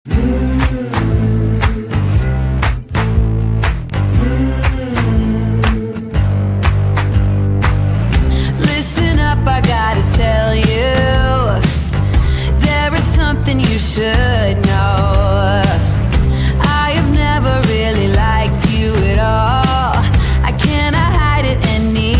Listen up, I gotta tell you, there is something you should know. I have never really liked you at all. I cannot hide it anymore.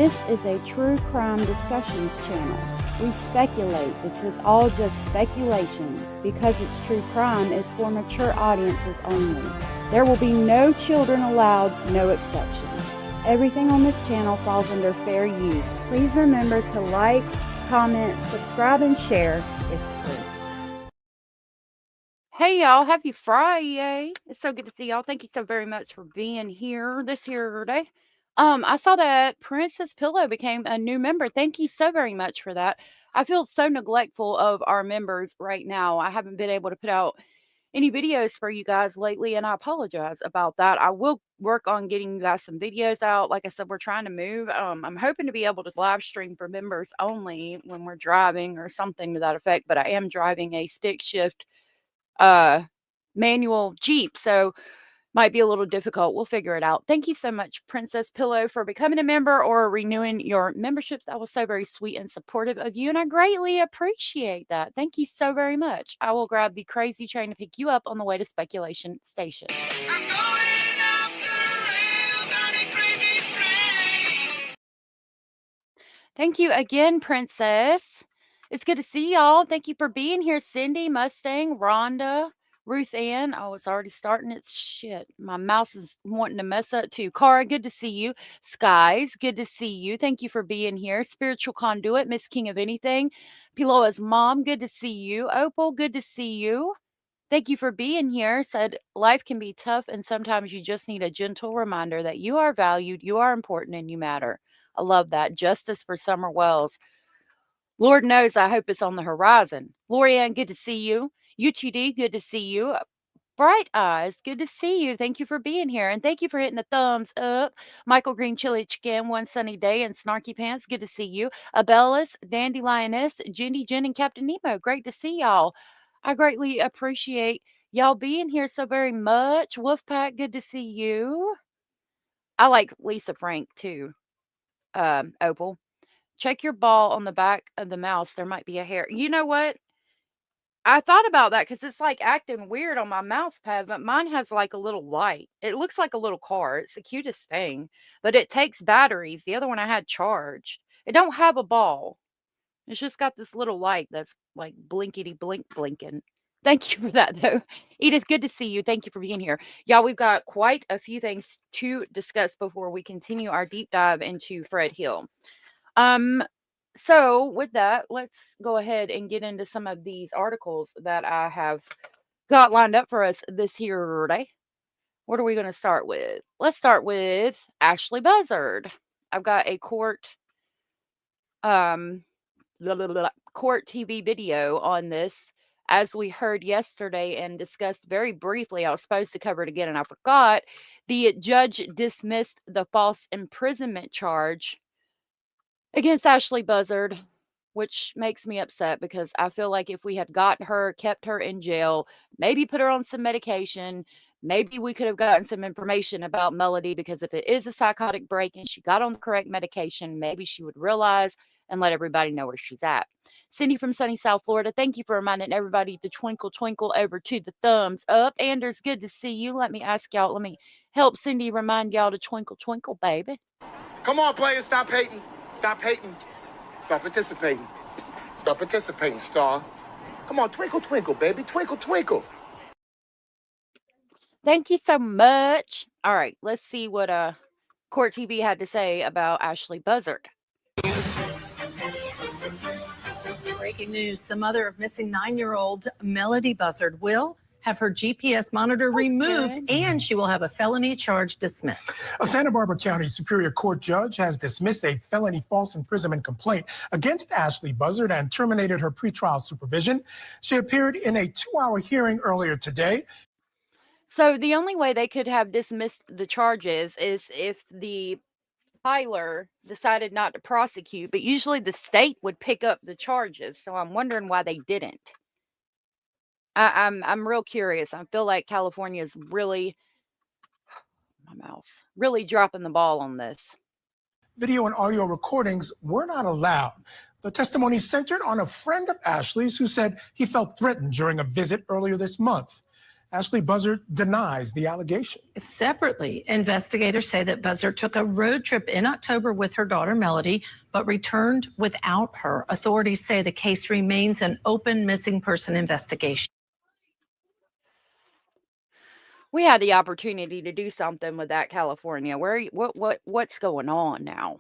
This is a true crime discussions channel. We speculate. This is all just speculation. Because it's true crime, it's for mature audiences only. There will be no children allowed, no exceptions. Everything on this channel falls under fair use. Please remember to like, comment, subscribe, and share. It's free. Hey y'all, happy Friday. It's so good to see y'all. Thank you so very much for being here this here day. I saw that Princess Pillow became a new member. Thank you so very much for that. I feel so neglectful of our members right now. I haven't been able to put out any videos for you guys lately, and I apologize about that. I will work on getting you guys some videos out. Like I said, we're trying to move. I'm hoping to be able to live stream for members only when we're driving or something to that effect, but I am driving a stick shift manual Jeep, so might be a little difficult. We'll figure it out. Thank you so much, Princess Pillow, for becoming a member or renewing your memberships. That was so very sweet and supportive of you, and I greatly appreciate that. Thank you so very much. I will grab the crazy train to pick you up on the way to Speculation Station. I'm going off the rails on a crazy train. Thank you again, Princess. It's good to see y'all. Thank you for being here, Cindy, Mustang, Rhonda, Ruth Ann. Oh, it's already starting. It's shit. My mouse is wanting to mess up too. Cara, good to see you. Skies, good to see you. Thank you for being here. Spiritual Conduit, Miss King of Anything. Piloa's mom, good to see you. Opal, good to see you. Thank you for being here. Said life can be tough, and sometimes you just need a gentle reminder that you are valued, you are important, and you matter. I love that. Justice for Summer Wells. Lord knows I hope it's on the horizon. Lorianne, good to see you. UTD, good to see you. Bright Eyes, good to see you. Thank you for being here. And thank you for hitting the thumbs up. Michael Green Chili Chicken, One Sunny Day, and Snarky Pants, good to see you. Abellis, Dandy Lioness, Jindy Jen, and Captain Nemo, great to see y'all. I greatly appreciate y'all being here so very much. Wolfpack, good to see you. I like Lisa Frank too, Opal. Check your ball on the back of the mouse. There might be a hair. You know what? I thought about that because it's like acting weird on my mouse pad, but mine has like a little light. It looks like a little car. It's the cutest thing, but it takes batteries. The other one I had charged. It don't have a ball. It's just got this little light that's like blinkety blink blinking. Thank you for that though. Edith, good to see you. Thank you for being here. Y'all, we've got quite a few things to discuss before we continue our deep dive into Fred Hill. So with that, let's go ahead and get into some of these articles that I have got lined up for us this here day. What are we going to start with? Let's start with Ashley Buzzard. I've got a court TV video on this. As we heard yesterday and discussed very briefly, I was supposed to cover it again and I forgot. The judge dismissed the false imprisonment charge against Ashley Buzzard, which makes me upset because I feel like if we had got her, kept her in jail, maybe put her on some medication, maybe we could have gotten some information about Melodee, because if it is a psychotic break and she got on the correct medication, maybe she would realize and let everybody know where she's at. Cindy from sunny South Florida, thank you for reminding everybody to twinkle, twinkle over to the thumbs up. Anders, good to see you. Let me help Cindy remind y'all to twinkle, twinkle, baby. Come on, players, stop hating. Stop hating. Stop participating. Stop participating, star. Come on, twinkle, twinkle, baby. Twinkle, twinkle. Thank you so much. All right, let's see what Court TV had to say about Ashley Buzzard. Breaking news. The mother of missing 9-year-old Melodee Buzzard will have her GPS monitor removed, and she will have a felony charge dismissed. A Santa Barbara County Superior Court judge has dismissed a felony false imprisonment complaint against Ashley Buzzard and terminated her pretrial supervision. She appeared in a 2-hour hearing earlier today. So the only way they could have dismissed the charges is if the Tyler decided not to prosecute, but usually the state would pick up the charges. So I'm wondering why they didn't. I'm real curious. I feel like California is really dropping the ball on this. Video and audio recordings were not allowed. The testimony centered on a friend of Ashley's who said he felt threatened during a visit earlier this month. Ashley Buzzard denies the allegation. Separately, investigators say that Buzzard took a road trip in October with her daughter Melodee, but returned without her. Authorities say the case remains an open missing person investigation. We had the opportunity to do something with that, California. What's going on now?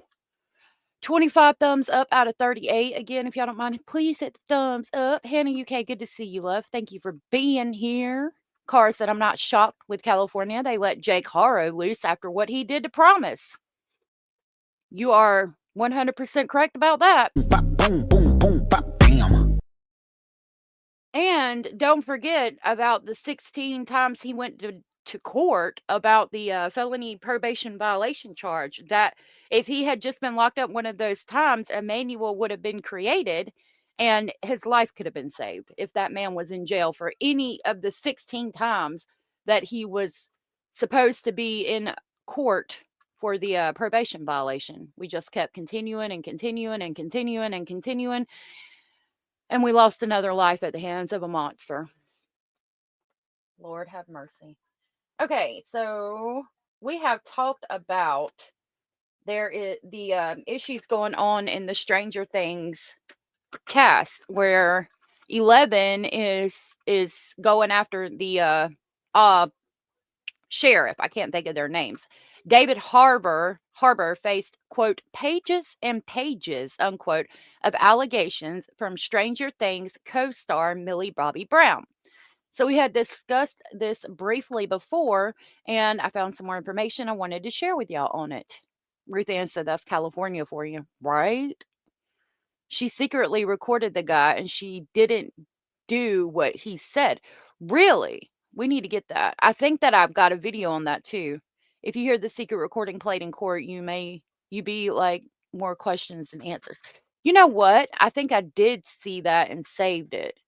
25 thumbs up out of 38. Again, if y'all don't mind, please hit the thumbs up. Hannah UK, good to see you, love. Thank you for being here. Cara said, I'm not shocked with California. They let Jake Harrow loose after what he did to Promise. You are 100% correct about that. Boom, boom, boom, bam. And don't forget about the 16 times he went to court about the felony probation violation charge. That if he had just been locked up one of those times, a manual would have been created and his life could have been saved if that man was in jail for any of the 16 times that he was supposed to be in court for the probation violation. We just kept continuing and continuing and continuing and continuing. And we lost another life at the hands of a monster. Lord have mercy. Okay, so we have talked about there is the issues going on in the Stranger Things cast, where 11 is going after the sheriff. I can't think of their names. David Harbour faced, quote, pages and pages, unquote, of allegations from Stranger Things co-star Millie Bobby Brown. So we had discussed this briefly before, and I found some more information I wanted to share with y'all on it. Ruth Ann said, that's California for you, right? She secretly recorded the guy, and she didn't do what he said. Really? We need to get that. I think that I've got a video on that too. If you hear the secret recording played in court, you be like more questions than answers. You know what? I think I did see that and saved it.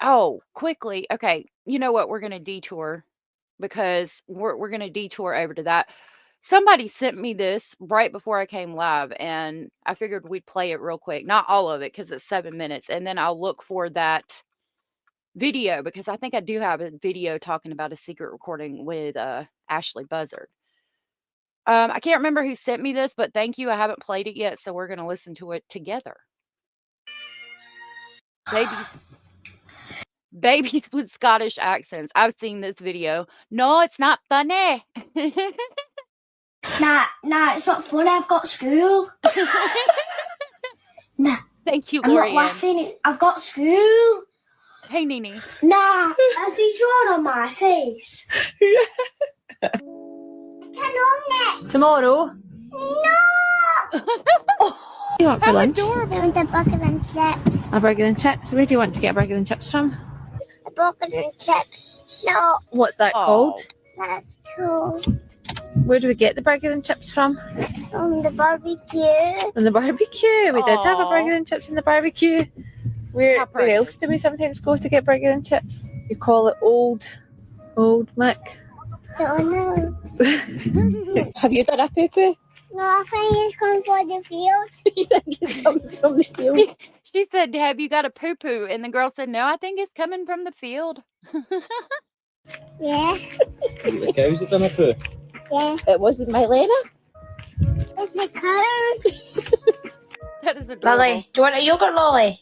Oh, quickly. Okay. You know what? We're going to detour because we're going to detour over to that. Somebody sent me this right before I came live, and I figured we'd play it real quick. Not all of it because it's 7 minutes. And then I'll look for that video because I think I do have a video talking about a secret recording with Ashley Buzzard. I can't remember who sent me this, but thank you. I haven't played it yet, so we're going to listen to it together. Babies with Scottish accents. I've seen this video. No, it's not funny. Nah, it's not funny. I've got school. Nah. Thank you, I'm Lorianne. not laughing. I've got school. Hey, Nini. Nah, has he drawn on my face? Tomorrow? No! What do you want for How lunch? adorable. I want a burger and chips. A burger and chips. Where do you want to get a burger and chips from? A burger and chips. No, What's that called? that's cool. Where do we get the burger and chips from? On the barbecue. On the barbecue. We did have a Aw. burger and chips in the barbecue. How Where pretty. else do we sometimes go to get burger and chips? You call it Old Mick. Don't know. Have you done a poo-poo? No, I think it's come for the field. You think it's coming from the field? She said, have you got a poo-poo? And the girl said, no, I think it's coming from the field. Yeah, The cows have done a poo. yeah. It wasn't Mylena. It's a cow. That is adorable. Lolly, do you want a yogurt lolly?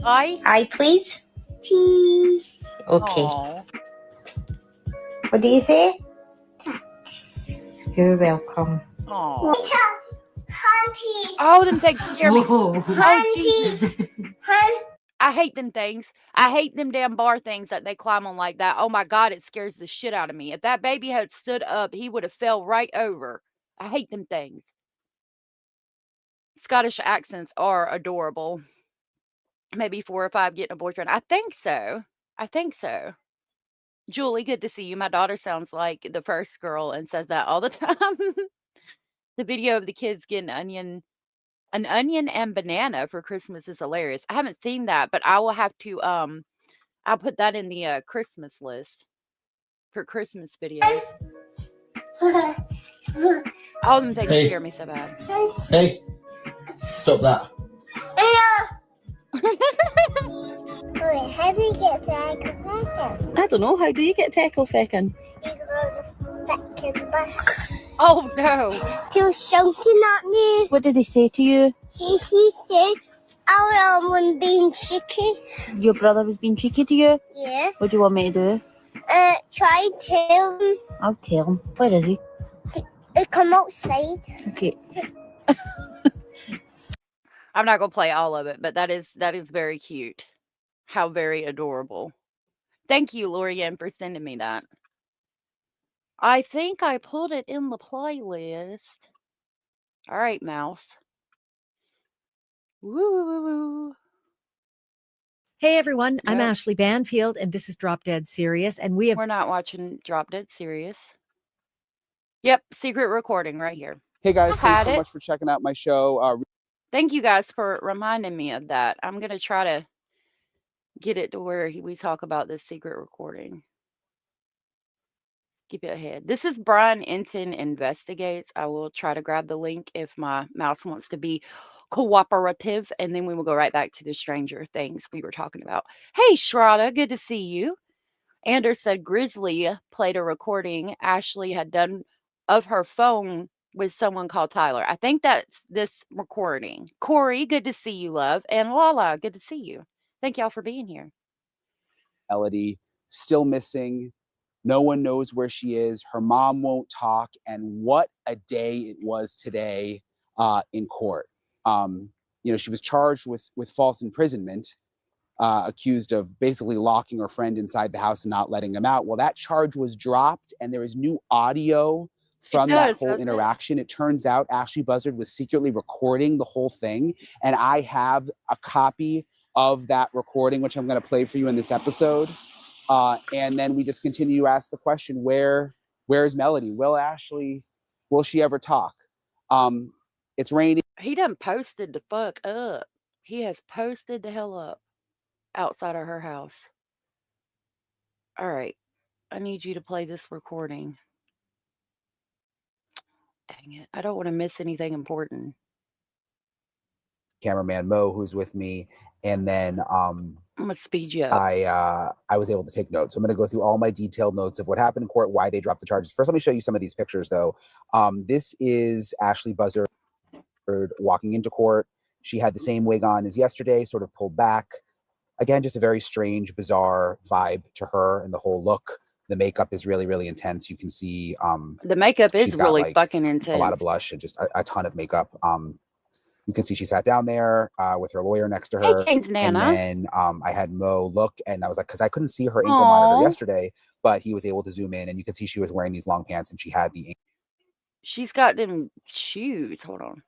Aye. Aye, please. Please. Okay. Aw. What do you say? You're welcome. Aw. Hand piece. Oh, them things scare me. Whoa. Hand Jesus. piece. Hand. I hate them things. I hate them damn bar things that they climb on like that. Oh my God, it scares the shit out of me. If that baby had stood up, he would have fell right over. I hate them things. Scottish accents are adorable. Maybe 4 or 5 getting a boyfriend. I think so. Julie, good to see you. My daughter sounds like the first girl and says that all the time. The video of the kids getting an onion and banana for Christmas is hilarious. I haven't seen that, but I will have to I'll put that in the Christmas list for Christmas videos. All them things Hey. scare me so bad. Hey, stop that. Wait, how do you get that? don't know. How do you get tech off Ekin? Oh no. He was shouting at me. What did they say to you? He said, I'm being cheeky. Your brother was being cheeky to you? Yeah. What do you want me to do? Try and tell him I'll tell him. Where is he? to come outside. Okay. I'm not gonna play all of it, but that is very cute. How very adorable. Thank you, Lorianne, for sending me that. I think I pulled it in the playlist. All right, mouse. Woo. Hey everyone, I'm Yep. Ashley Banfield, and this is Drop Dead Serious, and we have We're not watching Drop Dead Serious. Yep, secret recording right here. Hey guys, I've thanks had so it. much for checking out my show. Thank you guys for reminding me of that. I'm gonna try to get it to where we talk about this secret recording. Keep it ahead. This is Brian Entin Investigates. I will try to grab the link if my mouse wants to be cooperative, and then we will go right back to the Stranger Things we were talking about. Hey, Shraddha, good to see you. Anders said Grizzly played a recording Ashley had done of her phone with someone called Tyler. I think that's this recording. Corey, good to see you, love. And Lala, good to see you. Thank y'all for being here. Melodee still missing. No one knows where she is. Her mom won't talk. And what a day it was today in court. She was charged with false imprisonment, accused of basically locking her friend inside the house and not letting him out. Well, that charge was dropped, and there is new audio from that whole interaction. It turns out Ashley Buzzard was secretly recording the whole thing, and I have a copy of that recording, which I'm going to play for you in this episode. And then we just continue to ask the question, where is Melodee? Will she ever talk? It's raining. He done posted the fuck up. He has posted the hell up outside of her house. All right. I need you to play this recording. Dang it. I don't want to miss anything important. Cameraman Mo, who's with me, and then I'm gonna speed you up. I was able to take notes. So I'm going to go through all my detailed notes of what happened in court, why they dropped the charges. First, let me show you some of these pictures, though. This is Ashley Buzzard walking into court. She had the same wig on as yesterday, sort of pulled back. Again, just a very strange, bizarre vibe to her, and the whole look. The makeup is really, really intense. You can see the makeup is she's got, really like, fucking intense. a lot of blush and just a ton of makeup. You can see she sat down there with her lawyer next to her. Hey, Kane's Nana. And then I had Mo look, and I was like, because I couldn't see her ankle monitor yesterday, but he was able to zoom in, and you could see she was wearing these long pants, and she had the. She's got them shoes. Hold on.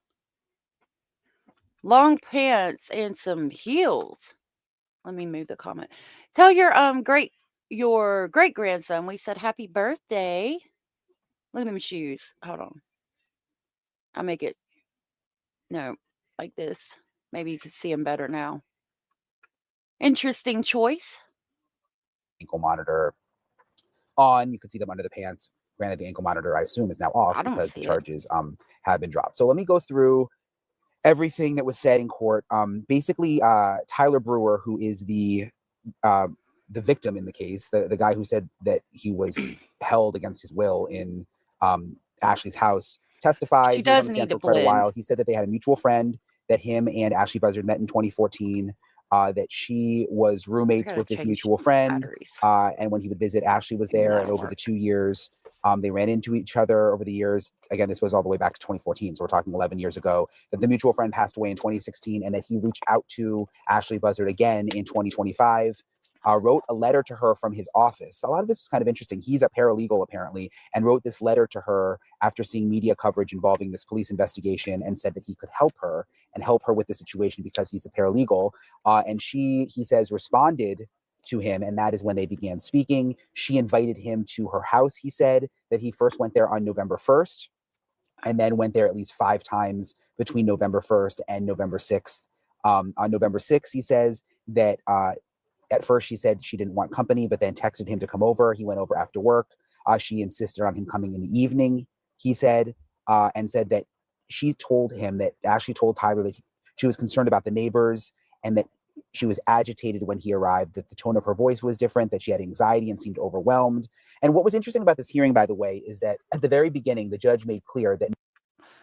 Long pants and some heels. Let me move the comment. Tell your great grandson we said happy birthday. Look at them shoes. Hold on. I'll make it like this. Maybe you can see them better now. Interesting choice. Ankle monitor on. You can see them under the pants. Granted, the ankle monitor, I assume, is now off because the charges have been dropped. So let me go through everything that was said in court. Basically, Tyler Brewer, who is the victim in the case, the guy who said that he was held against his will in Ashley's house, testified. He was on the stand for quite a while. He said that they had a mutual friend, that him and Ashley Buzzard met in 2014, that she was roommates with this mutual friend, and when he would visit, Ashley was there, and over the 2 years, they ran into each other over the years. Again, this goes all the way back to 2014, so we're talking 11 years ago, that the mutual friend passed away in 2016, and that he reached out to Ashley Buzzard again in 2025, wrote a letter to her from his office. A lot of this was kind of interesting. He's a paralegal, apparently, and wrote this letter to her after seeing media coverage involving this police investigation, and said that he could help her with the situation because he's a paralegal. And she, he says, responded to him, and that is when they began speaking. She invited him to her house. He said that he first went there on November 1st, and then went there at least 5 times between November 1st and November 6th. On November 6th, he says that at first she said she didn't want company, but then texted him to come over. He went over after work. She insisted on him coming in the evening, he said, and said that she told him that Ashley told Tyler that she was concerned about the neighbors, and that she was agitated when he arrived, that the tone of her voice was different, that she had anxiety and seemed overwhelmed. And what was interesting about this hearing, by the way, is that at the very beginning, the judge made clear that.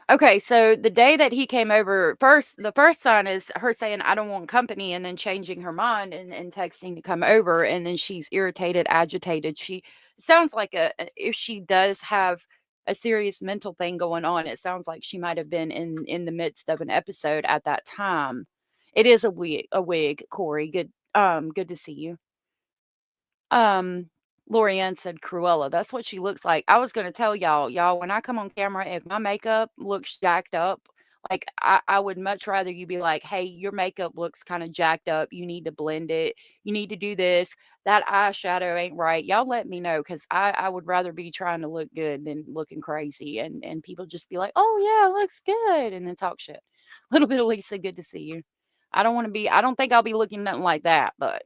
Okay, so the day that he came over, the first sign is her saying, I don't want company, and then changing her mind and texting to come over. And then she's irritated, agitated. She sounds like if she does have a serious mental thing going on, it sounds like she might have been in the midst of an episode at that time. It is a wig, Corey. Good to see you. Lorianne said Cruella. That's what she looks like. I was gonna tell y'all, when I come on camera, if my makeup looks jacked up, like I would much rather you be like, hey, your makeup looks kind of jacked up. You need to blend it. You need to do this. That eyeshadow ain't right. Y'all let me know, because I would rather be trying to look good than looking crazy, and people just be like, oh yeah, it looks good, and then talk shit. Little bit of Lisa, good to see you. I don't think I'll be looking nothing like that, but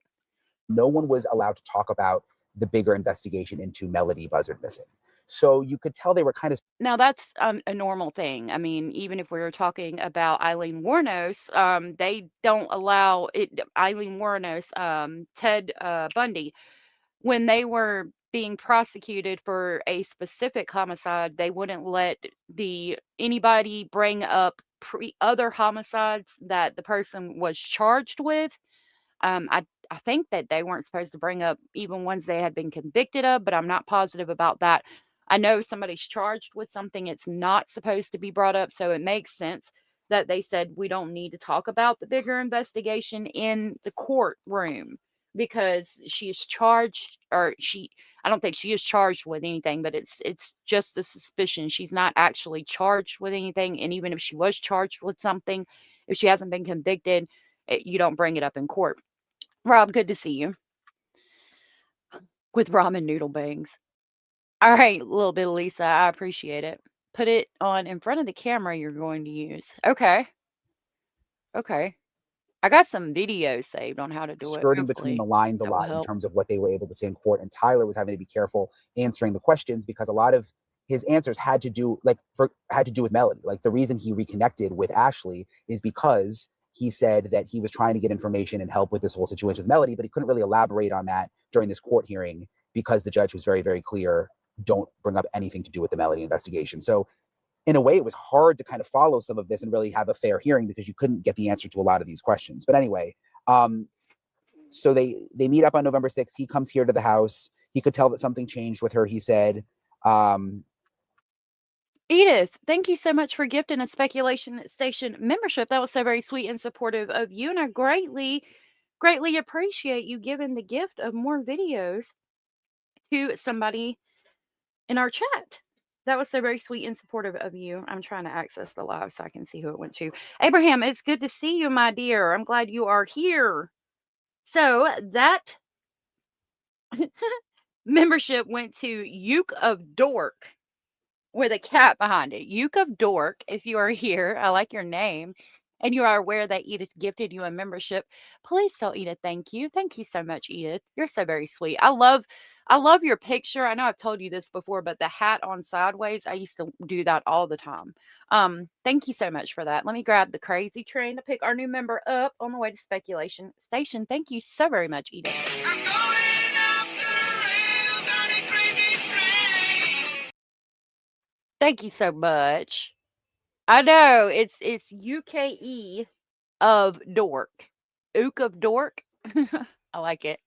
no one was allowed to talk about the bigger investigation into Melodee Buzzard missing. So you could tell they were kind of. Now that's a normal thing. I mean, even if we were talking about Eileen Wuornos, they don't allow it. Eileen Wuornos, Ted Bundy, when they were being prosecuted for a specific homicide, they wouldn't let anybody bring up other homicides that the person was charged with. I think that they weren't supposed to bring up even ones they had been convicted of, but I'm not positive about that. I know somebody's charged with something, it's not supposed to be brought up, so it makes sense that they said we don't need to talk about the bigger investigation in the courtroom, because she is charged, or I don't think she is charged with anything, but it's just a suspicion. She's not actually charged with anything, and even if she was charged with something, if she hasn't been convicted, you don't bring it up in court. Rob, good to see you. With ramen noodle bangs. All right, little bit of Lisa, I appreciate it. Put it on in front of the camera you're going to use. Okay. I got some videos saved on how to do it. Skirting between the lines a That will lot in help. terms of what they were able to say in court, and Tyler was having to be careful answering the questions because a lot of his answers had to do with Melodee. Like, the reason he reconnected with Ashley is because he said that he was trying to get information and help with this whole situation with Melodee, but he couldn't really elaborate on that during this court hearing because the judge was very, very clear, don't bring up anything to do with the Melodee investigation. So in a way, it was hard to kind of follow some of this and really have a fair hearing because you couldn't get the answer to a lot of these questions. But anyway, so they meet up on November 6th. He comes here to the house. He could tell that something changed with her, he said. Edith, thank you so much for gifting a Speculation Station membership. That was so very sweet and supportive of you, and I greatly appreciate you giving the gift of more videos to somebody in our chat. That was so very sweet and supportive of you. I'm trying to access the live so I can see who it went to. Abraham, it's good to see you, my dear. I'm glad you are here. So that membership went to Uke of Dork with a cat behind it. Uke of Dork, if you are here, I like your name, and you are aware that Edith gifted you a membership, please tell Edith thank you. Thank you so much, Edith. You're so very sweet. I love your picture. I know I've told you this before, but the hat on sideways, I used to do that all the time. Thank you so much for that. Let me grab the crazy train to pick our new member up on the way to Speculation Station. Thank you so very much, Edith. Thank you so much. I know it's UKE of Dork. Uke of Dork. I like it.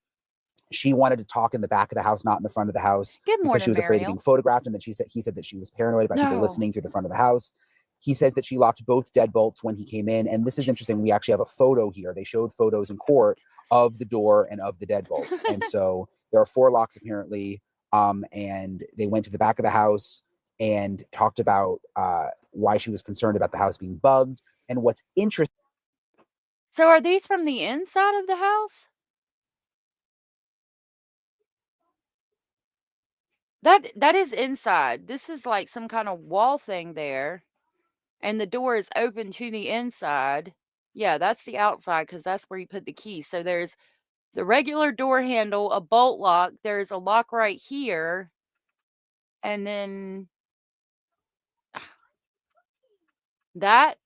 She wanted to talk in the back of the house, not in the front of the house, Good because morning, she was afraid of being Mariel. photographed, and that he said that she was paranoid about people No. listening through the front of the house. He says that she locked both deadbolts when he came in, and this is interesting. We actually have a photo here. They showed photos in court of the door and of the deadbolts, and so there are 4 locks apparently. And they went to the back of the house and talked about why she was concerned about the house being bugged. And what's interesting. So are these from the inside of the house? That is inside. This is like some kind of wall thing there. And the door is open to the inside. Yeah, that's the outside, because that's where you put the key. So there's the regular door handle, a bolt lock. There's a lock right here. And then that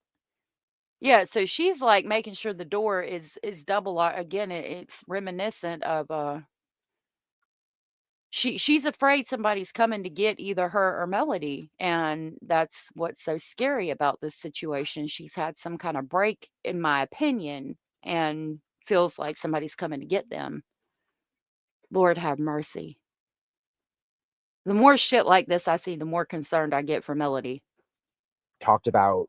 Yeah, so she's like making sure the door is double locked. Again, it's reminiscent of she's afraid somebody's coming to get either her or Melody, and that's what's so scary about this situation. She's had some kind of break, in my opinion, and feels like somebody's coming to get them. Lord have mercy. The more shit like this I see, the more concerned I get for Melody. Talked about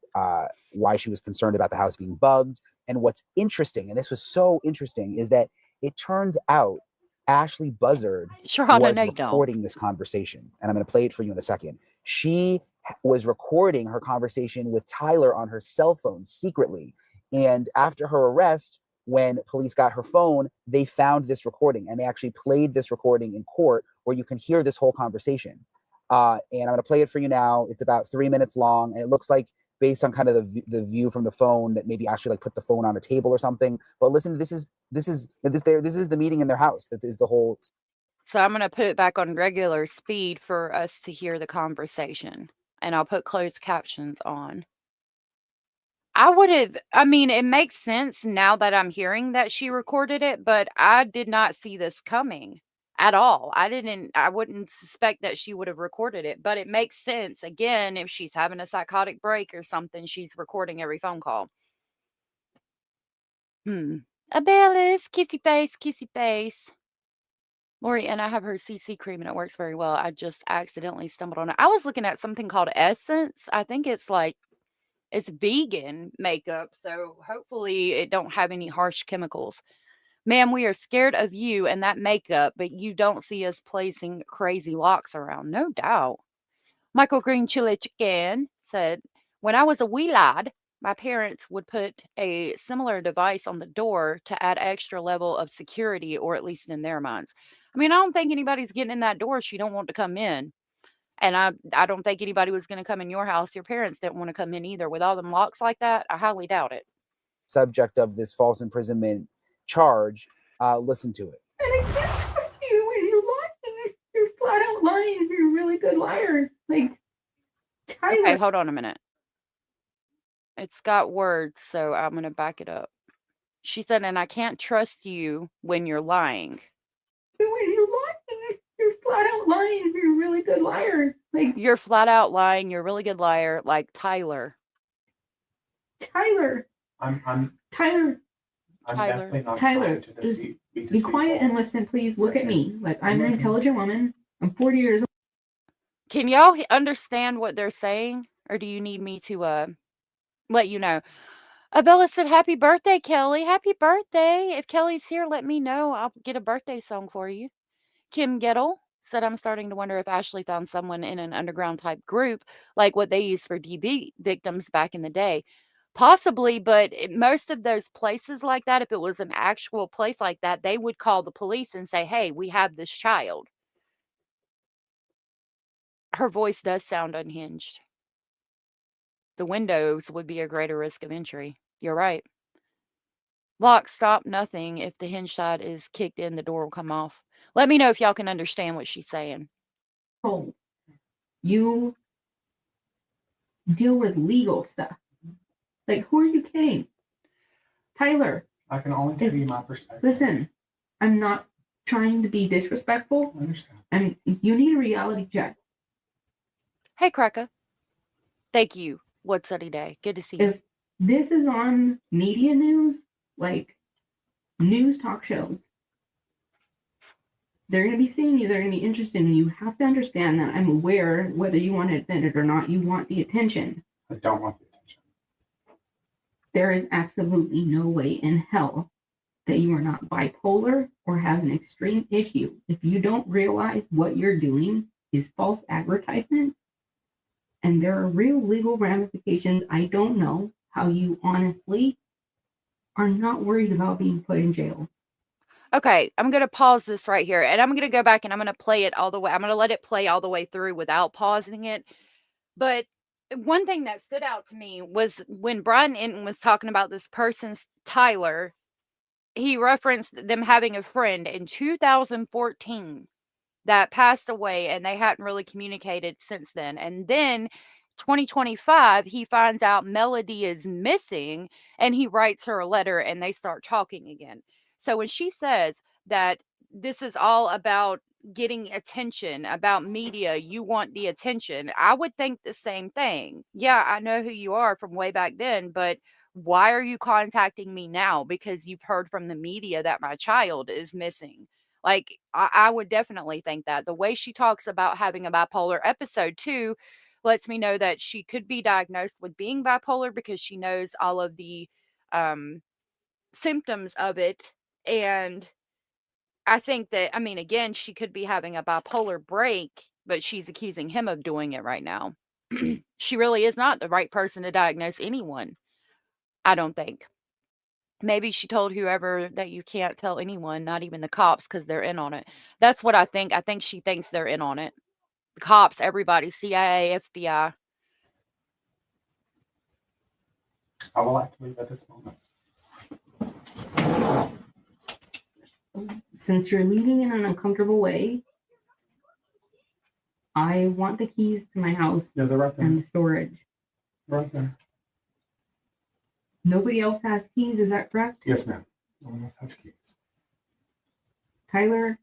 why she was concerned about the house being bugged. And what's interesting, and this was so interesting, is that it turns out Ashley Buzzard Sharonda, was no, you don't. recording this conversation. And I'm going to play it for you in a second. She was recording her conversation with Tyler on her cell phone secretly. And after her arrest, when police got her phone, they found this recording and they actually played this recording in court where you can hear this whole conversation. And I'm going to play it for you now. It's about 3 minutes long, and it looks like, based on kind of the view from the phone, that maybe actually like put the phone on a table or something. But listen, this is the meeting in their house. That is the whole. So I'm going to put it back on regular speed for us to hear the conversation, and I'll put closed captions on. I mean, it makes sense now that I'm hearing that she recorded it, but I did not see this coming at all. I wouldn't suspect that she would have recorded it, but it makes sense. Again, if she's having a psychotic break or something, she's recording every phone call. Abellis, kissy face. Lori, and I have her CC cream and it works very well. I just accidentally stumbled on it. I was looking at something called Essence. I think it's vegan makeup, so hopefully it don't have any harsh chemicals. Ma'am, we are scared of you and that makeup, but you don't see us placing crazy locks around. No doubt. Michael Green Chili Chicken said, when I was a wee lad, my parents would put a similar device on the door to add extra level of security, or at least in their minds. I mean, I don't think anybody's getting in that door she don't want to come in. And I don't think anybody was going to come in your house. Your parents didn't want to come in either. With all them locks like that, I highly doubt it. Subject of this false imprisonment charge. Listen to it. And I can't trust you when you're lying. You're flat out lying. You're a really good liar. Like, Tyler. Okay, hold on a minute. It's got words, so I'm going to back it up. She said, and I can't trust you when you're lying. When you're lying, you're flat out lying. You're a really good liar. Like, you're flat out lying. You're a really good liar, like Tyler. Tyler. I'm Tyler. definitely not Tyler, trying to deceive, be quiet and listen, please. Look at me. Like, I'm an intelligent woman. I'm 40 years old. Can y'all understand what they're saying? Or do you need me to let you know? Abella said, happy birthday, Kelly. Happy birthday. If Kelly's here, let me know. I'll get a birthday song for you. Kim Gettle said, I'm starting to wonder if Ashley found someone in an underground type group like what they used for DB victims back in the day. Possibly, but most of those places like that, if it was an actual place like that, they would call the police and say, hey, we have this child. Her voice does sound unhinged. The windows would be a greater risk of entry. You're right. Lock, stop, nothing. If the hinge side is kicked in, the door will come off. Let me know if y'all can understand what she's saying. Oh, you deal with legal stuff. Like, who are you kidding? Tyler. I can only give you my perspective. Listen, I'm not trying to be disrespectful. I understand. And you need a reality check. Hey, Cracker. Thank you. What's Sunny Day? Good to see you. If this is on media news, like news talk shows, they're going to be seeing you. They're going to be interested in you. You have to understand that I'm aware, whether you want to admit it or not, you want the attention. I don't want the attention. There is absolutely no way in hell that you are not bipolar or have an extreme issue. If you don't realize what you're doing is false advertisement, and there are real legal ramifications, I don't know how you honestly are not worried about being put in jail. Okay, I'm going to pause this right here, and I'm going to go back and I'm going to play it all the way. I'm going to let it play all the way through without pausing it. But one thing that stood out to me was when Brian Entin was talking about this person's Tyler, he referenced them having a friend in 2014 that passed away, and they hadn't really communicated since then. And then 2025, he finds out Melodee is missing and he writes her a letter and they start talking again. So when she says that this is all about getting attention, about media, you want the attention, I would think the same thing. Yeah, I know who you are from way back then, but why are you contacting me now? Because you've heard from the media that my child is missing. Like, I would definitely think that. The way she talks about having a bipolar episode, too, lets me know that she could be diagnosed with being bipolar because she knows all of the symptoms of it. And I think that, I mean, again, she could be having a bipolar break, but she's accusing him of doing it right now. She really is not the right person to diagnose anyone, I don't think. Maybe she told whoever that you can't tell anyone, not even the cops, because they're in on it. That's what I think. I think she thinks they're in on it. The cops, everybody, CIA, FBI. I would like to leave at this moment. Since you're leaving in an uncomfortable way, I want the keys to my house Yeah, they're right there. and the storage. Right there. Nobody else has keys, is that correct? Yes, ma'am. No one else has keys. Tyler,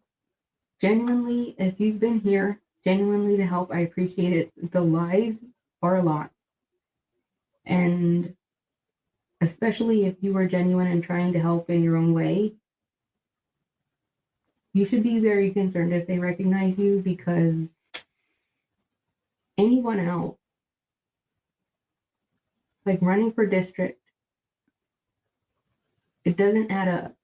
genuinely, if you've been here, genuinely to help, I appreciate it. The lies are a lot. And especially if you are genuine and trying to help in your own way, you should be very concerned if they recognize you, because anyone else, like running for district, it doesn't add up.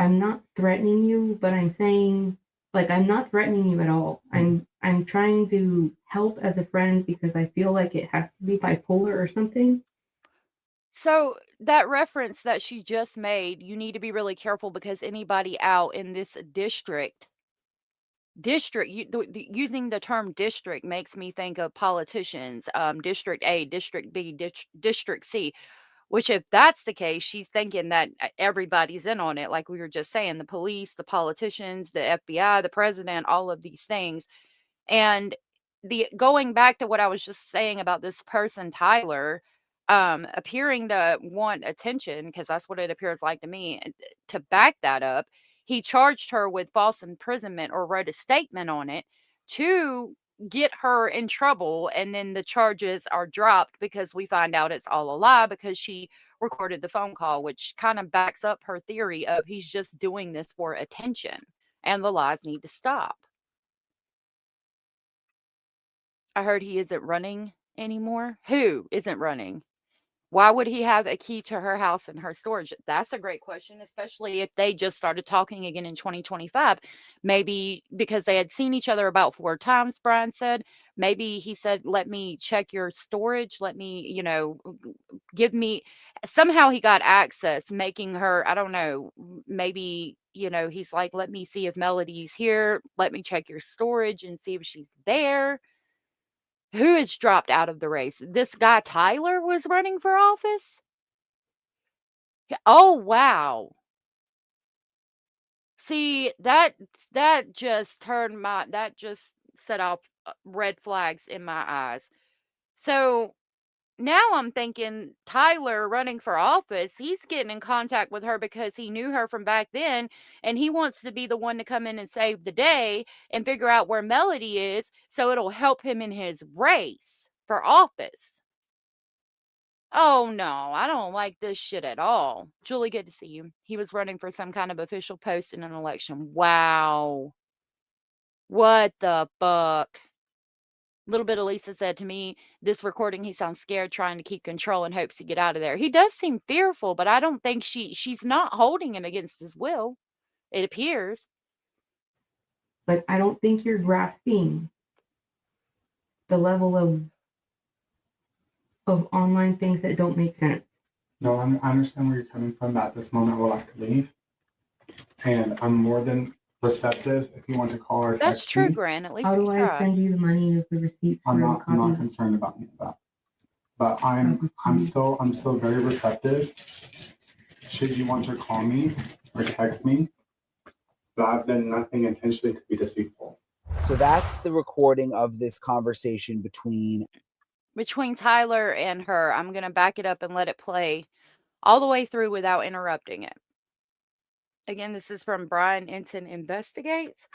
I'm not threatening you, but I'm saying, like, I'm not threatening you at all. I'm trying to help as a friend because I feel like it has to be bipolar or something. So that reference that she just made, you need to be really careful because anybody out in this district, using the term district makes me think of politicians, District A, District B, District C. Which, if that's the case, she's thinking that everybody's in on it, like we were just saying, the police, the politicians, the FBI, the president, all of these things. And going back to what I was just saying about this person, Tyler, appearing to want attention, because that's what it appears like to me, and to back that up, he charged her with false imprisonment or wrote a statement on it to get her in trouble, and then the charges are dropped because we find out it's all a lie because she recorded the phone call, which kind of backs up her theory of he's just doing this for attention and the lies need to stop. I heard he isn't running anymore. Who isn't running? Why would he have a key to her house and her storage? That's a great question, especially if they just started talking again in 2025. Maybe because they had seen each other about 4 times, Brian said. Maybe he said, let me check your storage. Let me, give me. Somehow he got access, making her, I don't know, maybe, he's like, let me see if Melodee's here. Let me check your storage and see if she's there. Who has dropped out of the race? This guy Tyler was running for office? Oh, wow. See, that just set off red flags in my eyes. So now I'm thinking Tyler running for office, he's getting in contact with her because he knew her from back then, and he wants to be the one to come in and save the day and figure out where Melodee is so it'll help him in his race for office. Oh, no, I don't like this shit at all. Julie, good to see you. He was running for some kind of official post in an election. Wow. What the fuck? Little bit of Lisa said to me, this recording, he sounds scared, trying to keep control in hopes to get out of there. He does seem fearful, but I don't think she's not holding him against his will. It appears. But I don't think you're grasping the level of online things that don't make sense. No, I understand where you're coming from. At this moment, I would like to leave. And I'm more than receptive if you want to call or text That's true, me. Gran. At least How do we I tried. send you the money of the receipts for I'm the not copies? concerned about any of that. But I'm still very receptive. Should you want to call me or text me, but I've done nothing intentionally to be deceitful. So that's the recording of this conversation between between Tyler and her. I'm going to back it up and let it play all the way through without interrupting it. Again, this is from Brian Entin Investigates.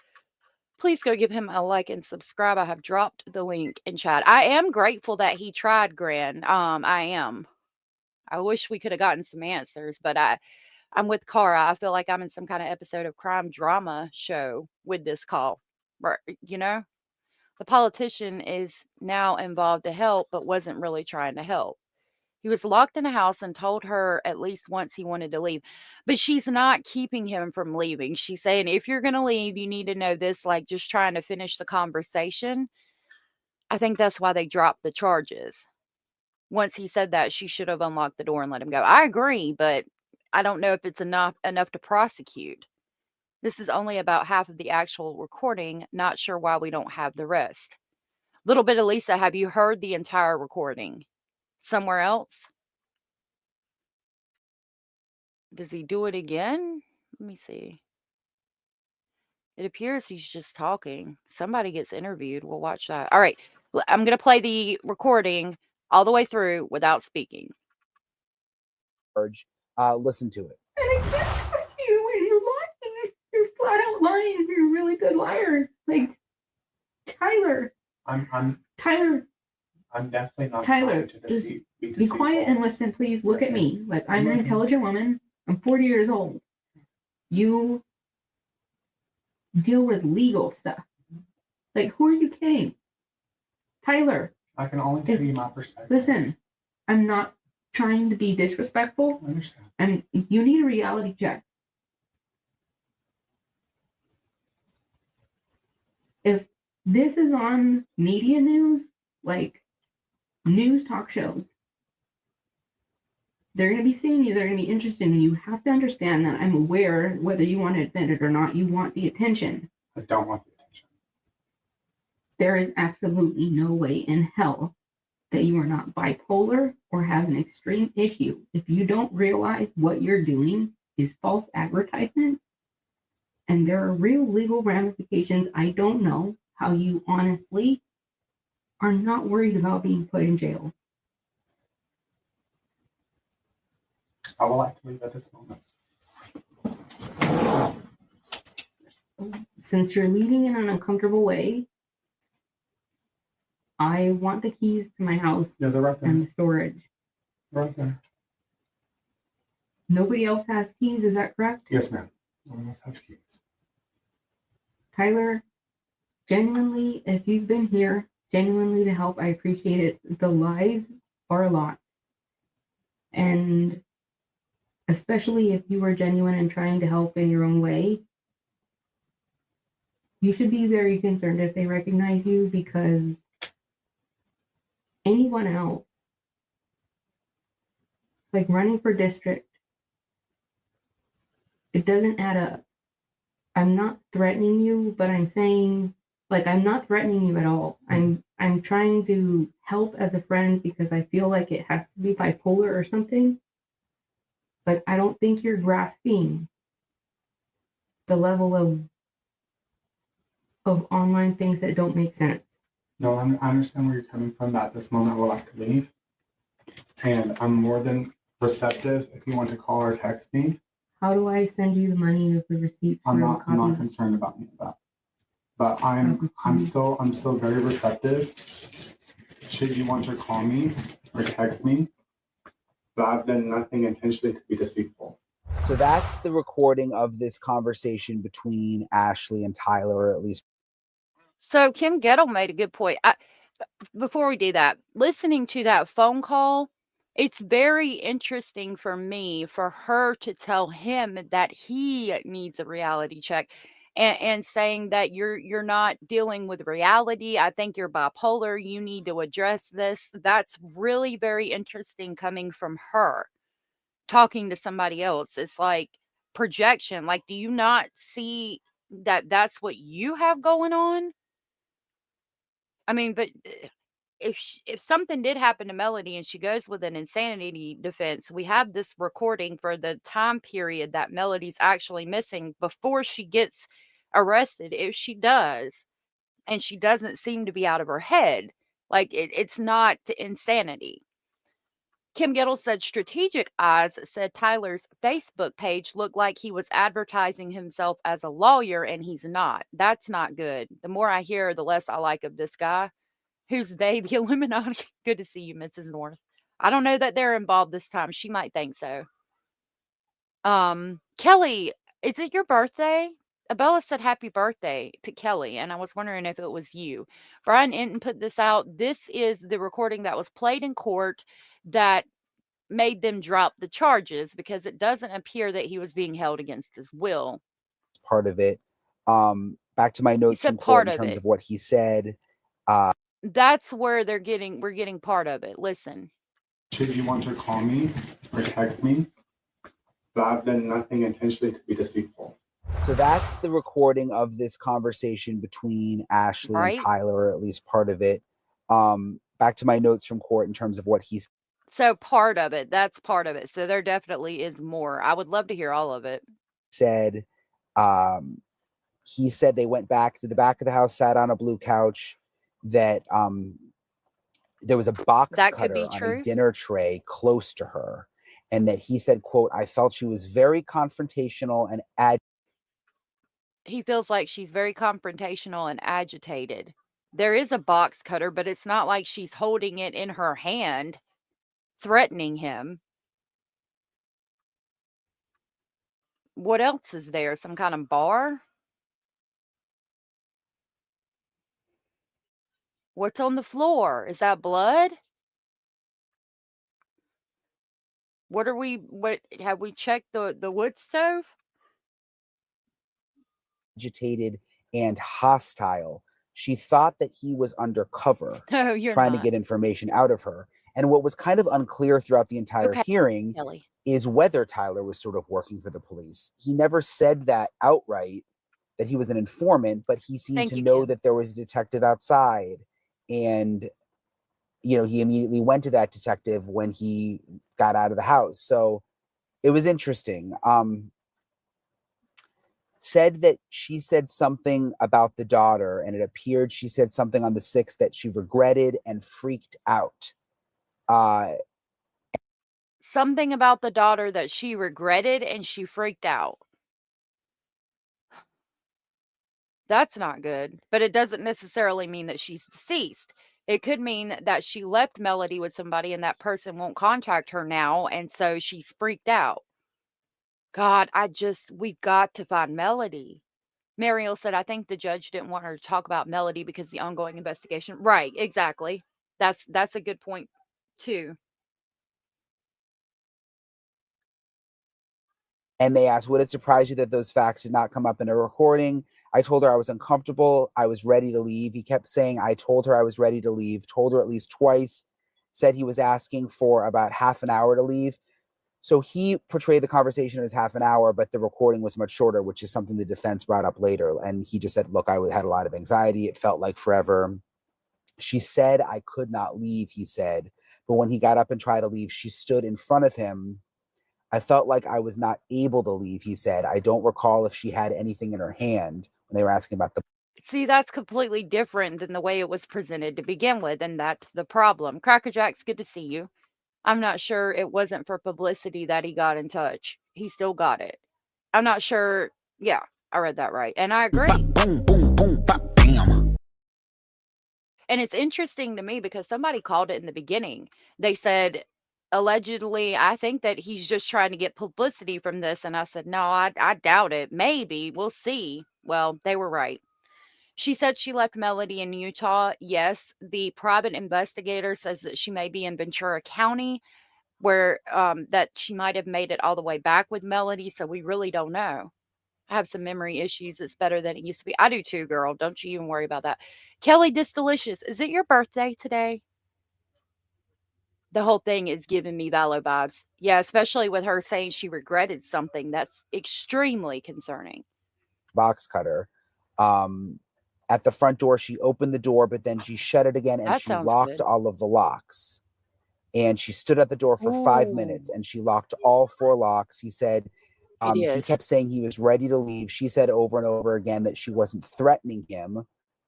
Please go give him a like and subscribe. I have dropped the link in chat. I am grateful that he tried, Gran. I am. I wish we could have gotten some answers, but I'm with Cara. I feel like I'm in some kind of episode of crime drama show with this call. You know, the politician is now involved to help, but wasn't really trying to help. He was locked in a house and told her at least once he wanted to leave. But she's not keeping him from leaving. She's saying, if you're going to leave, you need to know this, like just trying to finish the conversation. I think that's why they dropped the charges. Once he said that, she should have unlocked the door and let him go. I agree, but I don't know if it's enough to prosecute. This is only about half of the actual recording. Not sure why we don't have the rest. Little bit of Lisa, have you heard the entire recording? Somewhere else? Does he do it again? Let me see. It appears he's just talking. Somebody gets interviewed. We'll watch that. All right. I'm going to play the recording all the way through without speaking. Listen to it. And I can't trust you when you're lying. You're flat out lying. You're a really good liar. Like, Tyler. Tyler. I'm definitely not Tyler, trying to deceive, be quiet and listen, please. Look at me. Like, I'm an intelligent woman. I'm 40 years old. You deal with legal stuff. Like, who are you kidding? Tyler. I can only tell you my perspective. Listen, I'm not trying to be disrespectful. I understand. And you need a reality check. If this is on media news, like news talk shows, they're going to be seeing you. They're going to be interested in you. You have to understand that I'm aware, whether you want to admit it or not, you want the attention. I don't want the attention. There is absolutely no way in hell that you are not bipolar or have an extreme issue. If you don't realize what you're doing is false advertisement, and there are real legal ramifications, I don't know how you honestly are not worried about being put in jail. I would like to leave at this moment. Since you're leaving in an uncomfortable way, I want the keys to my house Yeah, they're right there. and the storage. Right there. Nobody else has keys, is that correct? Yes, ma'am. No one else has keys. Tyler, genuinely, if you've been here, genuinely to help, I appreciate it. The lies are a lot. And especially if you are genuine and trying to help in your own way, you should be very concerned if they recognize you, because anyone else, like running for district, it doesn't add up. I'm not threatening you, but I'm saying, like, I'm not threatening you at all. I'm trying to help as a friend because I feel like it has to be bipolar or something. But I don't think you're grasping the level of online things that don't make sense. No, I understand where you're coming from. At this moment, I would like to leave. And I'm more than receptive if you want to call or text me. How do I send you the money of the receipts? I'm for not copies? concerned about any of that. But I'm still very receptive. Should you want to call me or text me, but I've done nothing intentionally to be deceitful. So that's the recording of this conversation between Ashley and Tyler, or at least. So Kim Gettle made a good point. Before we do that, listening to that phone call, it's very interesting for me for her to tell him that he needs a reality check, and saying that you're not dealing with reality. I think you're bipolar. You need to address this. That's really very interesting coming from her, talking to somebody else. It's like projection. Like, do you not see that that's what you have going on? I mean, but if something did happen to Melodee and she goes with an insanity defense, we have this recording for the time period that Melodee's actually missing before she gets arrested. If she does, and she doesn't seem to be out of her head, Like, it's not insanity. Kim Gettle said Strategic Eyes said Tyler's Facebook page looked like he was advertising himself as a lawyer, and he's not. That's not good. The more I hear, the less I like of this guy. Who's they? The Illuminati? Good to see you, Mrs. North. I don't know that they're involved this time. She might think so. Kelly, is it your birthday? Abella said happy birthday to Kelly, and I was wondering if it was you. Brian Entin put this out. This is the recording that was played in court that made them drop the charges because it doesn't appear that he was being held against his will. Part of it. Back to my notes from court in terms of what he said. That's where we're getting part of it. Listen. Should you want to call me or text me, but I've done nothing intentionally to be deceitful. So that's the recording of this conversation between Ashley and Tyler, or at least part of it. Back to my notes from court in terms of what he said. So part of it, that's part of it. So there definitely is more. I would love to hear all of it. He said they went back to the back of the house, sat on a blue couch, that there was a box cutter on a dinner tray close to her, and that he said, quote, I felt she was very confrontational and he feels like she's very confrontational and agitated. There is a box cutter, but it's not like she's holding it in her hand, threatening him. What else is there? Some kind of bar? What's on the floor? Is that blood? What have we checked the wood stove? Agitated and hostile. She thought that he was undercover, trying to get information out of her. And what was kind of unclear throughout the entire hearing is whether Tyler was sort of working for the police. He never said that outright, that he was an informant, but he seemed to know that there was a detective outside. And, you know, he immediately went to that detective when he got out of the house. So it was interesting. Said that she said something about the daughter, and it appeared she said something on the 6th that she regretted and freaked out. Something about the daughter that she regretted and she freaked out. That's not good, but it doesn't necessarily mean that she's deceased. It could mean that she left Melodee with somebody and that person won't contact her now, and so she's freaked out. God, we've got to find Melodee. Mariel said, I think the judge didn't want her to talk about Melodee because the ongoing investigation. Right, exactly. That's a good point, too. And they asked, would it surprise you that those facts did not come up in a recording? I told her I was uncomfortable. I was ready to leave. He kept saying, I told her I was ready to leave, told her at least twice, said he was asking for about half an hour to leave. So he portrayed the conversation as half an hour, but the recording was much shorter, which is something the defense brought up later. And he just said, look, I had a lot of anxiety. It felt like forever. She said, I could not leave, he said. But when he got up and tried to leave, she stood in front of him. I felt like I was not able to leave, he said. I don't recall if she had anything in her hand when they were asking about the... See, that's completely different than the way it was presented to begin with, and that's the problem. Cracker Jack's good to see you. I'm not sure it wasn't for publicity that he got in touch. He still got it. I'm not sure. Yeah, I read that right. And I agree. Boom, boom, boom, bop, bam. And it's interesting to me because somebody called it in the beginning. They said, allegedly, I think that he's just trying to get publicity from this. And I said, no, I doubt it. Maybe. We'll see. Well, they were right. She said she left Melodee in Utah. Yes, the private investigator says that she may be in Ventura County, where that she might have made it all the way back with Melodee. So we really don't know. I have some memory issues. It's better than it used to be. I do too, girl. Don't you even worry about that. Kelly Disdelicious, is it your birthday today? The whole thing is giving me Valo vibes. Yeah, especially with her saying she regretted something. That's extremely concerning. Box cutter. At the front door, she opened the door, but then she shut it again and she locked all of the locks. And she stood at the door for 5 minutes and she locked all 4 locks. He said, he kept saying he was ready to leave. She said over and over again that she wasn't threatening him.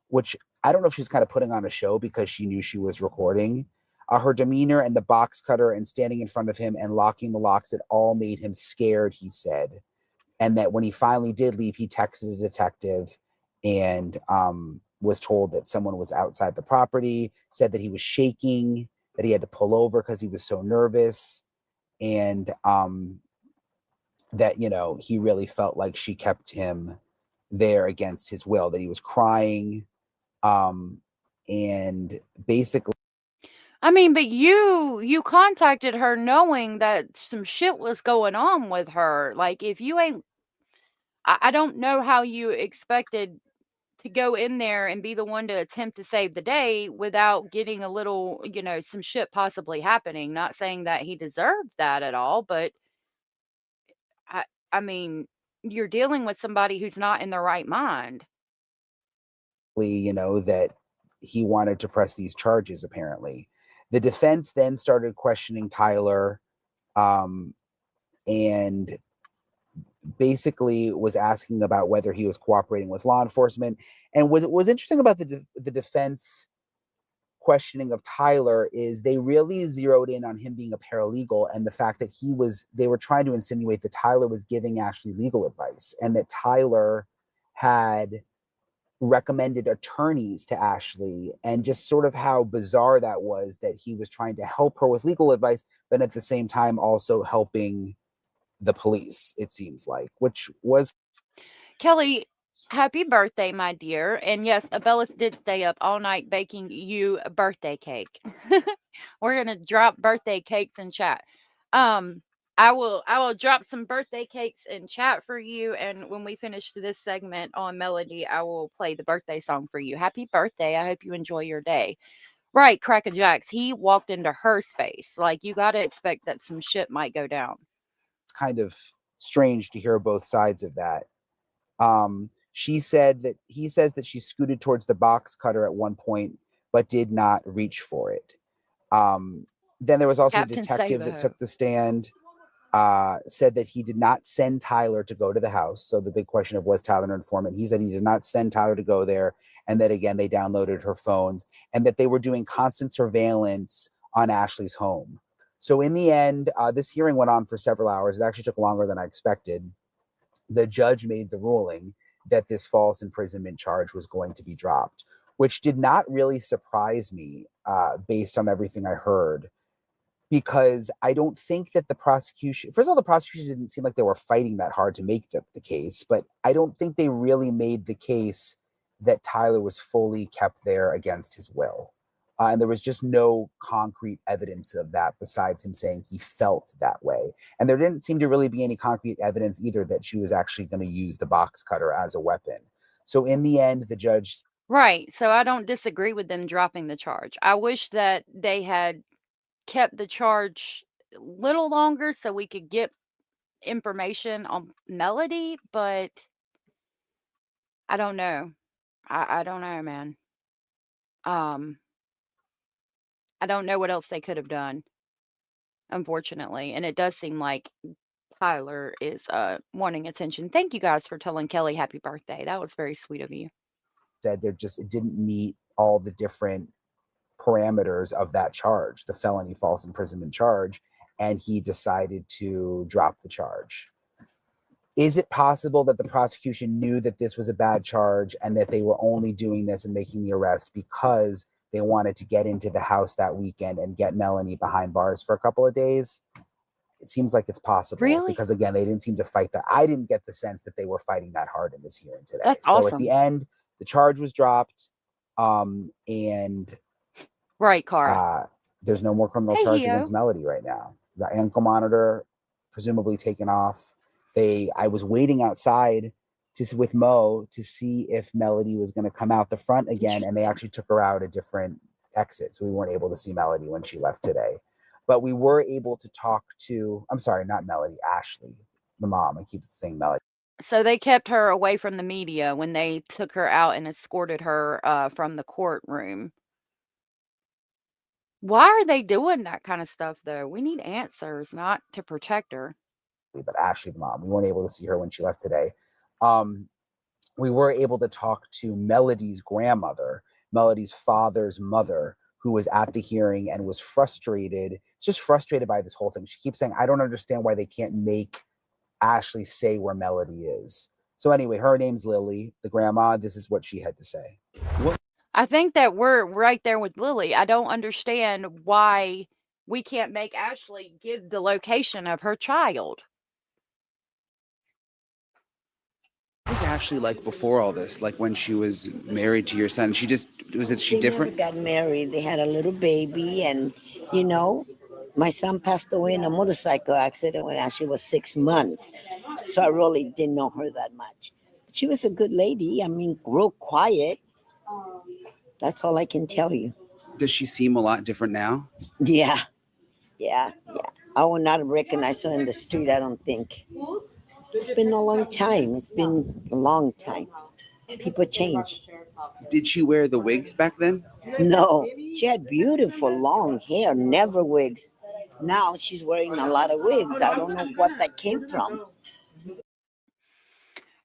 which I don't know if she's kind of putting on a show because she knew she was recording. Her demeanor and the box cutter and standing in front of him and locking the locks, it all made him scared, he said. And that when he finally did leave, he texted a detective and was told that someone was outside the property, said that he was shaking, that he had to pull over because he was so nervous, and that, you know, he really felt like she kept him there against his will, that he was crying, and basically. I mean, but you contacted her knowing that some shit was going on with her. Like, if you ain't, I don't know how you expected to go in there and be the one to attempt to save the day without getting a little, you know, some shit possibly happening. Not saying that he deserved that at all, but I, I mean, you're dealing with somebody who's not in their right mind. You know, that he wanted to press these charges, apparently. The defense then started questioning Tyler, and basically was asking about whether he was cooperating with law enforcement. And what was interesting about the defense questioning of Tyler is they really zeroed in on him being a paralegal, and the fact that they were trying to insinuate that Tyler was giving Ashley legal advice, and that Tyler had recommended attorneys to Ashley, and just sort of how bizarre that was, that he was trying to help her with legal advice, but at the same time also helping the police, it seems like, which was. Kelly, happy birthday, my dear. And yes, Abellis did stay up all night baking you a birthday cake. We're gonna drop birthday cakes in chat. I will drop some birthday cakes in chat for you, and when we finish this segment on Melodee, I will play the birthday song for you. Happy birthday. I hope you enjoy your day. Right, Cracker Jacks. He walked into her space. Like, you got to expect that some shit might go down. Kind of strange to hear both sides of that. He says that she scooted towards the box cutter at one point, but did not reach for it. Then there was also Captain a detective that Savaho. took the stand, said that he did not send Tyler to go to the house. So the big question of, was Tyler an informant? He said he did not send Tyler to go there, and that, again, they downloaded her phones, and that they were doing constant surveillance on Ashley's home. So in the end, this hearing went on for several hours. It actually took longer than I expected. The judge made the ruling that this false imprisonment charge was going to be dropped, which did not really surprise me, based on everything I heard, because I don't think that the prosecution, first of all, the prosecution didn't seem like they were fighting that hard to make the case, but I don't think they really made the case that Tyler was fully kept there against his will. And there was just no concrete evidence of that besides him saying he felt that way. And there didn't seem to really be any concrete evidence either that she was actually going to use the box cutter as a weapon. So in the end, the judge. Right. So I don't disagree with them dropping the charge. I wish that they had kept the charge a little longer so we could get information on Melodee, but I don't know. I don't know, man. I don't know what else they could have done, unfortunately. And it does seem like Tyler is wanting attention. Thank you guys for telling Kelly happy birthday. That was very sweet of you. Said it didn't meet all the different parameters of that charge, the felony false imprisonment charge, and he decided to drop the charge. Is it possible that the prosecution knew that this was a bad charge and that they were only doing this and making the arrest because they wanted to get into the house that weekend and get Melanie behind bars for a couple of days? It seems like it's possible. Really? Because, again, they didn't seem to fight that. I didn't get the sense that they were fighting that hard in this hearing today. That's So awesome. at the end, the charge was dropped, and right, Cara. There's no more criminal charge against Melodee right now. The ankle monitor presumably taken off. I was waiting outside with Mo to see if Melodee was going to come out the front again, and they actually took her out a different exit, so we weren't able to see Melodee when she left today. But we were able to talk to, I'm sorry, not Melodee, Ashley, the mom. I keep saying Melodee. So they kept her away from the media when they took her out and escorted her from the courtroom. Why are they doing that kind of stuff, though? We need answers, not to protect her. But Ashley, the mom, we weren't able to see her when she left today. we were able to talk to Melodee's grandmother, Melodee's father's mother, who was at the hearing and was frustrated, just frustrated by this whole thing. She keeps saying, I don't understand why they can't make Ashley say where Melodee is. So anyway, her name's Lily, the grandma. This is what she had to say. I think that we're right there with Lily. I don't understand why we can't make Ashley give the location of her child. What was Ashley like before all this? Like when she was married to your son? She different? Got married. They had a little baby, and you know, my son passed away in a motorcycle accident when Ashley was 6 months. So I really didn't know her that much. But she was a good lady. I mean, real quiet. That's all I can tell you. Does she seem a lot different now? Yeah. I will not recognize her in the street, I don't think. It's been a long time. It's been a long time. People change. Did she wear the wigs back then? No, she had beautiful long hair, never wigs. Now she's wearing a lot of wigs. I don't know what that came from.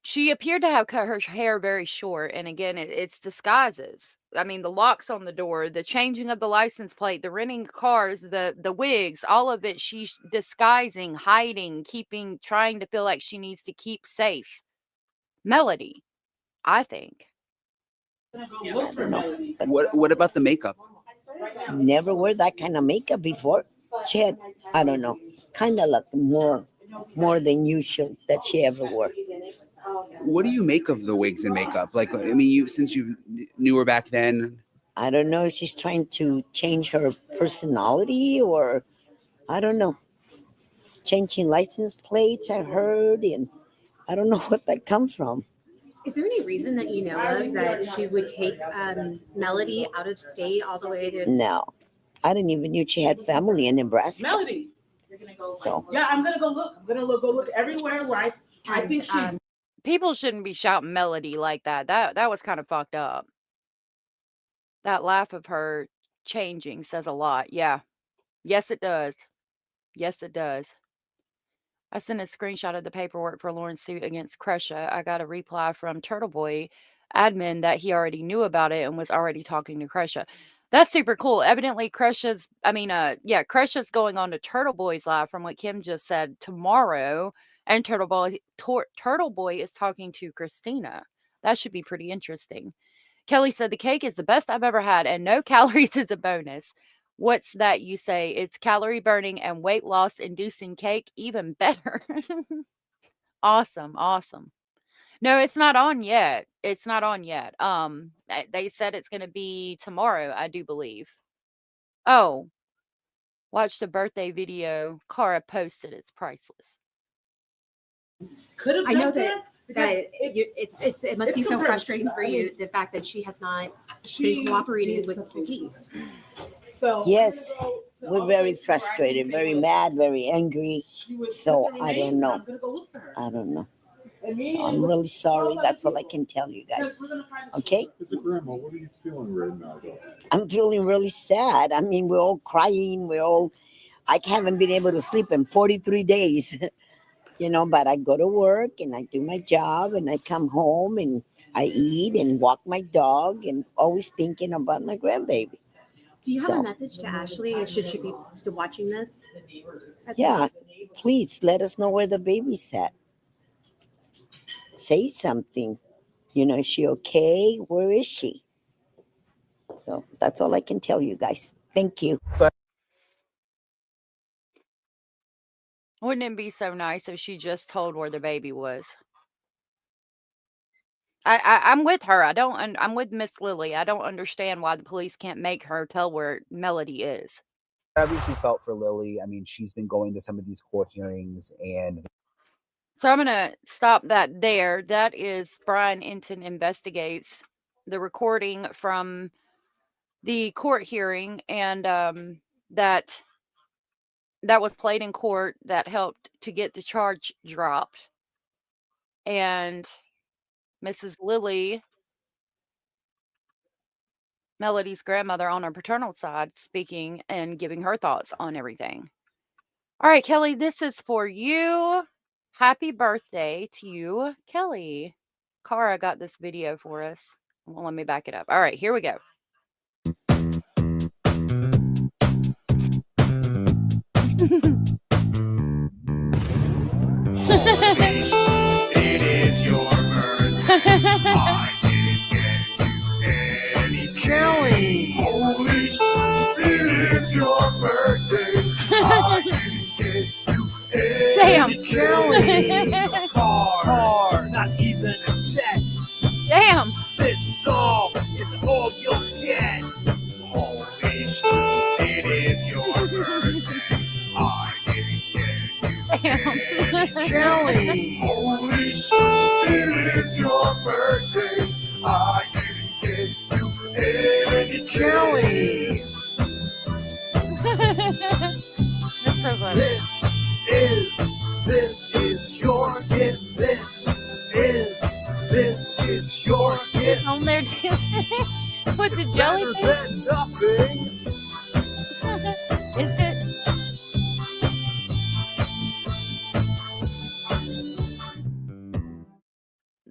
She appeared to have cut her hair very short, and again, it's disguises. I mean, the locks on the door, the changing of the license plate, the renting cars, the wigs, all of it, she's disguising, hiding, trying to feel like she needs to keep safe. Melodee, I think. I don't know. But What about the makeup? never wear that kind of makeup before. She had, I don't know, kind of like more than usual that she ever wore. What do you make of the wigs and makeup? Like, I mean, since you knew her back then. I don't know if she's trying to change her personality or I don't know. Changing license plates, I heard, and I don't know what that comes from. Is there any reason that you know of that she would take Melodee out of state all the way to? No, I didn't even know she had family in Nebraska. Melodee. So yeah, I'm gonna go look. I'm gonna go look everywhere where I think she. People shouldn't be shouting Melodee like that. That was kind of fucked up. That laugh of her changing says a lot. Yeah. Yes, it does. Yes, it does. I sent a screenshot of the paperwork for Lauren's suit against Cresha. I got a reply from Turtle Boy admin that he already knew about it and was already talking to Cresha. That's super cool. Evidently, Cresha's going on to Turtle Boy's live from what Kim just said tomorrow. And Turtle Boy is talking to Christina. That should be pretty interesting. Kelly said the cake is the best I've ever had, and no calories is a bonus. What's that you say? It's calorie burning and weight loss inducing cake, even better. Awesome. No, it's not on yet. They said it's going to be tomorrow, I do believe. Oh, watch the birthday video Cara posted. It's priceless. I know that it must be so frustrating for you, the fact that she has not been cooperating with the police. So yes, we're very frustrated, very mad, very angry. So I don't know. So I'm really sorry. That's all I can tell you guys. Okay? As a grandma, what are you feeling right now, though? I'm feeling really sad. I mean, we're all crying. I haven't been able to sleep in 43 days. But I go to work and I do my job and I come home and I eat and walk my dog and always thinking about my grandbaby. Do you have a message to Ashley, or should she be watching this? Yeah, please let us know where the baby's at. Say something. Is she okay? Where is she? So that's all I can tell you guys. Thank you. Wouldn't it be so nice if she just told where the baby was? I'm with her. I'm with Miss Lily. I don't understand why the police can't make her tell where Melodee is. I obviously felt for Lily. I mean, she's been going to some of these court hearings and. So I'm going to stop that there. That is Brian Entin Investigates, the recording from the court hearing, and that was played in court that helped to get the charge dropped. And Mrs. Lily, Melodee's grandmother on her paternal side, speaking and giving her thoughts on everything. All right, Kelly, this is for you. Happy birthday to you, Kelly. Cara got this video for us. Well, let me back it up. All right, here we go. It is your birthday. I didn't get you any Kelly. Holy shit, it is your birthday. I didn't get you Damn. any Kelly. Car, not even a text. Damn. This song is all you'll get. Holy shit, it is your birthday. I didn't get you any Kelly. Holy shit, it is your birthday. I didn't get you any Kelly. That's so funny. This is your gift. This is your gift. On there with the Better jellyfish. than nothing. Is it?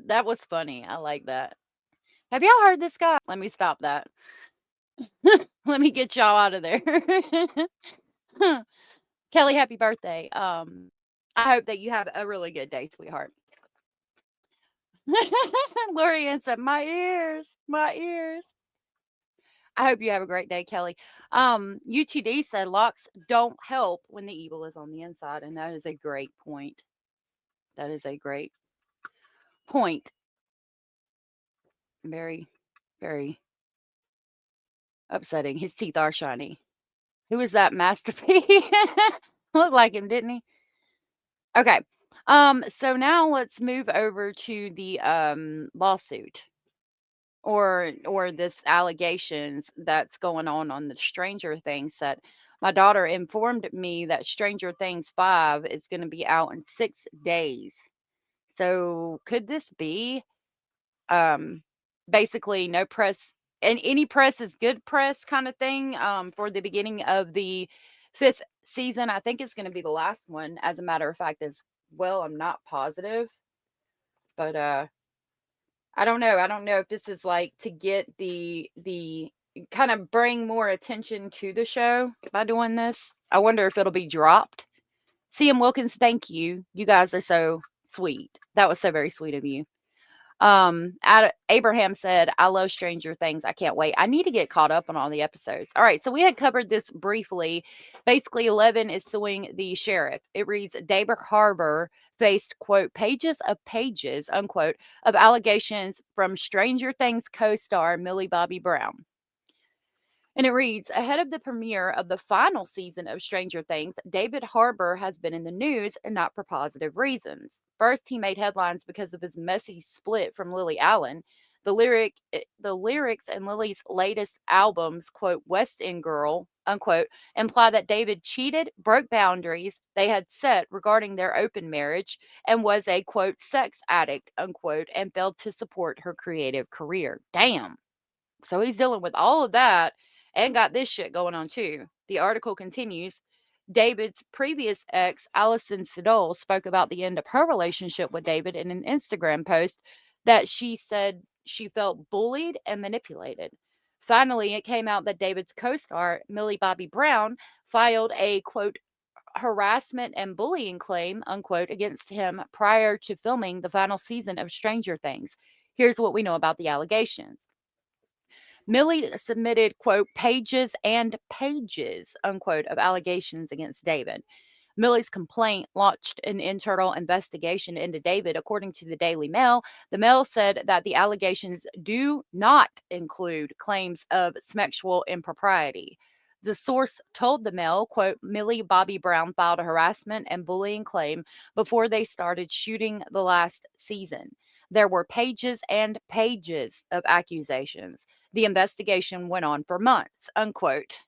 That was funny. I like that. Have y'all heard this guy? Let me stop that. Let me get y'all out of there. Kelly, happy birthday. I hope that you have a really good day, sweetheart. Lorianne said, my ears. I hope you have a great day, Kelly. UTD said locks don't help when the evil is on the inside, and that is a great point. That is a great point. Very, very upsetting. His teeth are shiny. Who is that, Master P? Looked like him, didn't he? Okay. So now let's move over to the lawsuit or this allegations that's going on the Stranger Things set. My daughter informed me that Stranger Things 5 is going to be out in 6 days. So could this be basically no press, and any press is good press kind of thing for the beginning of the 5th season? I think it's going to be the last one, as a matter of fact, as well. I'm not positive, but I don't know. I don't know if this is like to get the kind of bring more attention to the show by doing this. I wonder if it'll be dropped. CM Wilkins, thank you. You guys are so sweet. That was so very sweet of you. Abraham said, I love Stranger Things. I can't wait. I need to get caught up on all the episodes. All right, so we had covered this briefly. Basically, 11 is suing the sheriff. It reads, David Harbour faced, quote, pages, unquote, of allegations from Stranger Things co-star Millie Bobby Brown. And it reads, ahead of the premiere of the final season of Stranger Things, David Harbour has been in the news, and not for positive reasons. First, he made headlines because of his messy split from Lily Allen. The lyrics in Lily's latest albums, quote, West End Girl, unquote, imply that David cheated, broke boundaries they had set regarding their open marriage, and was a, quote, sex addict, unquote, and failed to support her creative career. Damn. So he's dealing with all of that and got this shit going on too. The article continues. David's previous ex, Alison Siddall, spoke about the end of her relationship with David in an Instagram post that she said she felt bullied and manipulated. Finally, it came out that David's co-star, Millie Bobby Brown, filed a, quote, harassment and bullying claim, unquote, against him prior to filming the final season of Stranger Things. Here's what we know about the allegations. Millie submitted, quote, pages and pages, unquote, of allegations against David. Millie's complaint launched an internal investigation into David. According to the Daily Mail, the Mail said that the allegations do not include claims of sexual impropriety. The source told the Mail, quote, Millie Bobby Brown filed a harassment and bullying claim before they started shooting the last season. There were pages and pages of accusations. The investigation went on for months, unquote.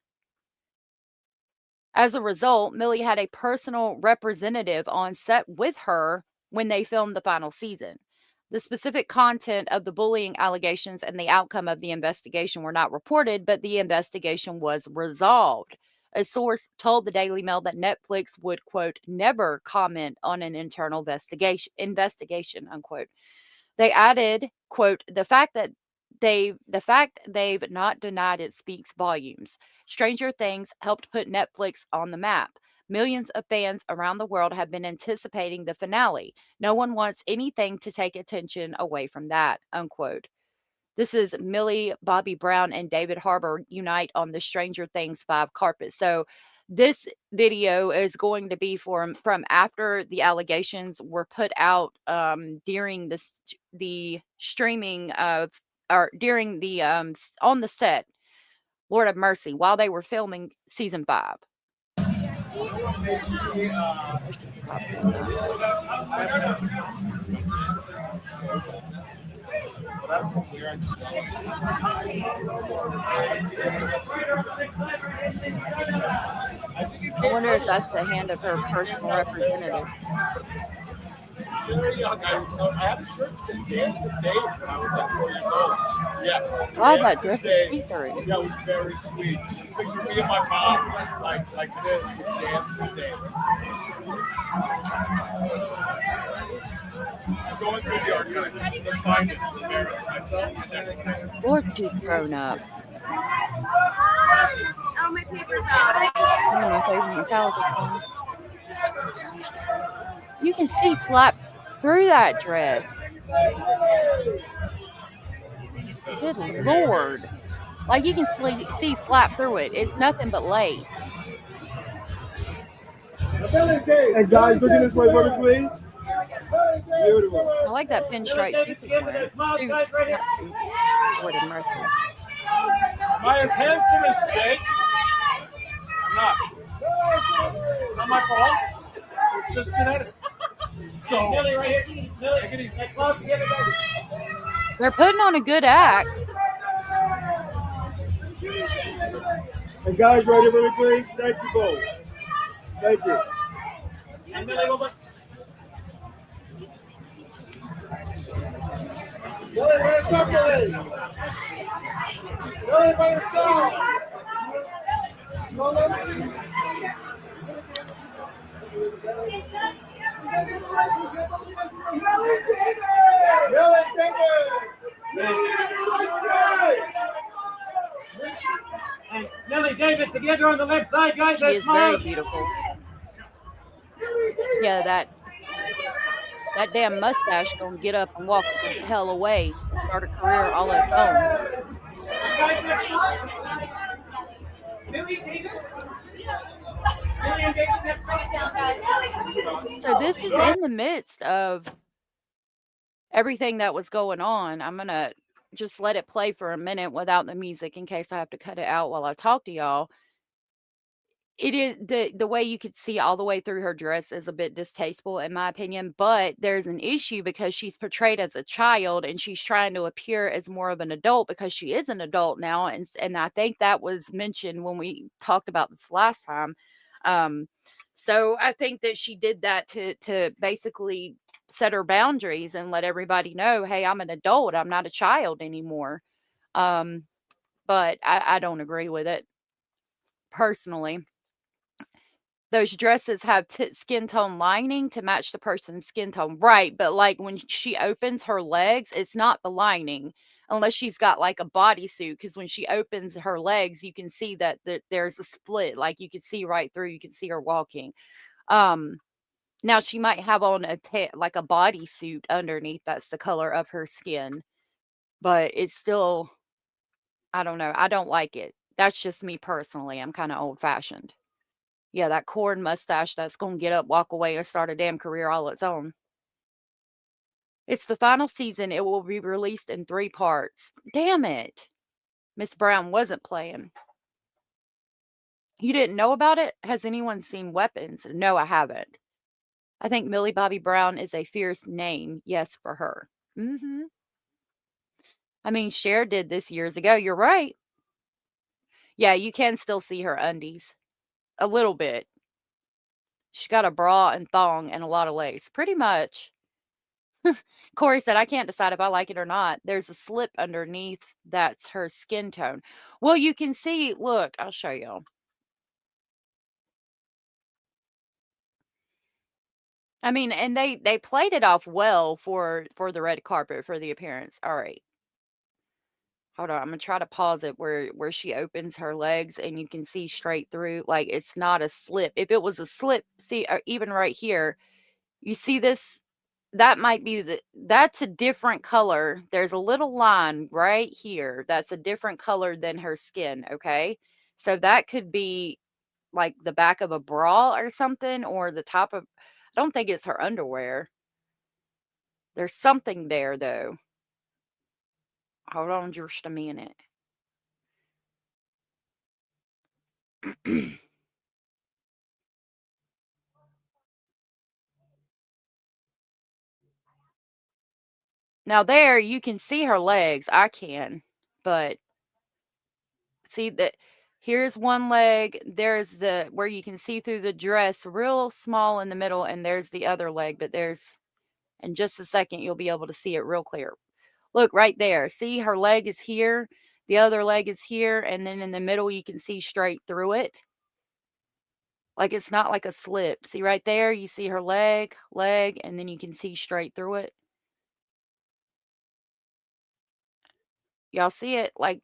As a result, Millie had a personal representative on set with her when they filmed the final season. The specific content of the bullying allegations and the outcome of the investigation were not reported, but the investigation was resolved. A source told the Daily Mail that Netflix would, quote, never comment on an internal investigation, unquote. They added, quote, the fact they've not denied it speaks volumes. Stranger Things helped put Netflix on the map. Millions of fans around the world have been anticipating the finale. No one wants anything to take attention away from that, unquote. This is Millie Bobby Brown and David Harbour unite on the Stranger Things 5 carpet. So this video is going to be from after the allegations were put out during the streaming of or during the on the set, Lord of Mercy, while they were filming season 5. I wonder if that's the hand of her personal representative. Very young. I had a shirt that said Dance of Dave when I was like 4 years old. Yeah. God, Dance that of dress is Dave. see-through. Yeah, it was very sweet. Picture me and my mom like this with Dance of Dave. I'm going through the archives to find it and embarrass myself. Lord, she's grown up. Oh, my paper's out. One of my favorite Metallica songs. You can see slap through that dress. Good Lord. Like you can see slap through it. It's nothing but lace. Hey guys, look at this way, brother, please. Beautiful. I like that pinstripe suit he's wearing. Lord have mercy. Am I as handsome as Jake? I'm not. It's not my fault. It's just genetics. So, Millie, right here. Millie, take it easy. They're putting on a good act. And guys, right here, really please. Thank you both. Thank you. And Millie, go back. Millie, where's up, Millie? Millie, by yourself. And Millie David together on the left side, guys. She is very beautiful. Yeah, that damn mustache gonna get up and walk the hell away and start a career all its own. Millie David? So this is in the midst of everything that was going on. I'm gonna just let it play for a minute without the music in case I have to cut it out while I talk to y'all. It is the way you could see all the way through her dress is a bit distasteful in my opinion, but there's an issue because she's portrayed as a child and she's trying to appear as more of an adult because she is an adult now, and I think that was mentioned when we talked about this last time. So I think that she did that to basically set her boundaries and let everybody know, hey, I'm an adult, I'm not a child anymore. But I don't agree with it personally. Those dresses have skin tone lining to match the person's skin tone. Right, but like when she opens her legs, it's not the lining unless she's got like a bodysuit, because when she opens her legs, you can see that there's a split. Like you can see right through, you can see her walking. Now she might have on like a bodysuit underneath that's the color of her skin, but it's still, I don't know. I don't like it. That's just me personally. I'm kind of old fashioned. Yeah, that corn mustache that's going to get up, walk away, and start a damn career all its own. It's the final season. It will be released in 3 parts. Damn it. Miss Brown wasn't playing. You didn't know about it? Has anyone seen Weapons? No, I haven't. I think Millie Bobby Brown is a fierce name. Yes, for her. I mean, Cher did this years ago. You're right. Yeah, you can still see her undies. A little bit. She's got a bra and thong and a lot of lace. Pretty much. Corey said, I can't decide if I like it or not. There's a slip underneath that's her skin tone. Well, you can see, look, I'll show y'all. I mean, and they played it off well for the red carpet for the appearance. All right. Hold on, I'm gonna try to pause it where she opens her legs and you can see straight through. Like it's not a slip. If it was a slip, see, even right here, you see this. That might be that's a different color. There's a little line right here that's a different color than her skin. Okay, so that could be like the back of a bra or something, or the top of. I don't think it's her underwear. There's something there though. Hold on just a minute. Now there, you can see her legs. I can, but see that here's one leg. There's the where you can see through the dress, real small in the middle, and there's the other leg. But there's in just a second you'll be able to see it real clear. Look right there. See her leg is here, the other leg is here, and then in the middle you can see straight through it. Like it's not like a slip. See right there, you see her leg, and then you can see straight through it. Y'all see it? Like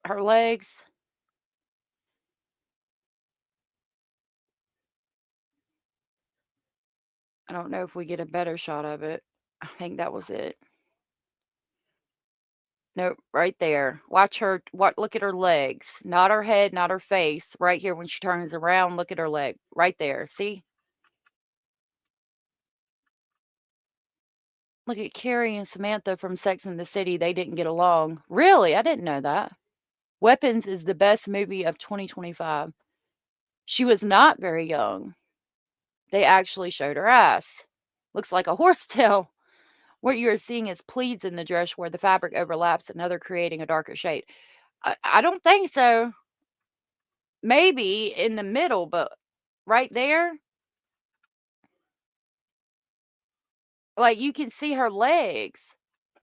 her legs. I don't know if we get a better shot of it. I think that was it. Nope, right there. Watch her. Look at her legs. Not her head, not her face. Right here when she turns around, look at her leg. Right there. See? Look at Carrie and Samantha from Sex and the City. They didn't get along. Really? I didn't know that. Weapons is the best movie of 2025. She was not very young. They actually showed her ass. Looks like a horsetail. What you are seeing is pleats in the dress where the fabric overlaps, another creating a darker shade. I don't think so. Maybe in the middle, but right there, like you can see her legs.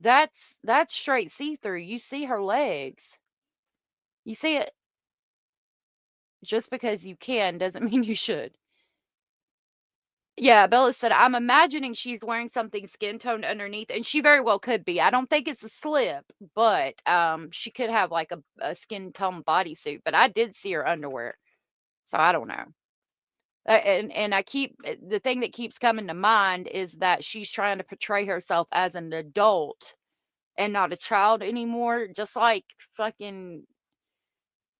That's straight see-through. You see her legs. You see it. Just because you can doesn't mean you should. Yeah, Bella said, I'm imagining she's wearing something skin toned underneath, and she very well could be. I don't think it's a slip, but she could have like a skin tone bodysuit. But I did see her underwear, so I don't know. And I keep the thing that keeps coming to mind is that she's trying to portray herself as an adult and not a child anymore, just like fucking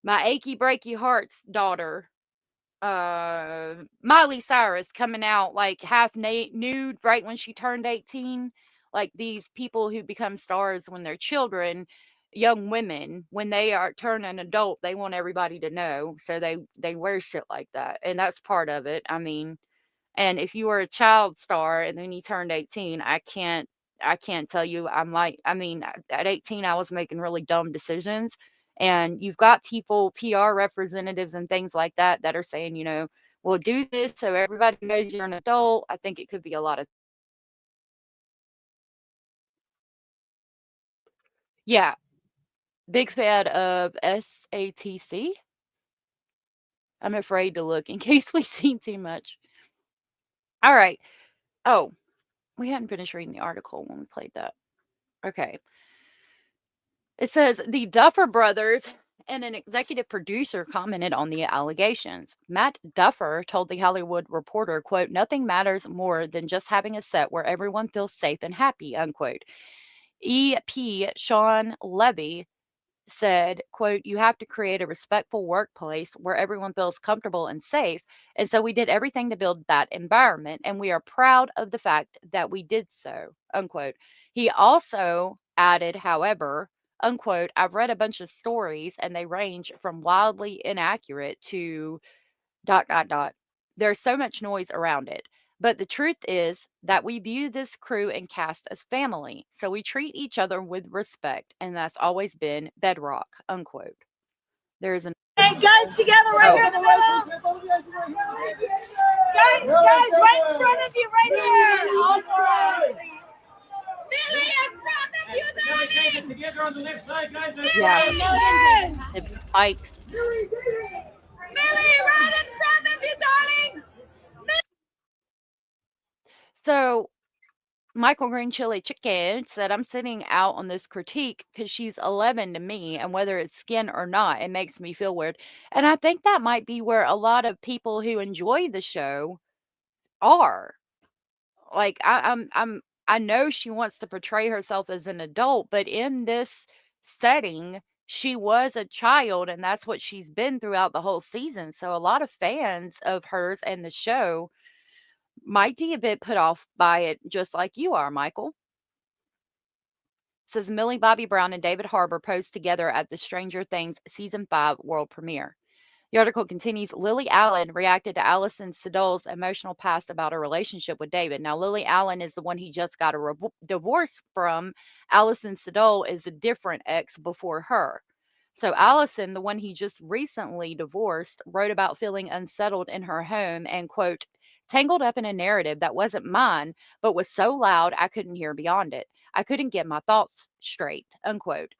my achy breaky heart's daughter. Miley Cyrus coming out like half nude right when she turned 18. Like these people who become stars when they're children, young women, when they are turn an adult, they want everybody to know. So they wear shit like that. And that's part of it. I mean, and if you were a child star and then you turned 18, I can't tell you. I mean, at 18 I was making really dumb decisions. And you've got people, PR representatives and things like that are saying, well, do this so everybody knows you're an adult. I think it could be a lot of. Yeah. Big fan of SATC. I'm afraid to look in case we see too much. All right. Oh, we hadn't finished reading the article when we played that. Okay. It says the Duffer brothers and an executive producer commented on the allegations. Matt Duffer told The Hollywood Reporter, quote, nothing matters more than just having a set where everyone feels safe and happy, unquote. EP Sean Levy said, quote, you have to create a respectful workplace where everyone feels comfortable and safe. And so we did everything to build that environment. And we are proud of the fact that we did so, unquote. He also added, however, unquote, I've read a bunch of stories and they range from wildly inaccurate to ... There's so much noise around it. But the truth is that we view this crew and cast as family. So we treat each other with respect. And that's always been bedrock, unquote. There is an. Hey, guys, together right here in the middle. Guys, right in front of you, right here. All right. Millie, in front of you, darling. Together on the left side, guys. Yeah. It's spikes. Millie, right in front of you, darling. So Michael Green Chili Chicken said, I'm sitting out on this critique because she's 11 to me, and whether it's skin or not, it makes me feel weird. And I think that might be where a lot of people who enjoy the show are. Like I know she wants to portray herself as an adult, but in this setting, she was a child, and that's what she's been throughout the whole season. So a lot of fans of hers and the show might be a bit put off by it, just like you are, Michael. Says Millie Bobby Brown and David Harbour posed together at the Stranger Things season 5 world premiere. The article continues, Lily Allen reacted to Allison Siddall's emotional past about her relationship with David. Now, Lily Allen is the one he just got a divorce from. Allison Siddall is a different ex before her. So Allison, the one he just recently divorced, wrote about feeling unsettled in her home and, quote, tangled up in a narrative that wasn't mine, but was so loud I couldn't hear beyond it. I couldn't get my thoughts straight, unquote.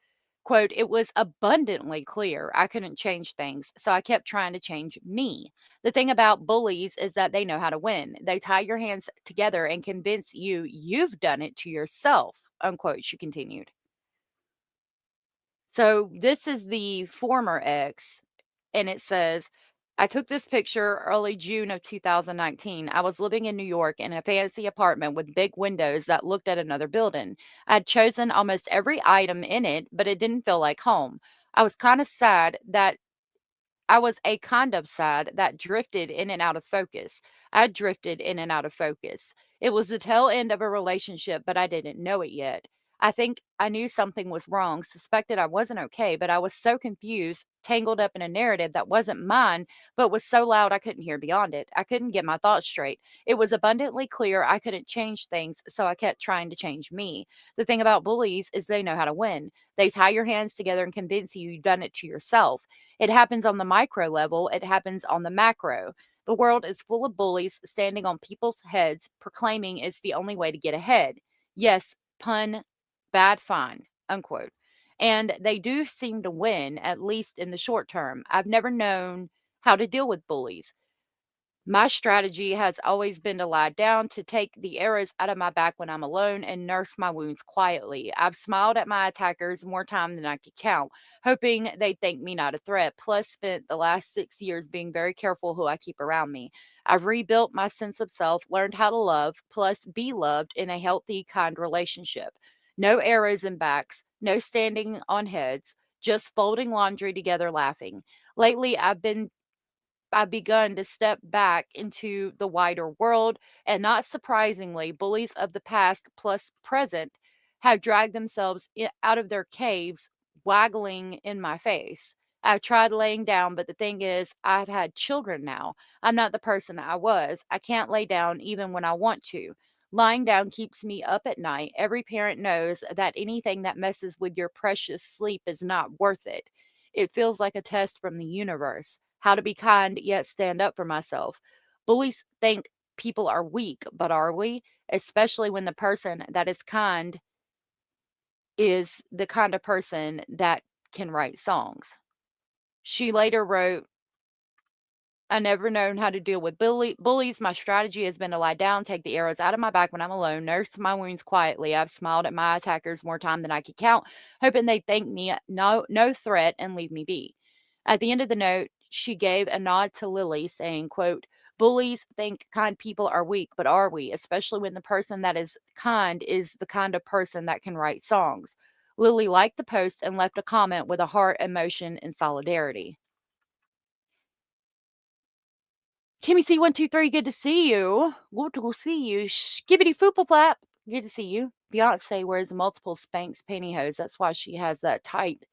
Quote, it was abundantly clear I couldn't change things, so I kept trying to change me. The thing about bullies is that they know how to win. They tie your hands together and convince you you've done it to yourself, unquote, she continued. So this is the former ex, and it says, I took this picture early June of 2019. I was living in New York in a fancy apartment with big windows that looked at another building. I'd chosen almost every item in it, but it didn't feel like home. I was kind of sad that drifted in and out of focus. I drifted in and out of focus. It was the tail end of a relationship, but I didn't know it yet. I think I knew something was wrong, suspected I wasn't okay, but I was so confused, tangled up in a narrative that wasn't mine, but was so loud I couldn't hear beyond it. I couldn't get my thoughts straight. It was abundantly clear I couldn't change things, so I kept trying to change me. The thing about bullies is they know how to win. They tie your hands together and convince you you've done it to yourself. It happens on the micro level, it happens on the macro. The world is full of bullies standing on people's heads, proclaiming it's the only way to get ahead. Yes, pun, bad fine, unquote. And they do seem to win, at least in the short term. I've never known how to deal with bullies. My strategy has always been to lie down, to take the arrows out of my back when I'm alone, and nurse my wounds quietly. I've smiled at my attackers more time than I could count, hoping they'd think me not a threat, plus spent the last 6 years being very careful who I keep around me. I've rebuilt my sense of self, learned how to love, plus be loved in a healthy, kind relationship. No arrows in backs, no standing on heads, just folding laundry together laughing. Lately, I've begun to step back into the wider world, and not surprisingly, bullies of the past plus present have dragged themselves out of their caves, waggling in my face. I've tried laying down, but the thing is, I've had children now. I'm not the person I was. I can't lay down even when I want to. Lying down keeps me up at night. Every parent knows that anything that messes with your precious sleep is not worth it. It feels like a test from the universe. How to be kind yet stand up for myself. Bullies think people are weak, but are we? Especially when the person that is kind is the kind of person that can write songs. She later wrote, I never known how to deal with bullies. My strategy has been to lie down, take the arrows out of my back when I'm alone, nurse my wounds quietly. I've smiled at my attackers more time than I could count, hoping they think me no threat and leave me be. At the end of the note, she gave a nod to Lily, saying, quote, bullies think kind people are weak, but are we? Especially when the person that is the kind of person that can write songs. Lily liked the post and left a comment with a heart, emotion, and solidarity. Kimmy C123, good to see you. Good to see you. Skibbity foople flap. Good to see you. Beyonce wears multiple Spanx pantyhose. That's why she has that tight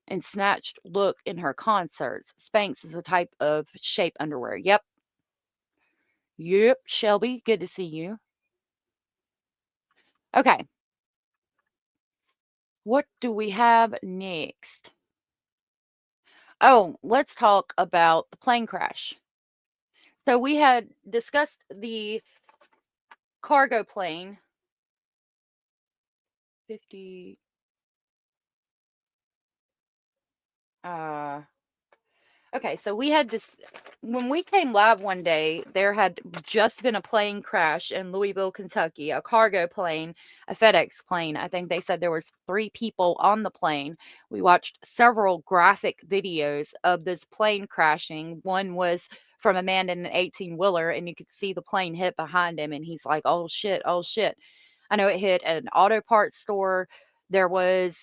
and snatched look in her concerts. Spanx is a type of shape underwear. Yep. Yep. Shelby, good to see you. Okay. What do we have next? Oh, let's talk about the plane crash. So we had discussed the cargo plane 50 Okay, so we had this when we came live one day, there had just been a plane crash in Louisville, Kentucky, a cargo plane, a FedEx plane. I think they said there was 3 people on the plane. We watched several graphic videos of this plane crashing. One was from a man in an 18-wheeler, and you could see the plane hit behind him, and he's like, "Oh shit, oh shit." I know it hit an auto parts store. There was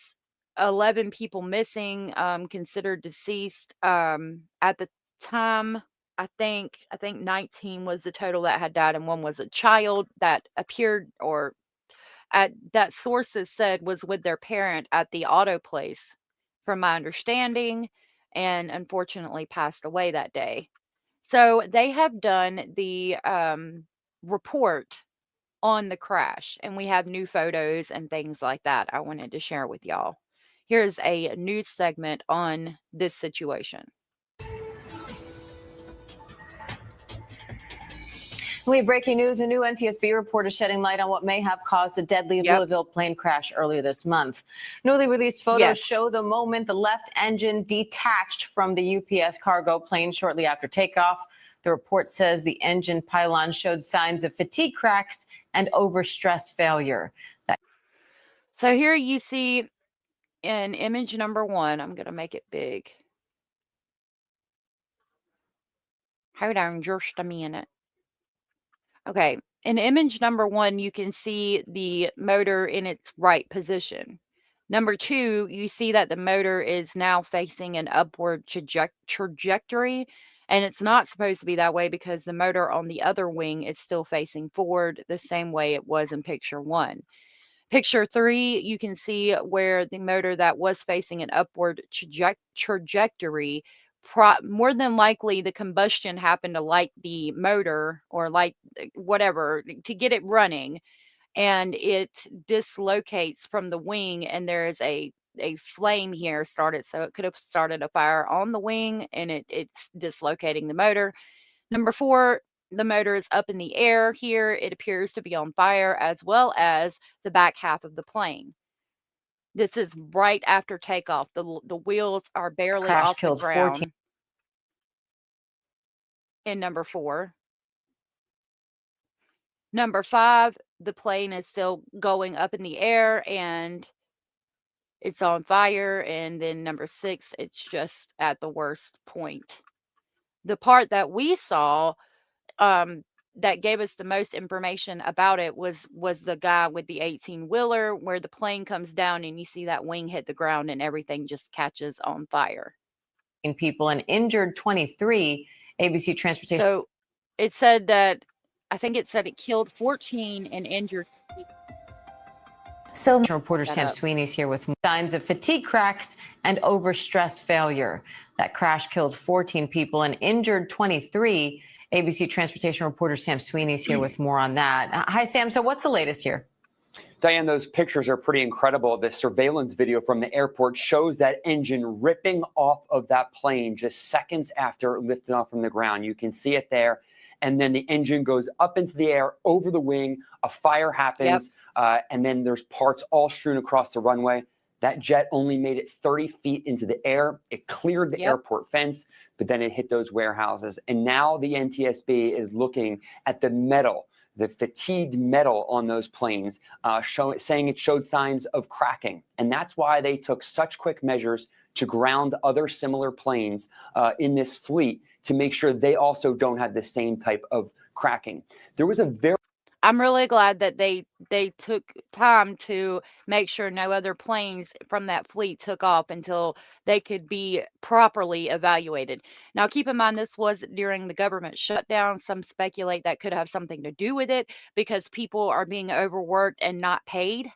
11 people missing, considered deceased. At the time, I think 19 was the total that had died, and one was a child that appeared or at that sources said was with their parent at the auto place, from my understanding, and unfortunately passed away that day. So they have done the report on the crash, and we have new photos and things like that I wanted to share with y'all. Here's a news segment on this situation. We have breaking news. A new NTSB report is shedding light on what may have caused a deadly Louisville plane crash earlier this month. Newly released photos show the moment the left engine detached from the UPS cargo plane shortly after takeoff. The report says the engine pylon showed signs of fatigue cracks and overstress failure. So here you see in image number 1, I'm going to make it big. Hold on just a minute. Okay, in image number 1, you can see the motor in its right position. Number 2, you see that the motor is now facing an upward trajectory, and it's not supposed to be that way because the motor on the other wing is still facing forward the same way it was in picture 1. Picture 3, you can see where the motor that was facing an upward trajectory, more than likely the combustion happened to light the motor or light whatever to get it running, and it dislocates from the wing, and there is a flame here started, so it could have started a fire on the wing, and it's dislocating the motor. Number 4, the motor is up in the air here. It appears to be on fire, as well as the back half of the plane. This is right after takeoff. The wheels are barely Crash off the killed ground. 14. In number 4. Number 5, the plane is still going up in the air and it's on fire. And then number 6, it's just at the worst point. The part that we saw that gave us the most information about it was the guy with the 18-wheeler, where the plane comes down and you see that wing hit the ground and everything just catches on fire. People and injured 23. ABC Transportation. So it said that, I think it said it killed 14 and injured. So reporter Sam Sweeney's here with signs of fatigue cracks and overstress failure. That crash killed 14 people and injured 23. ABC Transportation reporter Sam Sweeney's here with more on that. Hi, Sam. So what's the latest here? Diane, those pictures are pretty incredible. The surveillance video from the airport shows that engine ripping off of that plane just seconds after lifting off from the ground. You can see it there. And then the engine goes up into the air over the wing. A fire happens. And then there's parts all strewn across the runway. That jet only made it 30 feet into the air. It cleared the airport fence, but then it hit those warehouses. And now the NTSB is looking at the metal, the fatigued metal on those planes, saying it showed signs of cracking. And that's why they took such quick measures to ground other similar planes in this fleet to make sure they also don't have the same type of cracking. There was a very I'm really glad that they took time to make sure no other planes from that fleet took off until they could be properly evaluated. Now, keep in mind, this was during the government shutdown. Some speculate that could have something to do with it because people are being overworked and not paid.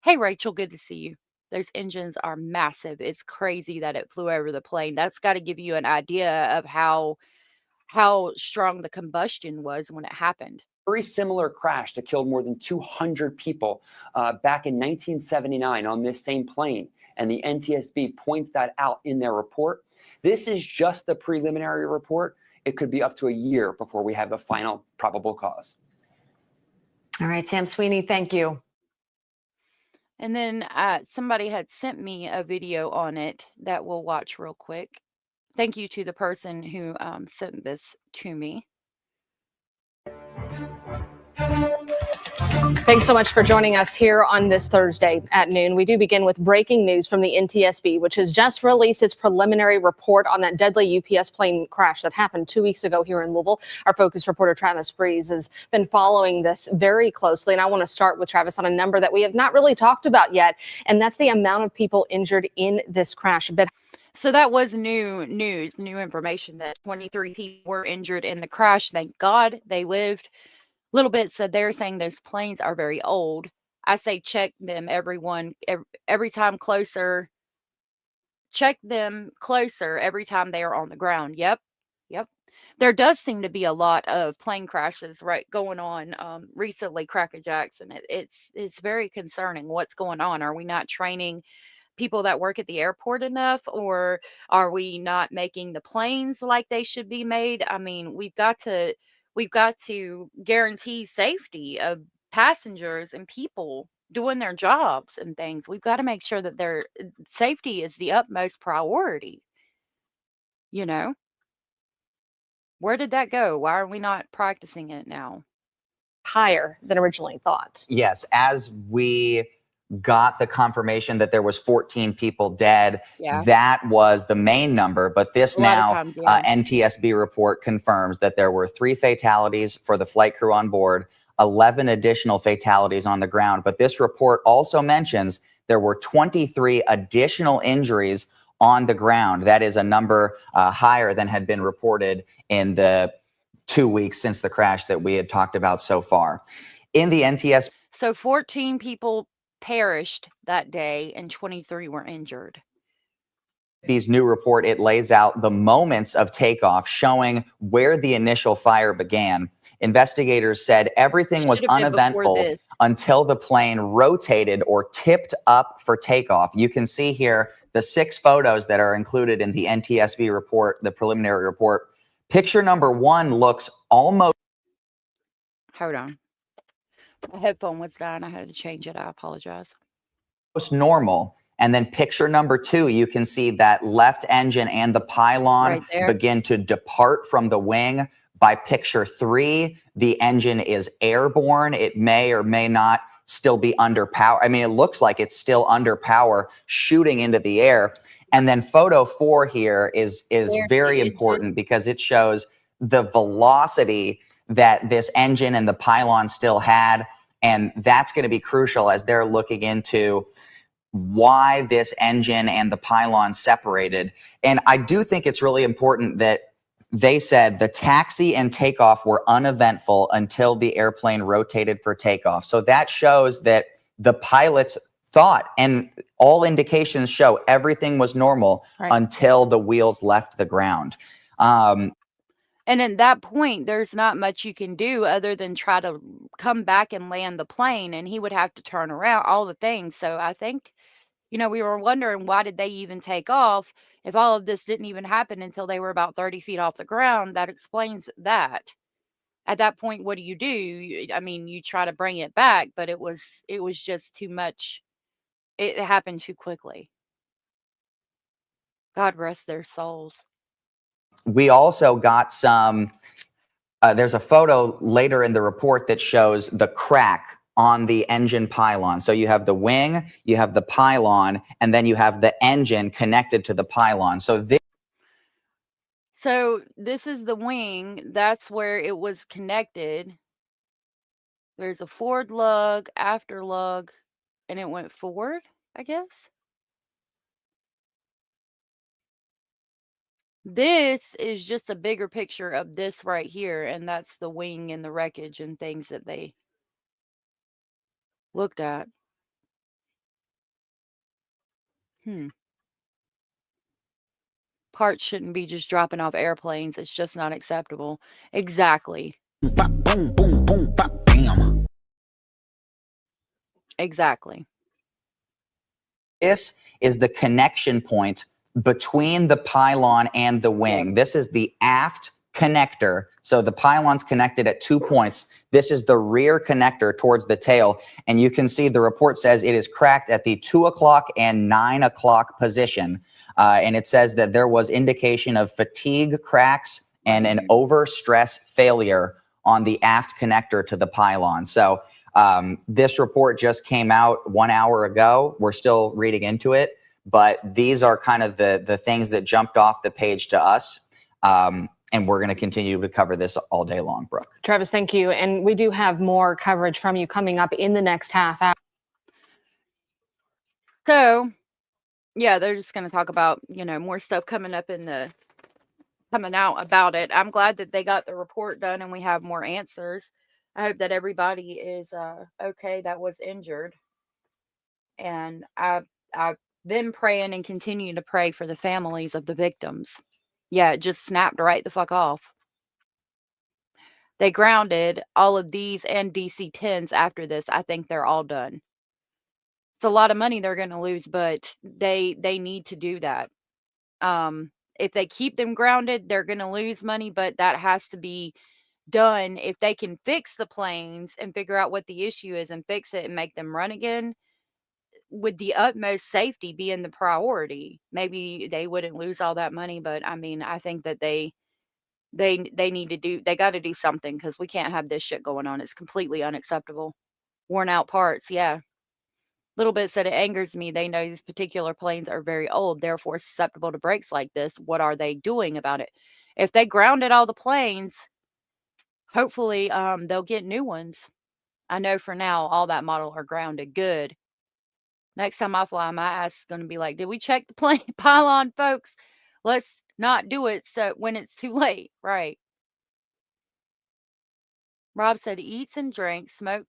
Hey, Rachel, good to see you. Those engines are massive. It's crazy that it flew over the plane. That's got to give you an idea of how strong the combustion was when it happened. very similar crash that killed more than 200 people back in 1979 on this same plane. And the NTSB points that out in their report. This is just the preliminary report. It could be up to a year before we have the final probable cause. All right, Sam Sweeney, thank you. And then somebody had sent me a video on it that we'll watch real quick. thank you to the person who sent this to me. Thanks so much for joining us here on this Thursday at noon. We do begin with breaking news from the NTSB, which has just released its preliminary report on that deadly UPS plane crash that happened 2 weeks ago here in Louisville. Our focus reporter Travis Breeze has been following this very closely. And I want to start with Travis on a number that we have not really talked about yet, and that's the amount of people injured in this crash. So that was new news, new information that 23 people were injured in the crash. Thank God they lived. Little bit said they're saying those planes are very old. I say check them, everyone, every time closer. Check them closer every time they are on the ground. Yep. There does seem to be a lot of plane crashes going on recently, Crackerjacks, and it's very concerning. What's going on? Are we not training people that work at the airport enough, or are we not making the planes like they should be made? I mean, we've got to guarantee safety of passengers and people doing their jobs and things. We've got to make sure that their safety is the utmost priority. Where did that go? Why are we not practicing it now? Higher than originally thought. Yes, as we got the confirmation that there was 14 people dead, that was the main number. But this now NTSB report confirms that there were 3 fatalities for the flight crew on board, 11 additional fatalities on the ground. But this report also mentions there were 23 additional injuries on the ground. That is a number higher than had been reported in the 2 weeks since the crash that we had talked about so far. In the NTSB, so 14 people perished that day and 23 were injured. NTSB's new report, it lays out the moments of takeoff, showing where the initial fire began. Investigators said everything was uneventful until the plane rotated or tipped up for takeoff. You can see here the 6 photos that are included in the NTSB report, the preliminary report. Picture number 1 looks almost... Hold on. My headphone was dying. I had to change it. I apologize. Normal. And then picture number 2, you can see that left engine and the pylon begin to depart from the wing. By picture 3, the engine is airborne. It may or may not still be under power. I mean, it looks like it's still under power, shooting into the air. And then photo 4 here is very important because it shows the velocity that this engine and the pylon still had. And that's going to be crucial as they're looking into why this engine and the pylon separated. And I do think it's really important that they said the taxi and takeoff were uneventful until the airplane rotated for takeoff. So that shows that the pilots thought, and all indications show everything was normal until the wheels left the ground. And at that point, there's not much you can do other than try to come back and land the plane, and he would have to turn around, all the things. So I think, we were wondering, why did they even take off if all of this didn't even happen until they were about 30 feet off the ground? That explains that. At that point, what do? You try to bring it back, but it was just too much. It happened too quickly. God rest their souls. We also got some, there's a photo later in the report that shows the crack on the engine pylon. So you have the wing, you have the pylon, and then you have the engine connected to the pylon. So this is the wing. That's where it was connected. There's a forward lug, after lug, and it went forward, I guess. This is just a bigger picture of this right here, and that's the wing and the wreckage and things that they looked at. Parts shouldn't be just dropping off airplanes. It's just not acceptable. Exactly. Boom, boom, boom, bam. Exactly. this is the connection point between the pylon and the wing. This is the aft connector. So the pylon's connected at 2 points. This is the rear connector towards the tail. And you can see the report says it is cracked at the 2 o'clock and 9 o'clock position. And it says that there was indication of fatigue cracks and an overstress failure on the aft connector to the pylon. So this report just came out 1 hour ago. We're still reading into it, but these are kind of the things that jumped off the page to us. And we're going to continue to cover this all day long, Brooke. Travis, thank you. And we do have more coverage from you coming up in the next half hour. So, yeah, they're just going to talk about, more stuff coming out about it. I'm glad that they got the report done and we have more answers. I hope that everybody is okay that was injured. And I've been praying and continue to pray for the families of the victims. Yeah, it just snapped right the fuck off. They grounded all of these and DC-10s after this. I think they're all done. It's a lot of money they're going to lose, but they need to do that. If they keep them grounded, they're going to lose money, but that has to be done. If they can fix the planes and figure out what the issue is and fix it and make them run again, with the utmost safety being the priority, maybe they wouldn't lose all that money. But I mean, I think that they got to do something, because we can't have this shit going on. It's completely unacceptable. Worn out parts, yeah. Little bit said it angers me. They know these particular planes are very old, therefore susceptible to breaks like this. What are they doing about it? If they grounded all the planes, hopefully they'll get new ones. I know for now all that model are grounded. Good. Next time I fly, my ass is going to be like, did we check the plane pylon, folks? Let's not do it so when it's too late, right? Rob said eats and drinks and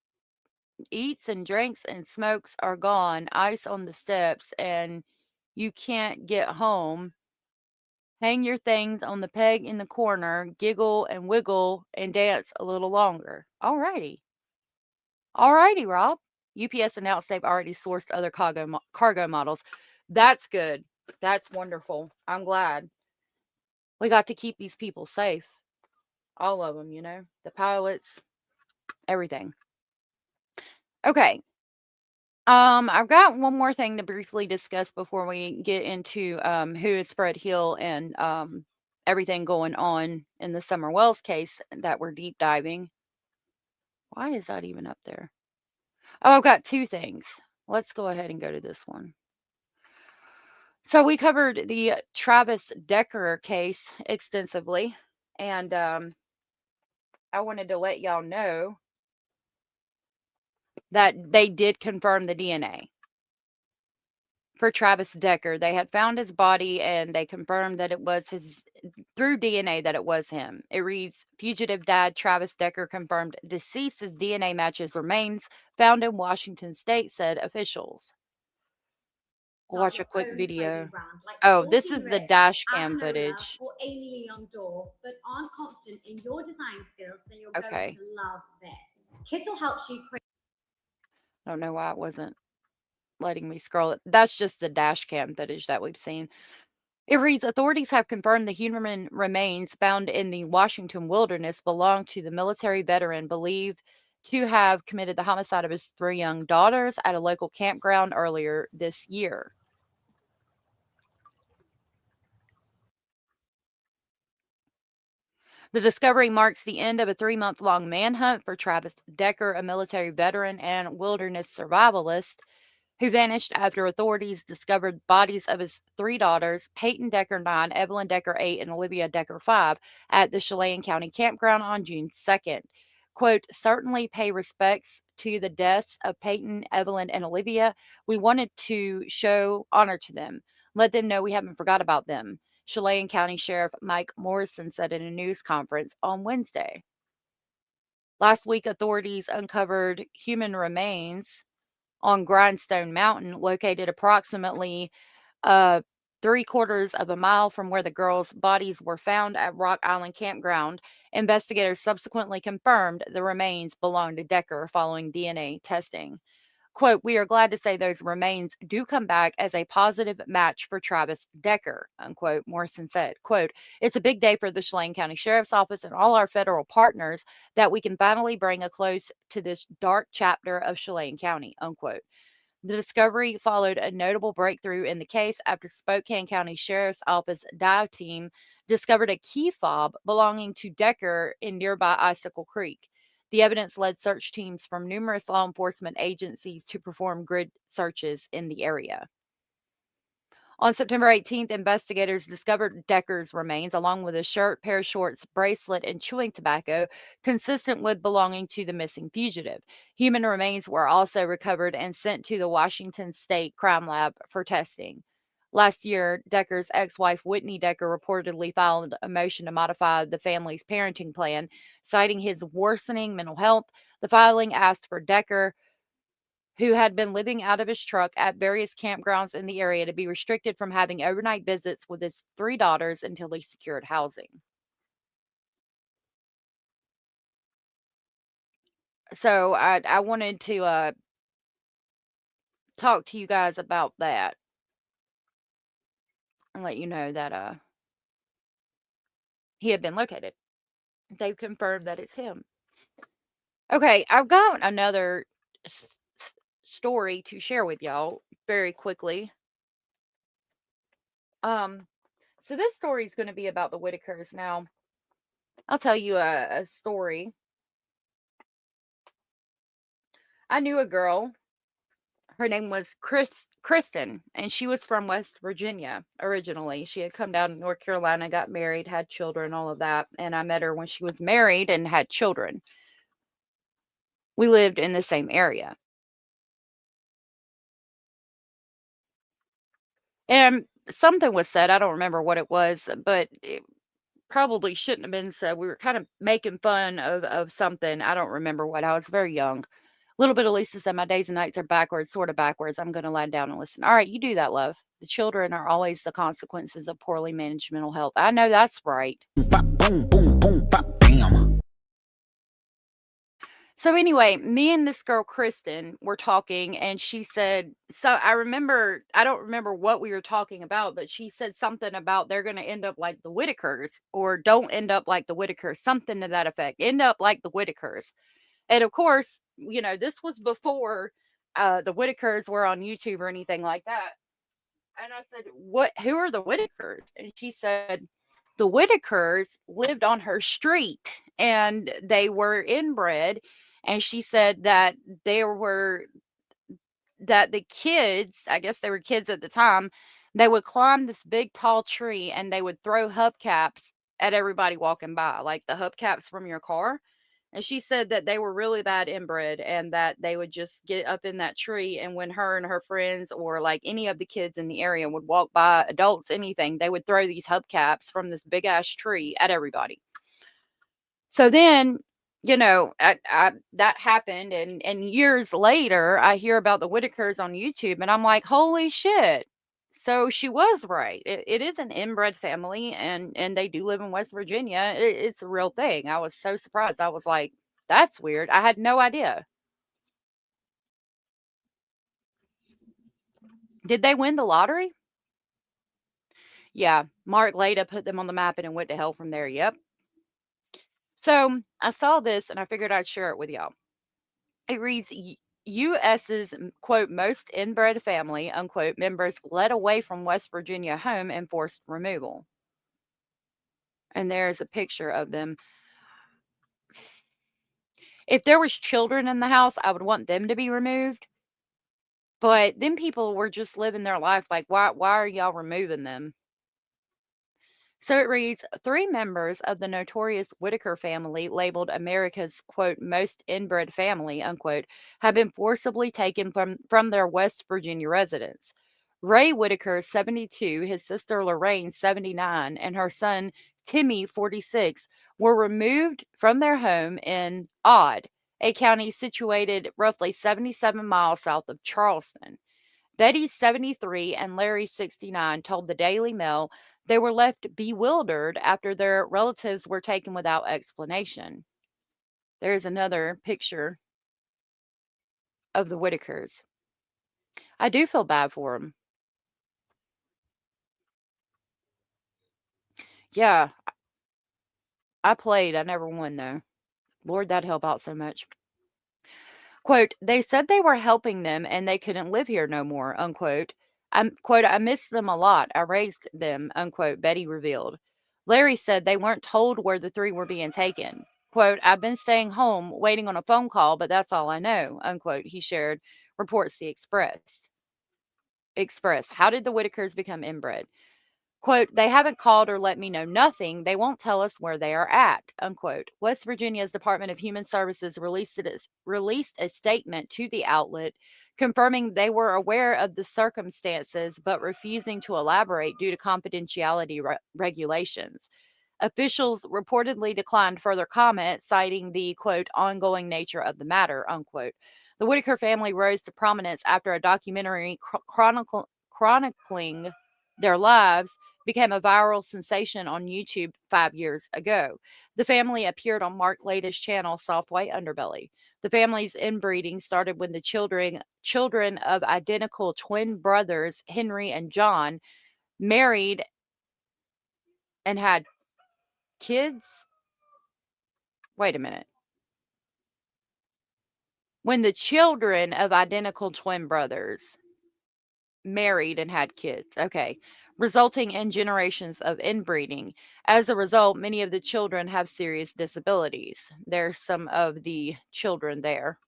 smokes are gone. Ice on the steps and you can't get home. Hang your things on the peg in the corner, giggle and wiggle and dance a little longer. Alrighty, Rob. UPS announced they've already sourced other cargo models. That's good. That's wonderful. I'm glad. We got to keep these people safe. All of them, the pilots, everything. Okay. I've got one more thing to briefly discuss before we get into who is Fred Hill and everything going on in the Summer Wells case that we're deep diving. Why is that even up there? Oh, I've got two things. Let's go ahead and go to this one. So we covered the Travis Decker case extensively, and I wanted to let y'all know that they did confirm the DNA for Travis Decker. They had found his body and they confirmed that it was through DNA, that it was him. It reads, fugitive dad Travis Decker confirmed deceased as DNA matches remains found in Washington state, said officials. We'll watch a quick video. Oh, this is the dash cam footage. Okay. Kittle helps you create. I don't know why it wasn't letting me scroll it. That's just the dash cam footage that we've seen. It reads, authorities have confirmed the human remains found in the Washington wilderness belong to the military veteran believed to have committed the homicide of his 3 young daughters at a local campground earlier this year. The discovery marks the end of a 3-month-long manhunt for Travis Decker, a military veteran and wilderness survivalist who vanished after authorities discovered bodies of his 3 daughters, Peyton Decker 9, Evelyn Decker 8, and Olivia Decker 5, at the Chelan County campground on June 2nd. Quote, certainly pay respects to the deaths of Peyton, Evelyn, and Olivia. We wanted to show honor to them. Let them know we haven't forgot about them, Chelan County Sheriff Mike Morrison said in a news conference on Wednesday. Last week, authorities uncovered human remains on Grindstone Mountain, located approximately 3/4 of a mile from where the girls' bodies were found at Rock Island Campground. Investigators subsequently confirmed the remains belonged to Decker following DNA testing. Quote, we are glad to say those remains do come back as a positive match for Travis Decker, unquote, Morrison said. Quote, it's a big day for the Chelan County Sheriff's Office and all our federal partners that we can finally bring a close to this dark chapter of Chelan County, unquote. The discovery followed a notable breakthrough in the case after Spokane County Sheriff's Office dive team discovered a key fob belonging to Decker in nearby Icicle Creek. The evidence led search teams from numerous law enforcement agencies to perform grid searches in the area. On September 18th, investigators discovered Decker's remains along with a shirt, pair of shorts, bracelet, and chewing tobacco consistent with belonging to the missing fugitive. Human remains were also recovered and sent to the Washington State Crime Lab for testing. Last year, Decker's ex-wife Whitney Decker reportedly filed a motion to modify the family's parenting plan, citing his worsening mental health. The filing asked for Decker, who had been living out of his truck at various campgrounds in the area, to be restricted from having overnight visits with his 3 daughters until he secured housing. So I wanted to talk to you guys about that and let you know that he had been located. They've confirmed that it's him. Okay, I've got another story to share with y'all very quickly. So this story is going to be about the Whitakers. Now, I'll tell you a story. I knew a girl. Her name was Kristen, and she was from West Virginia originally. She had come down to North Carolina, got married, had children, all of that. And I met her when she was married and had children. We lived in the same area. And something was said. I don't remember what it was, but it probably shouldn't have been said. We were kind of making fun of something. I don't remember what. I was very young. A little bit of Lisa said, my days and nights are backwards, sort of backwards. I'm going to lie down and listen. All right, you do that, love. The children are always the consequences of poorly managed mental health. I know that's right. Boom, boom, boom, bam, bam. So anyway, me and this girl, Kristen, were talking, and she said, so I don't remember what we were talking about, but she said something about they're going to end up like the Whitakers, or don't end up like the Whitakers, something to that effect. End up like the Whitakers. And of course, this was before the Whitakers were on YouTube or anything like that. And I said, who are the Whitakers? And she said, the Whitakers lived on her street and they were inbred. And she said that the kids, I guess they were kids at the time, they would climb this big tall tree and they would throw hubcaps at everybody walking by, like the hubcaps from your car. And she said that they were really bad inbred and that they would just get up in that tree. And when her and her friends or like any of the kids in the area would walk by, adults, anything, they would throw these hubcaps from this big ass tree at everybody. So then, that happened. And years later, I hear about the Whitakers on YouTube and I'm like, holy shit. So she was right. It is an inbred family, and they do live in West Virginia. It's a real thing. I was so surprised. I was like, that's weird. I had no idea. Did they win the lottery? Yeah. Mark Leda put them on the map and it went to hell from there. Yep. So I saw this and I figured I'd share it with y'all. It reads, U.S.'s, quote, most inbred family, unquote, members led away from West Virginia home and forced removal. And there's a picture of them. If there was children in the house, I would want them to be removed. But then people were just living their life. Like, why are y'all removing them? So it reads, 3 members of the notorious Whitaker family, labeled America's, quote, most inbred family, unquote, have been forcibly taken from their West Virginia residence. Ray Whitaker, 72, his sister Lorraine, 79, and her son Timmy, 46, were removed from their home in Odd, a county situated roughly 77 miles south of Charleston. Betty, 73, and Larry, 69, told the Daily Mail they were left bewildered after their relatives were taken without explanation. There's another picture of the Whitakers. I do feel bad for them. Yeah, I played. I never won, though. Lord, that'd help out so much. Quote, they said they were helping them and they couldn't live here no more, unquote. Quote, I miss them a lot. I raised them, unquote, Betty revealed. Larry said they weren't told where the three were being taken. Quote, I've been staying home waiting on a phone call, but that's all I know, unquote, he shared, reports the Express. How did the Whitakers become inbred? Quote, they haven't called or let me know nothing. They won't tell us where they are at, unquote. West Virginia's Department of Human Services released a statement to the outlet confirming they were aware of the circumstances but refusing to elaborate due to confidentiality regulations. Officials reportedly declined further comment, citing the, quote, ongoing nature of the matter, unquote. The Whitaker family rose to prominence after a documentary chronicling their lives became a viral sensation on YouTube 5 years ago. The family appeared on Mark Lada's channel, Soft White Underbelly. The family's inbreeding started when the children of identical twin brothers, Henry and John, married and had kids. Wait a minute. When the children of identical twin brothers married and had kids. Okay. Resulting in generations of inbreeding. As a result, many of the children have serious disabilities. There's some of the children there.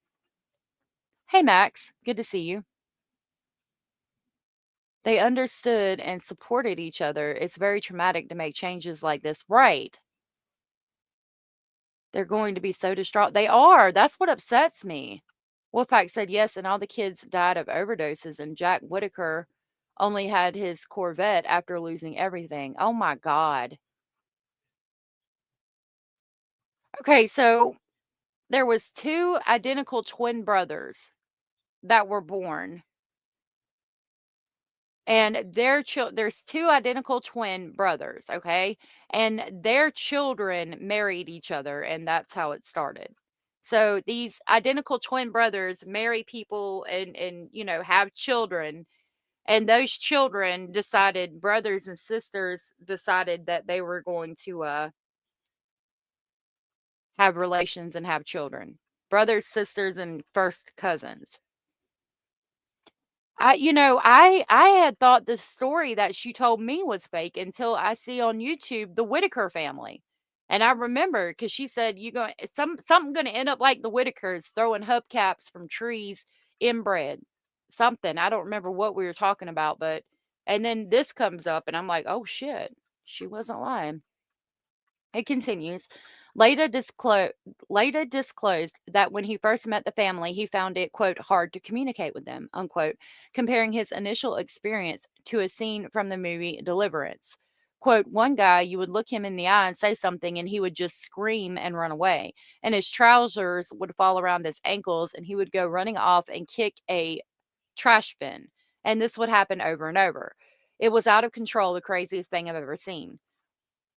Hey, Max. Good to see you. They understood and supported each other. It's very traumatic to make changes like this. Right. They're going to be so distraught. They are. That's what upsets me. Wolfpack said yes, and all the kids died of overdoses, and Jack Whitaker only had his Corvette after losing everything. Oh my God. Okay, so there was 2 identical twin brothers that were born. And there's 2 identical twin brothers, okay? And their children married each other, and that's how it started. So these identical twin brothers marry people and have children. And those children decided, brothers and sisters decided that they were going to have relations and have children. Brothers, sisters, and first cousins. I had thought the story that she told me was fake until I see on YouTube the Whitaker family. And I remember because she said something gonna end up like the Whitakers throwing hubcaps from trees, inbred. Something. I don't remember what we were talking about, but and then this comes up and I'm like, oh shit, she wasn't lying. It continues. Leda disclosed that when he first met the family, he found it, quote, hard to communicate with them, unquote, comparing his initial experience to a scene from the movie Deliverance. Quote, one guy, you would look him in the eye and say something and he would just scream and run away. And his trousers would fall around his ankles and he would go running off and kick a trash bin. And this would happen over and over. It was out of control, the craziest thing I've ever seen.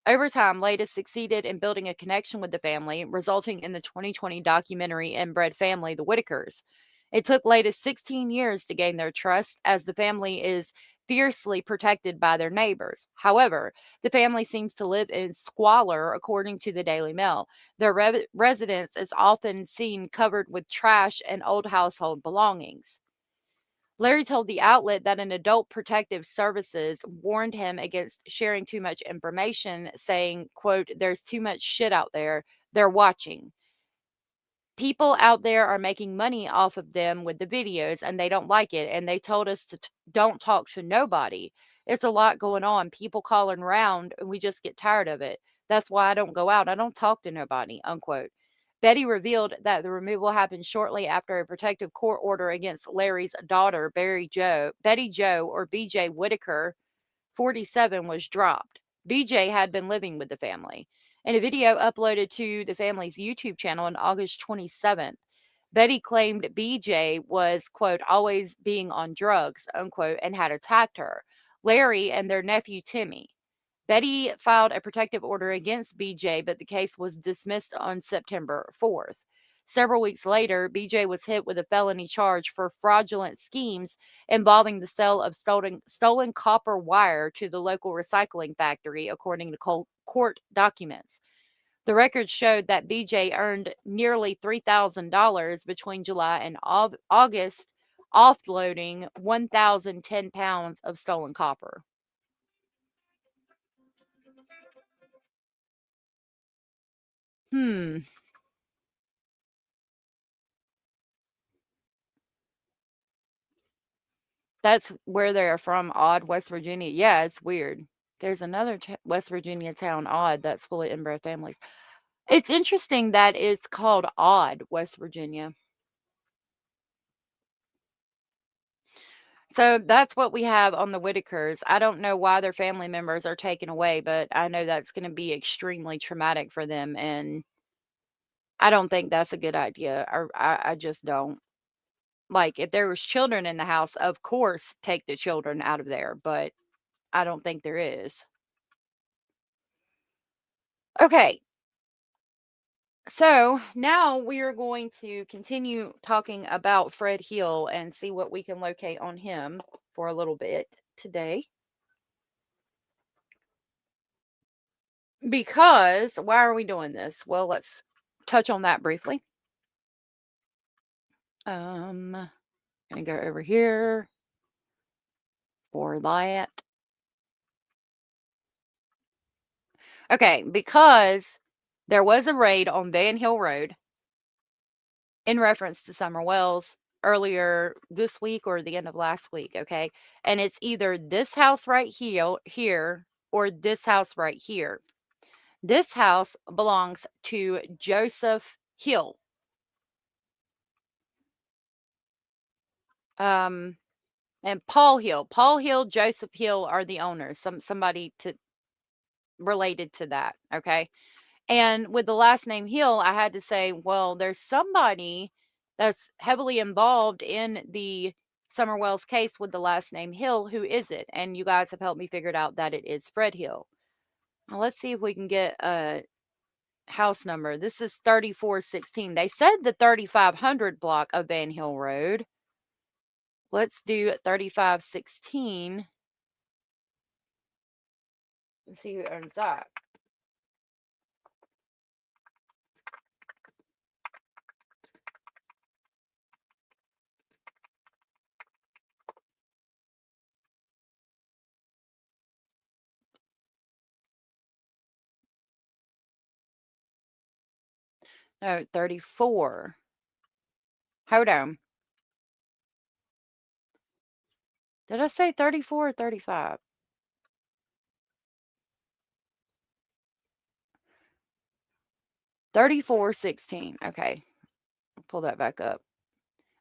Over time, Leda succeeded in building a connection with the family, resulting in the 2020 documentary Inbred Family, The Whitakers. It took Leda 16 years to gain their trust, as the family is fiercely protected by their neighbors. However, the family seems to live in squalor, according to the Daily Mail. Their residence is often seen covered with trash and old household belongings. Larry told the outlet that an adult protective services warned him against sharing too much information, saying, quote, there's too much shit out there. They're watching. People out there are making money off of them with the videos and they don't like it. And they told us to don't talk to nobody. It's a lot going on. People calling around and we just get tired of it. That's why I don't go out. I don't talk to nobody, unquote. Betty revealed that the removal happened shortly after a protective court order against Larry's daughter, Betty Jo, or BJ Whitaker, 47, was dropped. BJ had been living with the family. In a video uploaded to the family's YouTube channel on August 27th, Betty claimed BJ was, quote, always being on drugs, unquote, and had attacked her, Larry, and their nephew Timmy. Betty filed a protective order against BJ, but the case was dismissed on September 4th. Several weeks later, BJ was hit with a felony charge for fraudulent schemes involving the sale of stolen copper wire to the local recycling factory, according to court documents. The records showed that BJ earned nearly $3,000 between July and August, offloading 1,010 pounds of stolen copper. That's where they're from, Odd, West Virginia. Yeah, it's weird. There's another West Virginia town, Odd, that's full of inbred families. It's interesting that it's called Odd, West Virginia. So that's what we have on the Whitakers. I don't know why their family members are taken away, but I know that's going to be extremely traumatic for them. And I don't think that's a good idea. I just don't. Like, if there was children in the house, of course, take the children out of there. But I don't think there is. Okay. So now we are going to continue talking about Fred Hill and see what we can locate on him for a little bit today. Because why are we doing this? Well, let's touch on that briefly. Gonna go over here for that. Okay, because there was a raid on Van Hill Road in reference to Summer Wells earlier this week or the end of last week, okay? And it's either this house right here or this house right here. This house belongs to Joseph Hill. And Paul Hill. Paul Hill, Joseph Hill are the owners. Somebody related to that, okay? And with the last name Hill, I had to say, well, there's somebody that's heavily involved in the Summer Wells case with the last name Hill. Who is it? And you guys have helped me figure out that it is Fred Hill. Now, let's see if we can get a house number. This is 3416. They said the 3500 block of Van Hill Road. Let's do 3516. Let's see who owns that. No, 34. Hold on. Did I say 34 or 35? $34.16. Okay. I'll pull that back up.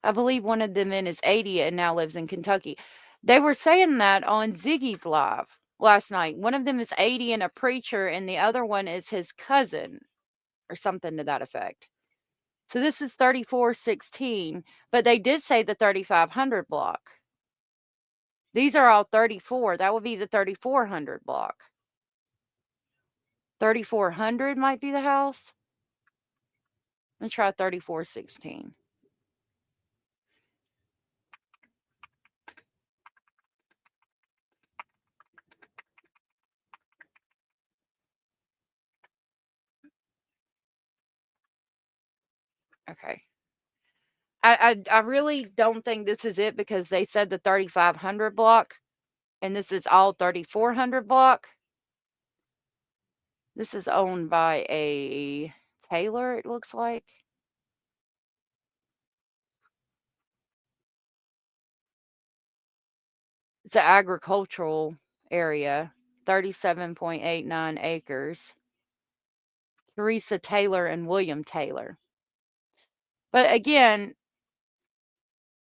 I believe one of them is 80 and now lives in Kentucky. They were saying that on Ziggy's Live last night. One of them is 80 and a preacher, and the other one is his cousin or something to that effect. So this is 3416, but they did say the 3500 block. These are all 34. That would be the 3400 block. 3400 might be the house. Let's try 3416. Okay. I really don't think this is it because they said the 3500 block, and this is all 3400 block. This is owned by a Taylor, it looks like. It's an agricultural area, 37.89 acres. Teresa Taylor and William Taylor. But again,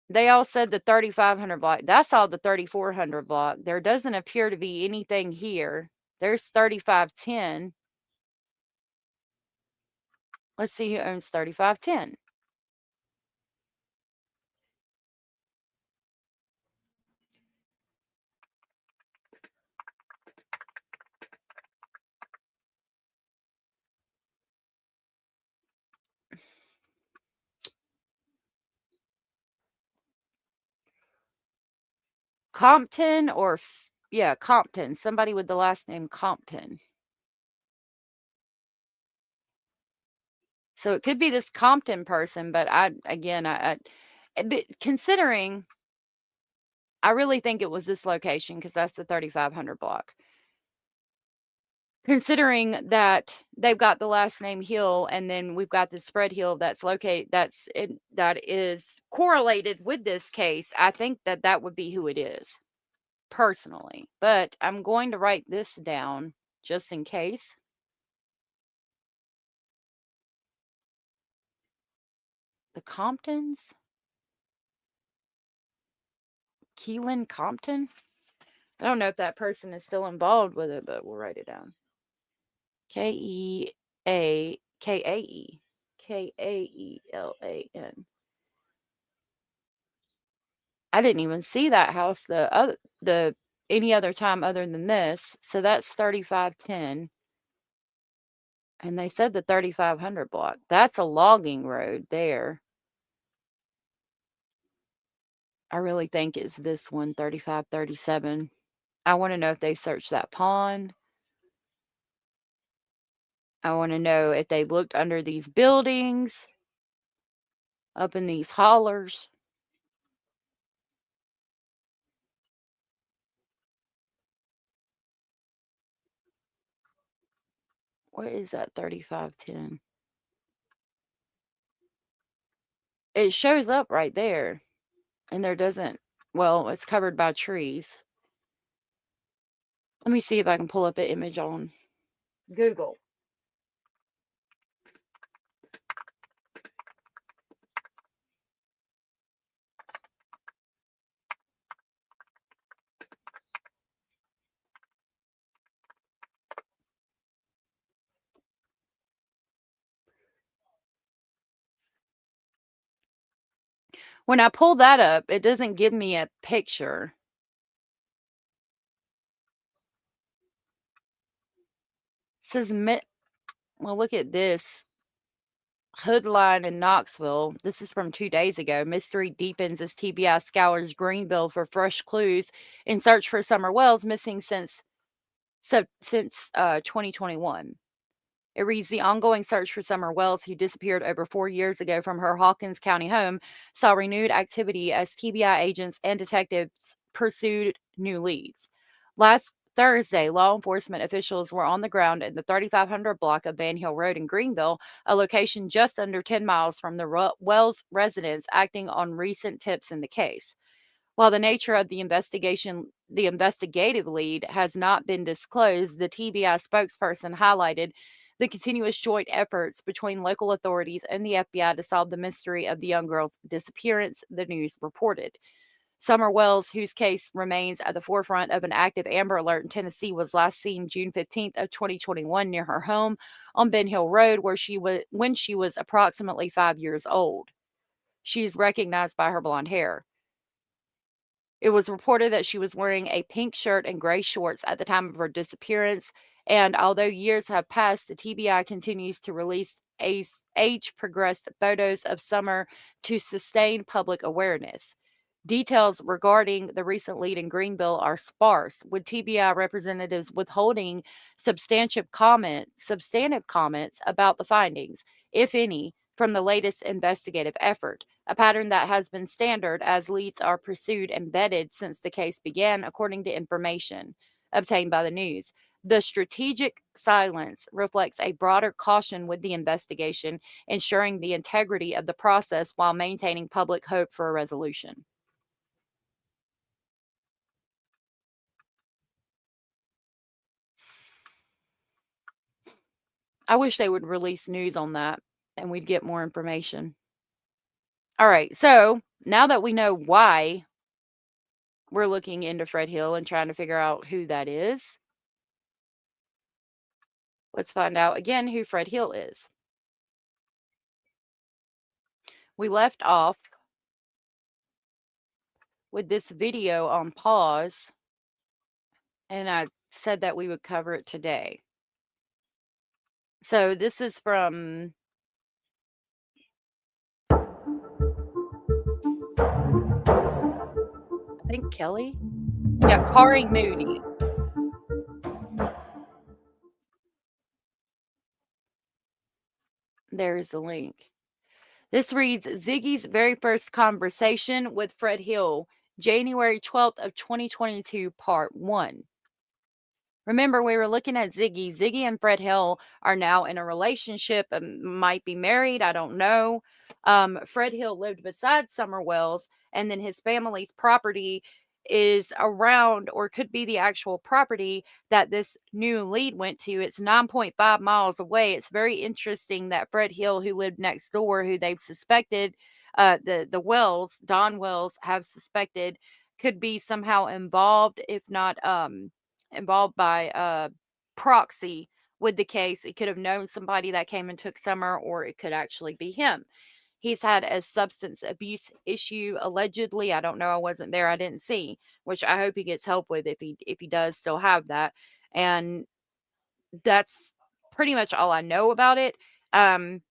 they all said the 3500 block. That's all the 3400 block. There doesn't appear to be anything here. There's 3510. Let's see who owns 3510. Compton or, yeah, Compton. Somebody with the last name Compton. So it could be this Compton person, but but considering, I really think it was this location because that's the 3500 block. Considering that they've got the last name Hill, and then we've got the spread Hill that is correlated with this case, I think that would be who it is, personally. But I'm going to write this down just in case. The Comptons? Keelan Compton? I don't know if that person is still involved with it, but we'll write it down. Keakae. Kaeelan. I didn't even see that house any other time other than this. So that's 3510. And they said the 3500 block. That's a logging road there. I really think it's this one, 3537. I want to know if they searched that pond. I want to know if they looked under these buildings, up in these hollers. Where is that 3510? It shows up right there. And there doesn't, well, it's covered by trees. Let me see if I can pull up an image on Google. When I pull that up, it doesn't give me a picture. It says, well, look at this. Hoodline in Knoxville. This is from 2 days ago. Mystery deepens as TBI scours Greenville for fresh clues in search for Summer Wells, missing since 2021. It reads, the ongoing search for Summer Wells, who disappeared over 4 years ago from her Hawkins County home, saw renewed activity as TBI agents and detectives pursued new leads. Last Thursday, law enforcement officials were on the ground in the 3500 block of Van Hill Road in Greenville, a location just under 10 miles from the Wells residence, acting on recent tips in the case. While the nature of the investigation, the investigative lead, has not been disclosed, the TBI spokesperson highlighted the continuous joint efforts between local authorities and the FBI to solve the mystery of the young girl's disappearance, the news reported. Summer Wells, whose case remains at the forefront of an active Amber Alert in Tennessee, was last seen June 15th of 2021 near her home on Ben Hill Road, when she was approximately 5 years old. She is recognized by her blonde hair. It was reported that she was wearing a pink shirt and gray shorts at the time of her disappearance, and although years have passed, the TBI continues to release age-progressed photos of Summer to sustain public awareness. Details regarding the recent lead in Greenville are sparse, with TBI representatives withholding substantive comments about the findings, if any, from the latest investigative effort, a pattern that has been standard as leads are pursued and vetted since the case began, according to information obtained by the news. The strategic silence reflects a broader caution with the investigation, ensuring the integrity of the process while maintaining public hope for a resolution. I wish they would release news on that and we'd get more information. All right, so now that we know why we're looking into Fred Hill and trying to figure out who that is, let's find out again who Fred Hill is. We left off with this video on pause, and I said that we would cover it today. So this is from I think Kelly? Yeah, Kari Moody. There's the link. This reads Ziggy's very first conversation with Fred Hill, January 12th of 2022, part 1. Remember, we were looking at Ziggy. Ziggy and Fred Hill are now in a relationship, might be married. I don't know. Fred Hill lived beside Summer Wells, and then his family's property is around, or could be the actual property that this new lead went to. It's 9.5 miles away. It's very interesting that Fred Hill, who lived next door, who they've suspected, the Wells, Don Wells, have suspected could be somehow involved, if not involved by proxy with the case. It could have known somebody that came and took Summer, or it could actually be him. He's had a substance abuse issue, allegedly. I don't know. I wasn't there. I didn't see, which I hope he gets help with if he does still have that. And that's pretty much all I know about it.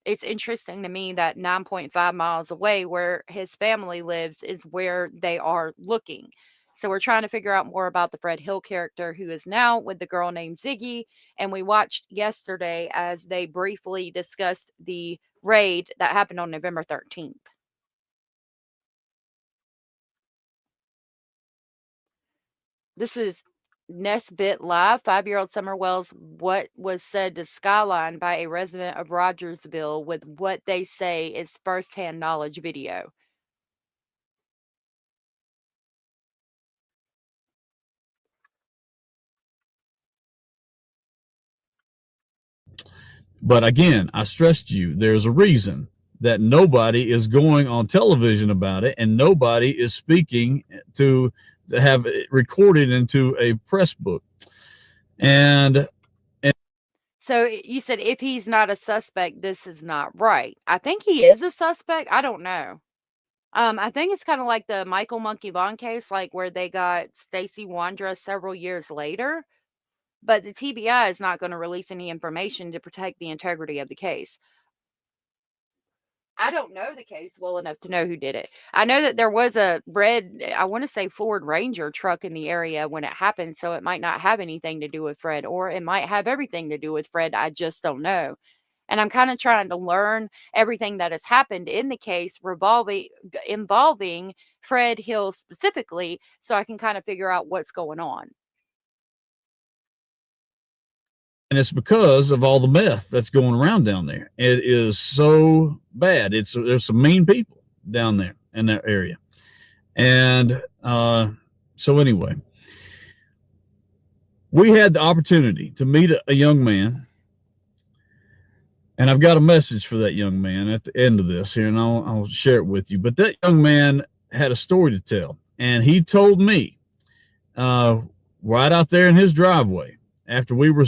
It's interesting to me that 9.5 miles away, where his family lives, is where they are looking. So we're trying to figure out more about the Fred Hill character, who is now with the girl named Ziggy. And we watched yesterday as they briefly discussed the raid that happened on November 13th. This is Nesbit Live. 5-year-old Summer Wells, what was said to Skyline by a resident of Rogersville with what they say is firsthand knowledge video. But again, I stressed to you, there's a reason that nobody is going on television about it, and nobody is speaking to have it recorded into a press book. And so you said if he's not a suspect, this is not right. I think he is a suspect. I don't know. I think it's kind of like the Michael Monkey Vaughn case, like where they got Stacey Wandra several years later. But the TBI is not going to release any information to protect the integrity of the case. I don't know the case well enough to know who did it. I know that there was a red, I want to say Ford Ranger truck in the area when it happened, so it might not have anything to do with Fred, or it might have everything to do with Fred. I just don't know. And I'm kind of trying to learn everything that has happened in the case involving Fred Hill specifically, so I can kind of figure out what's going on. And it's because of all the meth that's going around down there. It is so bad. There's some mean people down there in that area. And so anyway, we had the opportunity to meet a young man. And I've got a message for that young man at the end of this here, and I'll share it with you. But that young man had a story to tell. And he told me right out there in his driveway, after we were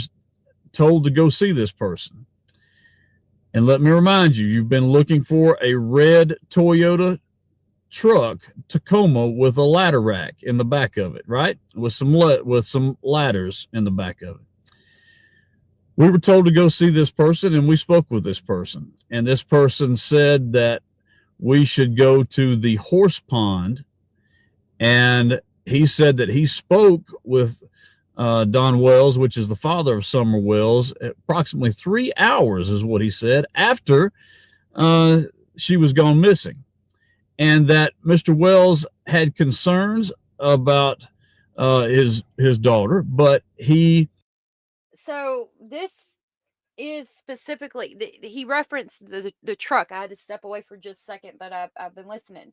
told to go see this person. And let me remind you, you've been looking for a red Toyota truck Tacoma with a ladder rack in the back of it, right? With some ladders in the back of it. We were told to go see this person, and we spoke with this person. And this person said that we should go to the horse pond. And he said that he spoke with Don Wells, which is the father of Summer Wells, approximately 3 hours is what he said after she was gone missing. And that Mr. Wells had concerns about his daughter, but he... So this is specifically, he referenced the truck. I had to step away for just a second, but I've been listening.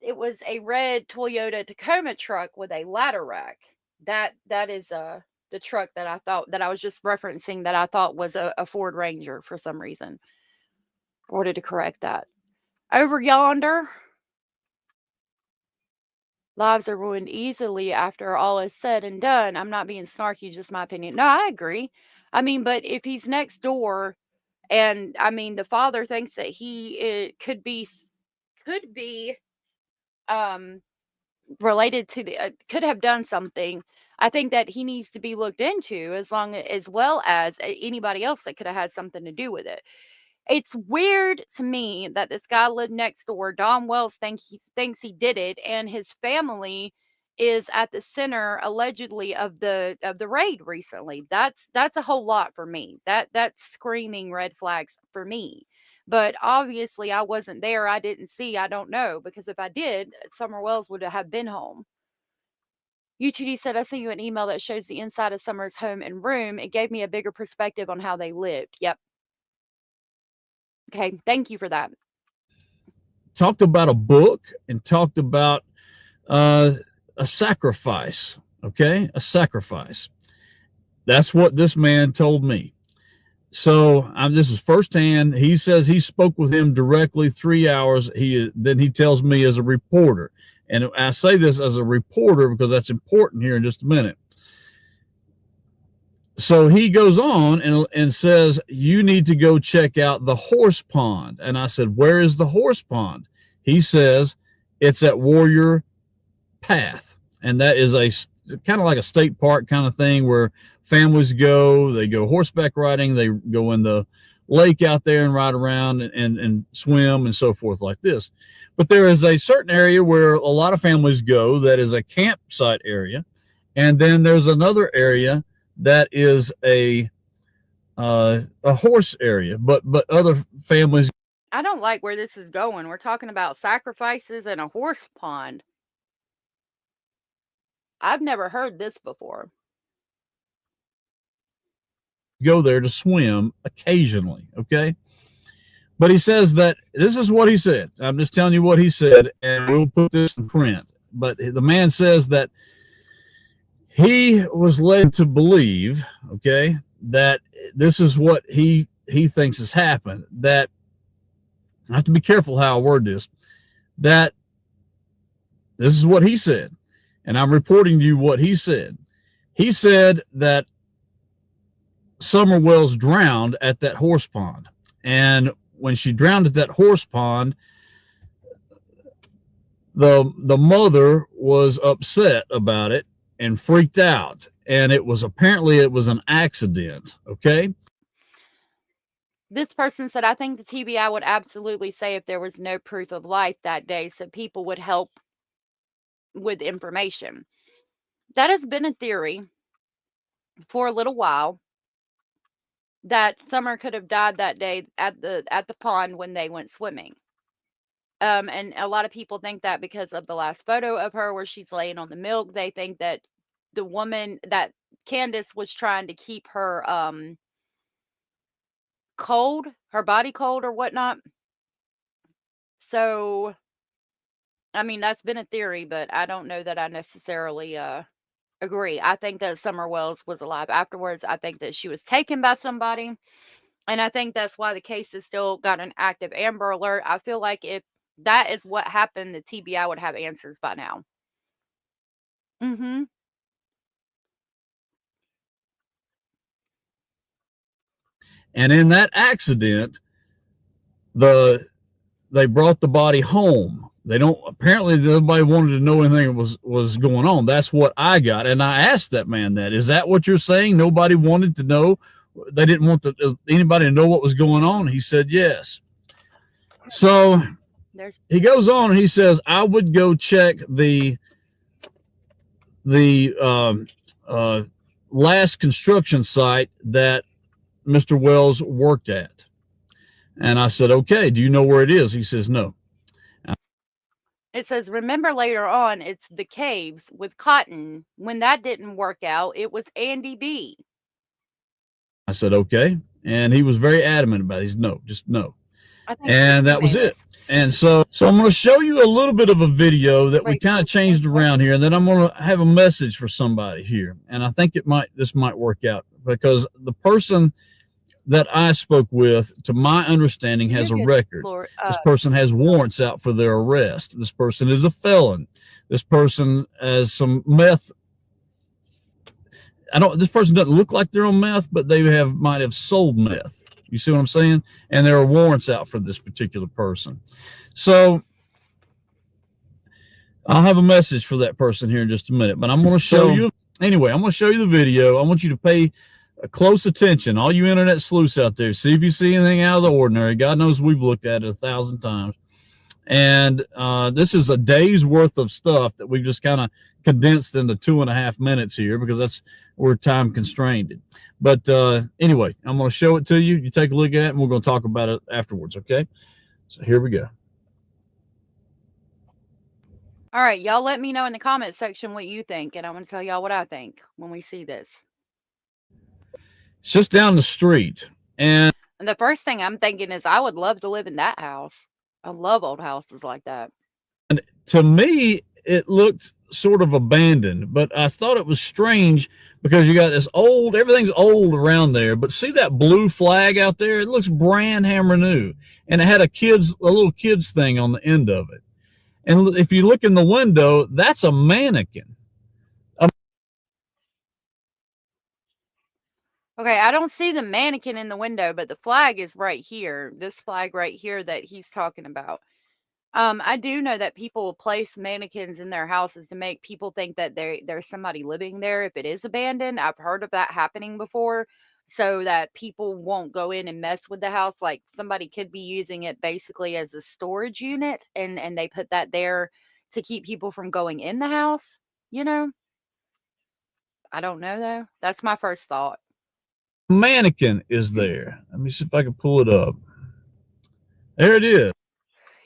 It was a red Toyota Tacoma truck with a ladder rack. That is the truck that I was just referencing, that I thought was a Ford Ranger for some reason. I wanted to correct that. Over yonder, lives are ruined easily after all is said and done. I'm not being snarky, just my opinion. No, I agree. I mean, but if he's next door, and I mean, the father thinks that he could be related to the could have done something, I think that he needs to be looked into, as well as anybody else that could have had something to do with it. It's weird to me that this guy lived next door. Don Wells thinks he did it, and his family is at the center allegedly of the raid recently. That's a whole lot for me. That's screaming red flags for me. But obviously I wasn't there. I didn't see. I don't know, because if I did, Summer Wells would have been home. UTD said, I sent you an email that shows the inside of Summer's home and room. It gave me a bigger perspective on how they lived. Yep. Okay, thank you for that. Talked about a book and talked about a sacrifice. Okay, a sacrifice. That's what this man told me. So this is firsthand. He says he spoke with him directly 3 hours. Then he tells me as a reporter. And I say this as a reporter because that's important here in just a minute. So he goes on and says, you need to go check out the horse pond. And I said, where is the horse pond? He says, it's at Warrior Path. And that is a kind of like a state park kind of thing where families go, they go horseback riding, they go in the lake out there and ride around and swim and so forth like this. But there is a certain area where a lot of families go that is a campsite area. And then there's another area that is a horse area, but other families. I don't like where this is going. We're talking about sacrifices and a horse pond. I've never heard this before. Go there to swim occasionally, okay? But he says that this is what he said. I'm just telling you what he said, and we'll put this in print. But the man says that he was led to believe, okay, that this is what he thinks has happened. That I have to be careful how I word this. That this is what he said, and I'm reporting to you what he said. He said that Summer Wells drowned at that horse pond, and when she drowned at that horse pond, the mother was upset about it and freaked out, and it was an accident. Okay. This person said, I think the TBI would absolutely say if there was no proof of life that day, so people would help with information. That has been a theory for a little while, that Summer could have died that day at the pond when they went swimming. And a lot of people think that because of the last photo of her where she's laying on the milk, they think that the woman, that Candace was trying to keep her cold, her body cold or whatnot. So, I mean, that's been a theory, but I don't know that I necessarily agree. I think that Summer Wells was alive afterwards. I think that she was taken by somebody. And I think that's why the case has still got an active Amber Alert. I feel like if that is what happened, the TBI would have answers by now. Mm-hmm. And in that accident, they brought the body home. Apparently nobody wanted to know anything was going on. That's what I got. And I asked that man that. Is that what you're saying? Nobody wanted to know? They didn't want anybody to know what was going on? He said yes. So he goes on and he says, I would go check the last construction site that Mr. Wells worked at. And I said, okay, do you know where it is? He says, no. It says, remember later on, it's the caves with Cotton. When that didn't work out, it was Andy B. I said, okay. And he was very adamant about it. He's no, just no. And that was it. And so I'm going to show you a little bit of a video that we kind of changed around here. And then I'm going to have a message for somebody here. And I think this might work out, because the person that I spoke with, to my understanding, has a record. This person has warrants out for their arrest. This person is a felon. This person has some meth. This person doesn't look like they're on meth, but they might have sold meth. You see what I'm saying? And there are warrants out for this particular person. So I'll have a message for that person here in just a minute, but I'm going to show you. Anyway, I'm going to show you the video. I want you to pay close attention. All you internet sleuths out there, see if you see anything out of the ordinary. God knows we've looked at it 1,000 times. And this is a day's worth of stuff that we've just kind of condensed into 2.5 minutes here because we're time constrained. But anyway, I'm going to show it to you. You take a look at it, and we're going to talk about it afterwards, okay? So here we go. All right, y'all let me know in the comment section what you think, and I'm going to tell y'all what I think when we see this. It's just down the street. And the first thing I'm thinking is I would love to live in that house. I love old houses like that. And to me, it looked sort of abandoned, but I thought it was strange because you got this old, everything's old around there, but see that blue flag out there? It looks brand hammer new. And it had a little kids thing on the end of it. And if you look in the window, that's a mannequin. Okay, I don't see the mannequin in the window, but the flag is right here. This flag right here that he's talking about. I do know that people will place mannequins in their houses to make people think that there's somebody living there if it is abandoned. I've heard of that happening before, so that people won't go in and mess with the house. Like somebody could be using it basically as a storage unit, and they put that there to keep people from going in the house, you know? I don't know though. That's my first thought. Mannequin is there. Let me see if I can pull it up. There it is.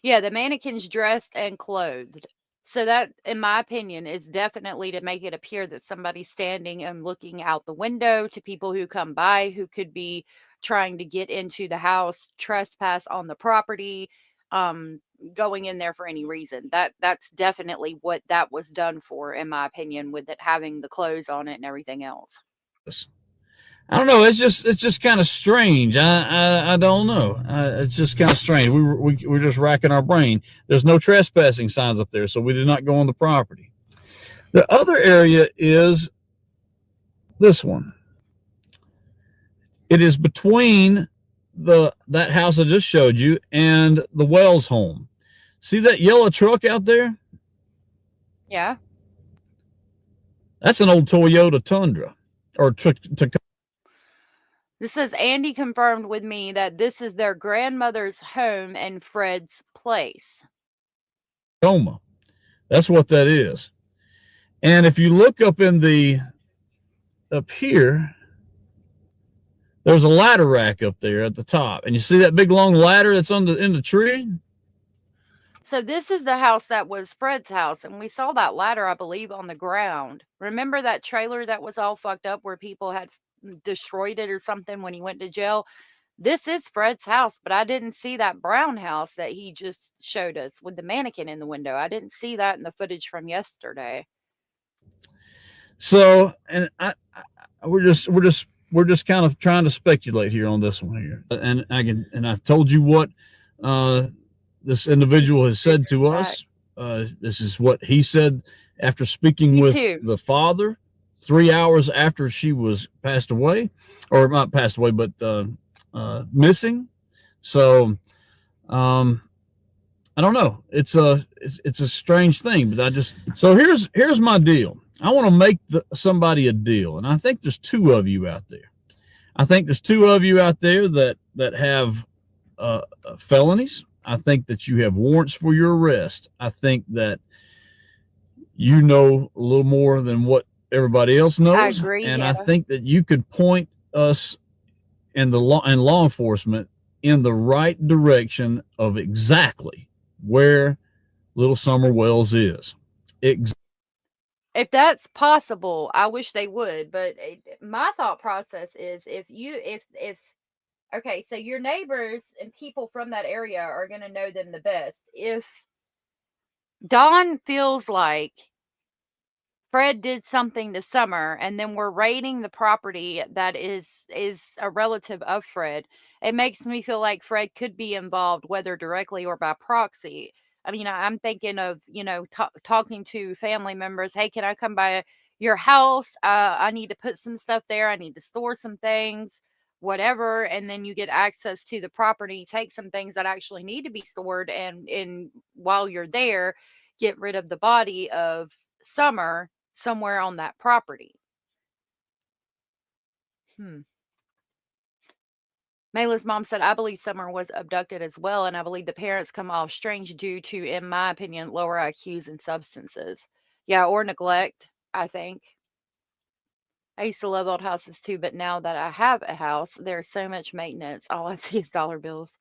Yeah, the mannequin's dressed and clothed. So that, in my opinion, is definitely to make it appear that somebody's standing and looking out the window to people who come by who could be trying to get into the house, trespass on the property, going in there for any reason. That's definitely what that was done for, in my opinion, with it having the clothes on it and everything else. I don't know. It's just kind of strange. I don't know. It's just kind of strange. We're just racking our brain. There's no trespassing signs up there, so we did not go on the property. The other area is this one. It is between that house I just showed you and the Wells home. See that yellow truck out there? Yeah. That's an old Toyota Tundra or Tacoma. This says Andy confirmed with me that this is their grandmother's home and Fred's place. That's what that is. And if you look up here, there's a ladder rack up there at the top. And you see that big long ladder that's in the tree? So this is the house that was Fred's house. And we saw that ladder, I believe, on the ground. Remember that trailer that was all fucked up where people had destroyed it or something when he went to jail? This is Fred's house, but I didn't see that brown house that he just showed us with the mannequin in the window. I didn't see that in the footage from yesterday. So, and we're just kind of trying to speculate here on this one here. And I've told you what this individual has said to us. This is what he said after speaking with the father 3 hours after she was passed away, or not passed away, but missing. So I don't know. It's a strange thing, but so here's my deal. I want to make somebody a deal, and I think there's two of you out there. I think there's two of you out there that have felonies. I think that you have warrants for your arrest. I think that you know a little more than what everybody else knows. I agree. And yeah. I think that you could point us and law enforcement in the right direction of exactly where Little Summer Wells is. If that's possible, I wish they would. But my thought process is if okay, so your neighbors and people from that area are going to know them the best. If Dawn feels like Fred did something to Summer, and then we're raiding the property that is a relative of Fred, it makes me feel like Fred could be involved, whether directly or by proxy. I mean, I'm thinking of, talking to family members. Hey, can I come by your house? I need to put some stuff there. I need to store some things, whatever. And then you get access to the property, take some things that actually need to be stored. And while you're there, get rid of the body of Summer somewhere on that property. Mayla's mom said, I believe Summer was abducted as well, and I believe the parents come off strange due to, in my opinion, lower IQs and substances. Yeah, or neglect, I think. I used to love old houses too, but now that I have a house, there's so much maintenance. All I see is dollar bills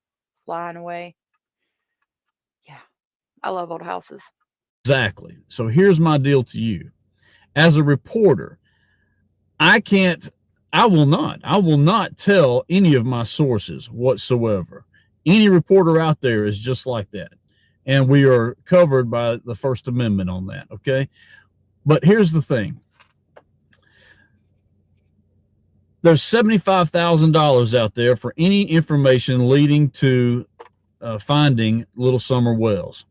flying away. Yeah, I love old houses. Exactly. So here's my deal to you. As a reporter, I will not tell any of my sources whatsoever. Any reporter out there is just like that. And we are covered by the First Amendment on that, okay? But here's the thing. There's $75,000 out there for any information leading to finding little Summer Wells.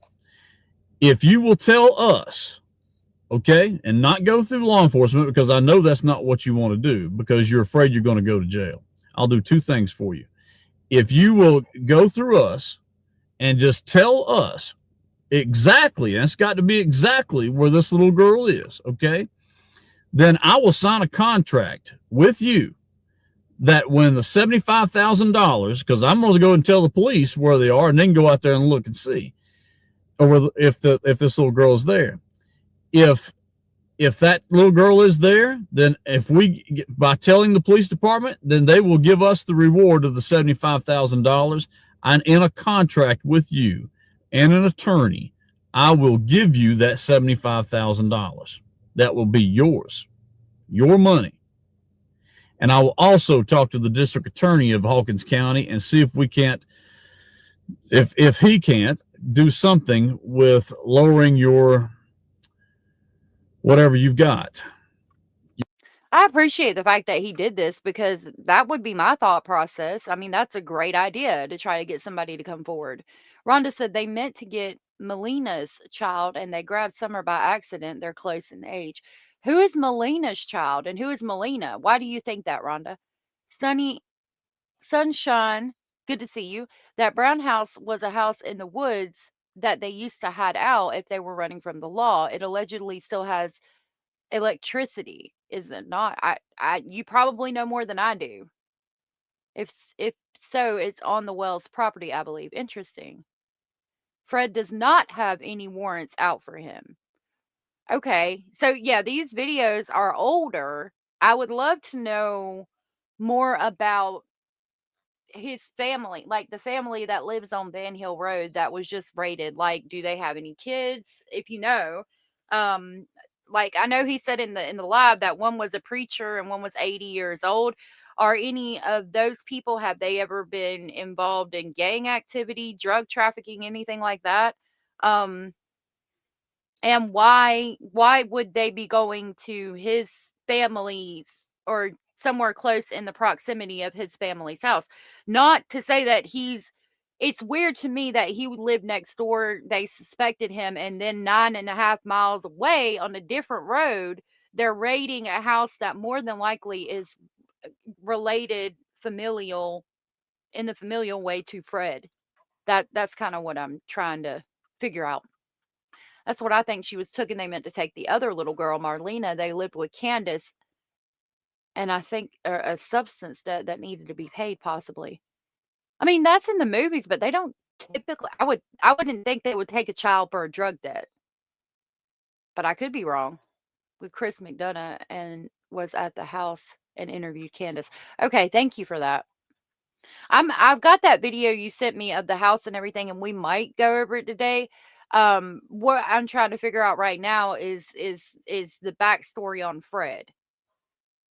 If you will tell us, okay, and not go through law enforcement, because I know that's not what you want to do, because you're afraid you're going to go to jail. I'll do two things for you. If you will go through us and just tell us exactly, and it's got to be exactly where this little girl is, okay, then I will sign a contract with you that when the $75,000, because I'm going to go and tell the police where they are and then go out there and look and see, or if this little girl is there. If that little girl is there, then by telling the police department, then they will give us the reward of the $75,000. And in a contract with you and an attorney, I will give you that $75,000. That will be yours, your money. And I will also talk to the district attorney of Hawkins County and see if we can't, if he can't do something with lowering your whatever you've got. I appreciate the fact that he did this, because that would be my thought process. I mean, that's a great idea to try to get somebody to come forward. Rhonda said they meant to get Melina's child and they grabbed Summer by accident. They're close in age. Who is Melina's child and who is Melina? Why do you think that, Rhonda? Sunshine, good to see you. That brown house was a house in the woods that they used to hide out if they were running from the law. It allegedly still has electricity, is it not? You probably know more than I do. If so, it's on the Wells property, I believe. Interesting. Fred does not have any warrants out for him. Okay, so yeah, these videos are older. I would love to know more about his family, like the family that lives on Van Hill Road that was just raided. Like, do they have any kids? If you know, like I know he said in the live that one was a preacher and one was 80 years old. Are any of those people, have they ever been involved in gang activity, drug trafficking, anything like that? And why would they be going to his family's or somewhere close in the proximity of his family's house? Not to say that it's weird to me that he would live next door. They suspected him, and then 9.5 miles away on a different road, they're raiding a house that more than likely is related in the familial way to Fred. That's kind of what I'm trying to figure out. That's what I think she was took, and they meant to take the other little girl, Marlena. They lived with Candace, and I think a substance that needed to be paid, possibly. I mean, that's in the movies, but they don't typically. I wouldn't think they would take a child for a drug debt, but I could be wrong. With Chris McDonough and was at the house and interviewed Candace. Okay, thank you for that. I've got that video you sent me of the house and everything, and we might go over it today. What I'm trying to figure out right now is the backstory on Fred.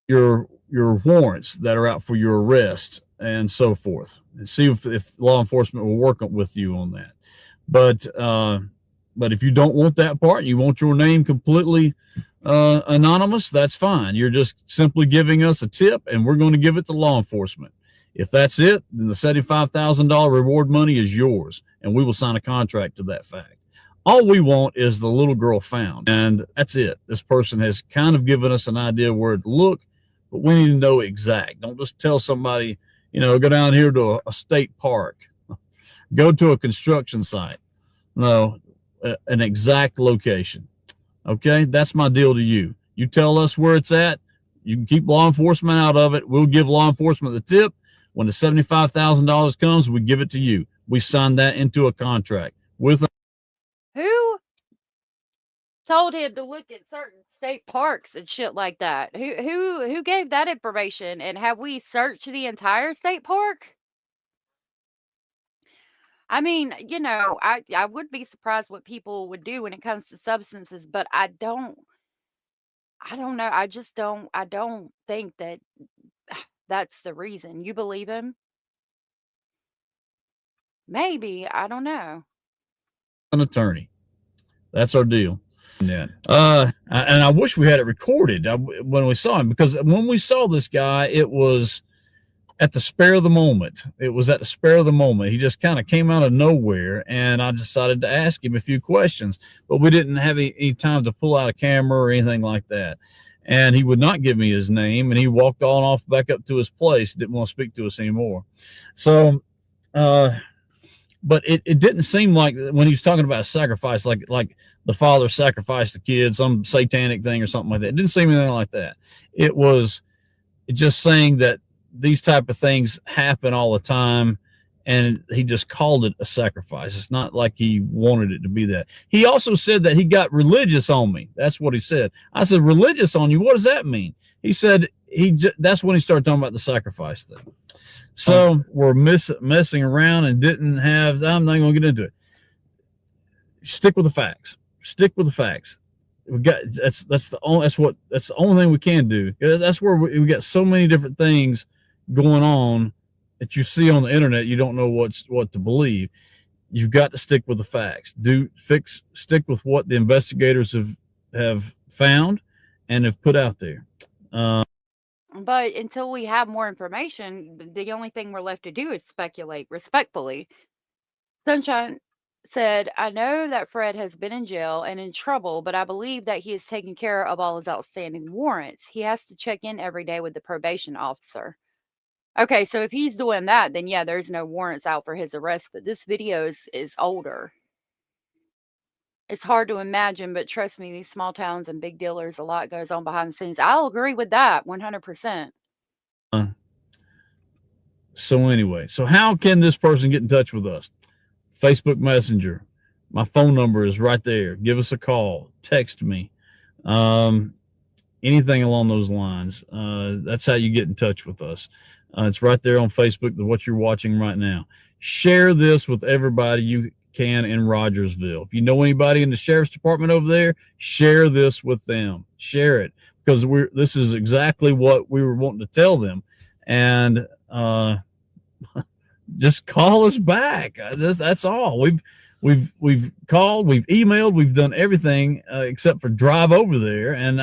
Your warrants that are out for your arrest and so forth, and see if law enforcement will work with you on that. But if you don't want that part, you want your name completely anonymous, that's fine. You're just simply giving us a tip, and we're going to give it to law enforcement. If that's it, then the $75,000 reward money is yours, and we will sign a contract to that fact. All we want is the little girl found, and that's it. This person has kind of given us an idea where to look, but we need to know exact. Don't just tell somebody, go down here to a state park, go to a construction site. No, an exact location. Okay, that's my deal to you. You tell us where it's at. You can keep law enforcement out of it. We'll give law enforcement the tip. When the $75,000 comes, we give it to you. We signed that into a contract with. Who told him to look at certain state parks and shit like that? Who gave that information? And have we searched the entire state park? I mean, you know, I would be surprised what people would do when it comes to substances, but I don't know. I don't think that that's the reason. You believe him? Maybe, I don't know. An attorney. That's our deal. Yeah. And I wish we had it recorded when we saw him, because when we saw this guy, it was at the spare of the moment. It was at the spare of the moment. He just kind of came out of nowhere, and I decided to ask him a few questions, but we didn't have any time to pull out a camera or anything like that. And he would not give me his name, and he walked on off back up to his place. Didn't want to speak to us anymore. So, but it didn't seem like when he was talking about a sacrifice, like the father sacrificed the kid, some satanic thing or something like that. It didn't seem anything like that. It was just saying that these type of things happen all the time, and he just called it a sacrifice. It's not like he wanted it to be that. He also said that he got religious on me. That's what he said. I said, religious on you? What does that mean? He said that's when he started talking about the sacrifice thing. So we're messing around and didn't have. I'm not going to get into it. Stick with the facts. Stick with the facts. We got that's the only thing we can do. That's where we got so many different things going on that you see on the internet. You don't know what to believe. You've got to stick with the facts. Stick with what the investigators have found and have put out there. But until we have more information, the only thing we're left to do is speculate respectfully. Sunshine said, I know that Fred has been in jail and in trouble, but I believe that he is taking care of all his outstanding warrants. He has to check in every day with the probation officer. Okay, so if he's doing that, then yeah, there's no warrants out for his arrest, but this video is older. It's hard to imagine, but trust me, these small towns and big dealers, a lot goes on behind the scenes. I'll agree with that 100%. So anyway, so how can this person get in touch with us? Facebook Messenger. My phone number is right there. Give us a call. Text me. Anything along those lines. That's how you get in touch with us. It's right there on Facebook, what you're watching right now. Share this with everybody you can in Rogersville. If you know anybody in the sheriff's department over there, share this with them. Share it, because this is exactly what we were wanting to tell them. And just call us back. That's all. We've called, we've emailed, we've done everything except for drive over there. And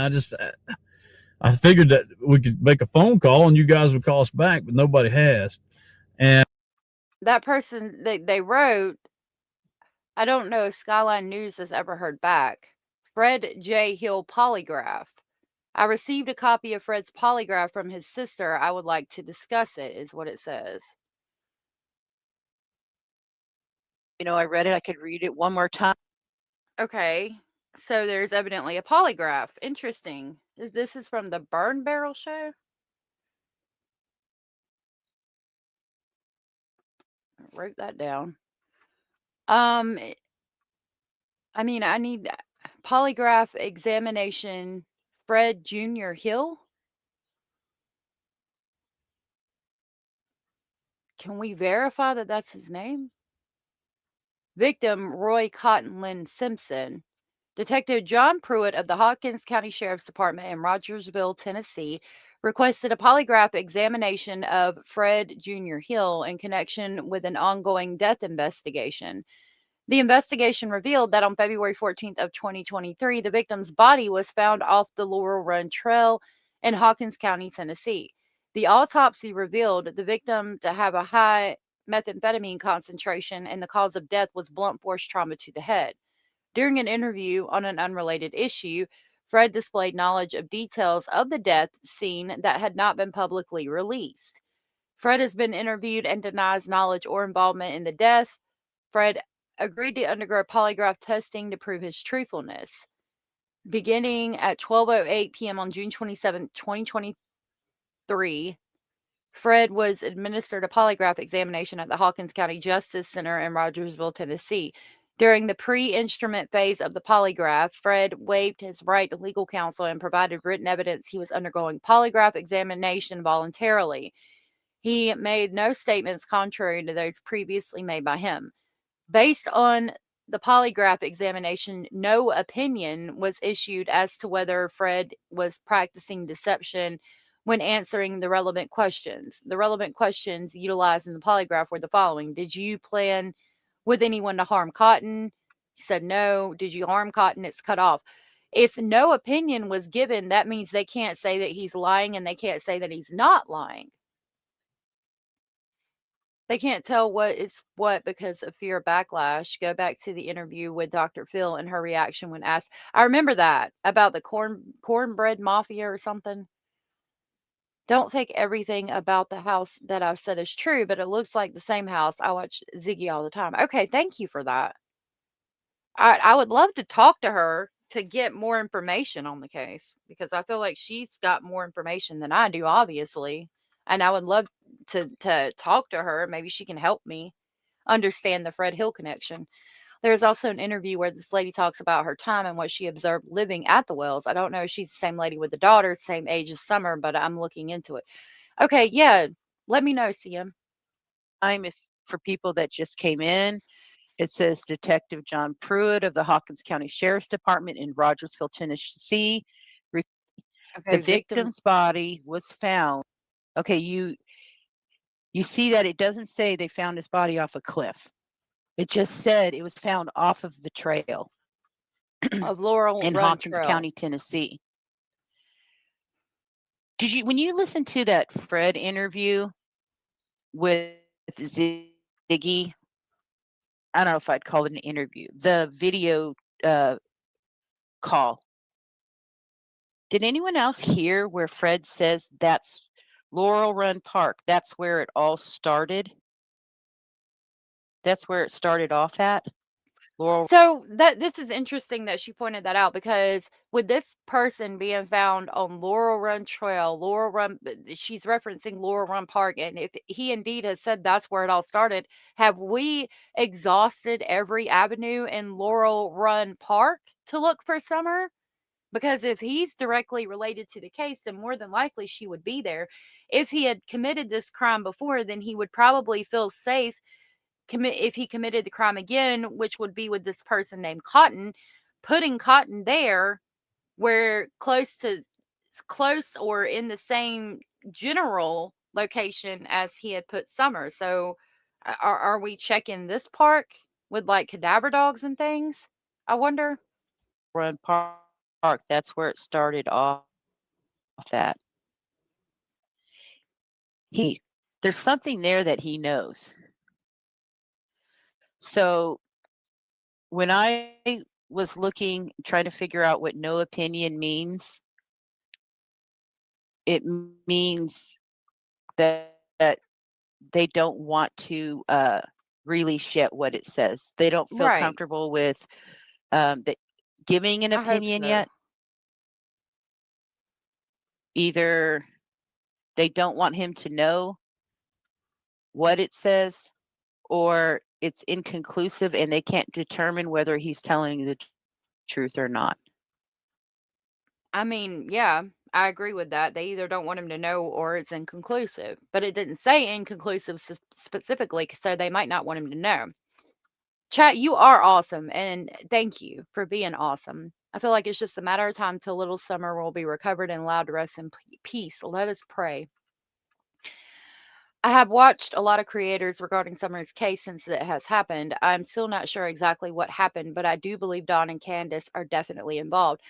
I figured that we could make a phone call and you guys would call us back, but nobody has. And that person they wrote, I don't know if Skyline News has ever heard back. Fred J. Hill polygraph. I received a copy of Fred's polygraph from his sister. I would like to discuss it, is what it says. You know, I read it. I could read it one more time. Okay. So there's evidently a polygraph. Interesting. This is from the Burn Barrel Show. I wrote that down. I mean, I need polygraph examination. Fred Jr. Hill. Can we verify that that's his name? Victim Roy Cotton Lynn Simpson. Detective John Pruitt of the Hawkins County Sheriff's Department in Rogersville, Tennessee, requested a polygraph examination of Fred Jr. Hill in connection with an ongoing death investigation. The investigation revealed that on February 14th of 2023, the victim's body was found off the Laurel Run Trail in Hawkins County, Tennessee. The autopsy revealed the victim to have a high methamphetamine concentration, and the cause of death was blunt force trauma to the head. During an interview on an unrelated issue, Fred displayed knowledge of details of the death scene that had not been publicly released. Fred has been interviewed and denies knowledge or involvement in the death. Fred agreed to undergo polygraph testing to prove his truthfulness. Beginning at 12:08 p.m. on June 27, 2023, Fred was administered a polygraph examination at the Hawkins County Justice Center in Rogersville, Tennessee. During the pre-instrument phase of the polygraph, Fred waived his right to legal counsel and provided written evidence he was undergoing polygraph examination voluntarily. He made no statements contrary to those previously made by him. Based on the polygraph examination, no opinion was issued as to whether Fred was practicing deception when answering the relevant questions. The relevant questions utilized in the polygraph were the following: did you plan with anyone to harm Cotton? He said no. Did you harm Cotton? It's cut off. If no opinion was given, that means they can't say that he's lying and they can't say that he's not lying. They can't tell what is what because of fear of backlash. Go back to the interview with Dr. Phil and her reaction when asked. I remember that about the cornbread mafia or something. Don't think everything about the house that I've said is true, but it looks like the same house. I watch Ziggy all the time. Okay, thank you for that. I would love to talk to her to get more information on the case because I feel like she's got more information than I do, obviously. And I would love to talk to her. Maybe she can help me understand the Fred Hill connection. There's also an interview where this lady talks about her time and what she observed living at the wells. I don't know if she's the same lady with the daughter, same age as Summer, but I'm looking into it. Okay, yeah. Let me know, CM. If for people that just came in, it says Detective John Pruitt of the Hawkins County Sheriff's Department in Rogersville, Tennessee. Okay, The victim's body was found. Okay, you see that it doesn't say they found his body off a cliff. It just said it was found off of the trail of Laurel in Run Hawkins Trail. County, Tennessee. When you listen to that Fred interview with Ziggy, I don't know if I'd call it an interview, the video call. Did anyone else hear where Fred says that's Laurel Run Park? That's where it all started. That's where it started off at. Laurel. So this is interesting that she pointed that out because with this person being found on Laurel Run Trail, she's referencing Laurel Run Park, and if he indeed has said that's where it all started, have we exhausted every avenue in Laurel Run Park to look for Summer? Because if he's directly related to the case, then more than likely she would be there. If he had committed this crime before, then he would probably feel safe if he committed the crime again, which would be with this person named Cotton, putting Cotton there where close or in the same general location as he had put Summer. So are we checking this park with like cadaver dogs and things? I wonder. Run Park, that's where it started off at. There's something there that he knows. So when I was looking, trying to figure out what no opinion means, it means that they don't want to release yet what it says. They don't feel comfortable with giving an opinion yet. Either they don't want him to know what it says, or it's inconclusive and they can't determine whether he's telling the truth or not. I mean, yeah, I agree with that. They either don't want him to know or it's inconclusive, but it didn't say inconclusive specifically, so they might not want him to know. Chat, you are awesome, and thank you for being awesome. I feel like it's just a matter of time till little Summer will be recovered and allowed to rest in peace. Let us pray. I have watched a lot of creators regarding Summer's case since it has happened. I'm still not sure exactly what happened, but I do believe Dawn and Candace are definitely involved.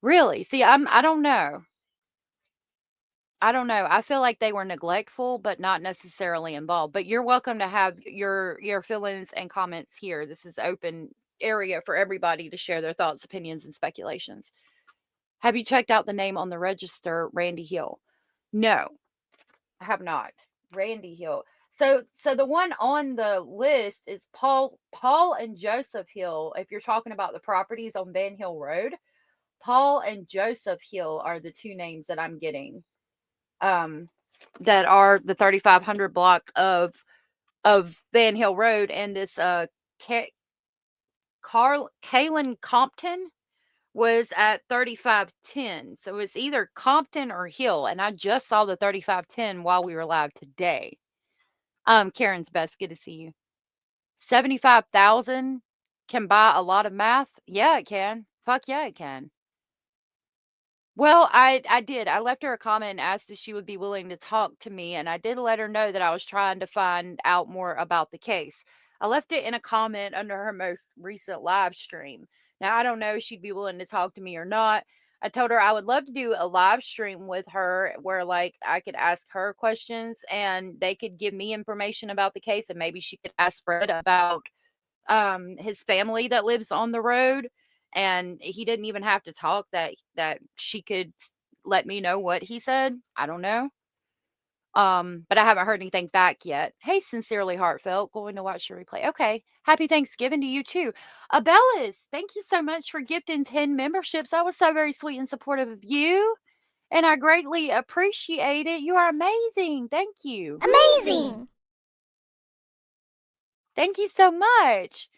Really? See, I don't know. I don't know. I feel like they were neglectful, but not necessarily involved. But you're welcome to have your feelings and comments here. This is open area for everybody to share their thoughts, opinions, and speculations. Have you checked out the name on the register, Randy Hill? No, I have not. Randy Hill. So the one on the list is Paul and Joseph Hill. If you're talking about the properties on Van Hill Road, Paul and Joseph Hill are the two names that I'm getting. that are the 3500 block of Van Hill Road, and this Kaylin Compton was at 3510. So it's either Compton or Hill, and I just saw the 3510 while we were live today. Karen's best, good to see you. 75,000 can buy a lot of math. Yeah, it can. Fuck yeah, it can. Well, I did. I left her a comment and asked if she would be willing to talk to me, and I did let her know that I was trying to find out more about the case. I left it in a comment under her most recent live stream. Now, I don't know if she'd be willing to talk to me or not. I told her I would love to do a live stream with her where, like, I could ask her questions and they could give me information about the case, and maybe she could ask Fred about his family that lives on the road, and he didn't even have to talk, that she could let me know what he said. I don't know. But I haven't heard anything back yet. Hey, sincerely heartfelt, going to watch the replay. Okay. Happy Thanksgiving to you too. Abellis, thank you so much for gifting 10 memberships. That was so very sweet and supportive of you, and I greatly appreciate it. You are amazing. Thank you. Amazing. Thank you so much.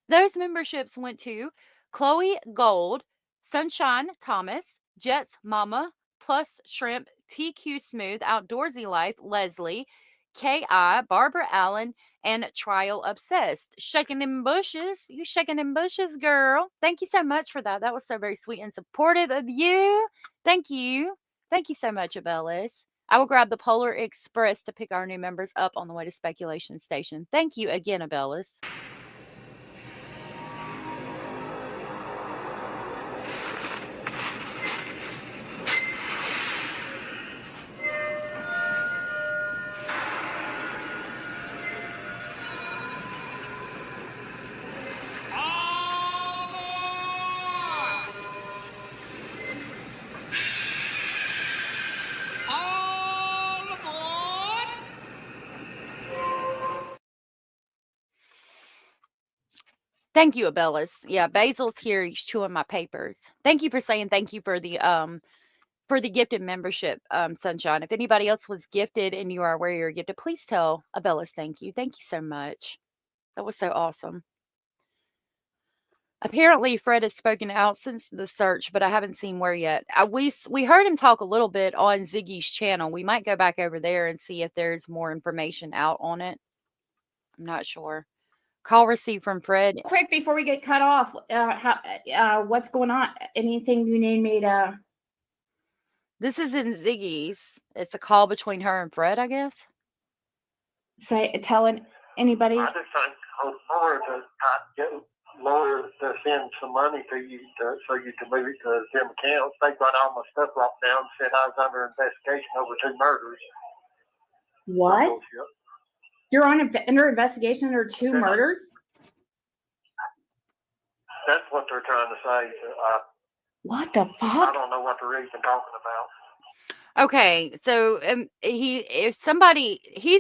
Those memberships went to Chloe Gold, Sunshine Thomas, Jets Mama, Plus Shrimp, TQ Smooth, Outdoorsy Life, Leslie, KI, Barbara Allen, and Trial Obsessed. Shaking them bushes. You shaking them bushes, girl. Thank you so much for that. That was so very sweet and supportive of you. Thank you. Thank you so much, Abellis. I will grab the Polar Express to pick our new members up on the way to Speculation Station. Thank you again, Abellis. Thank you, Abellis. Yeah, Basil's here. He's chewing my papers. Thank you for saying thank you for the gifted membership, Sunshine. If anybody else was gifted and you are aware you're gifted, please tell Abellis thank you. Thank you so much. That was so awesome. Apparently, Fred has spoken out since the search, but I haven't seen where yet. We heard him talk a little bit on Ziggy's channel. We might go back over there and see if there's more information out on it. I'm not sure. Call received from Fred. Quick before we get cut off, what's going on? Anything you need me to? This is in Ziggy's. It's a call between her and Fred, I guess. Telling anybody? I just think Laura to get lawyers to send some money to you so you can move it to them accounts. They got all my stuff locked down. Said I was under investigation over 2 murders. What? You're under investigation under 2 murders? That's what they're trying to say. What the fuck? I don't know what they're even talking about. Okay, so he's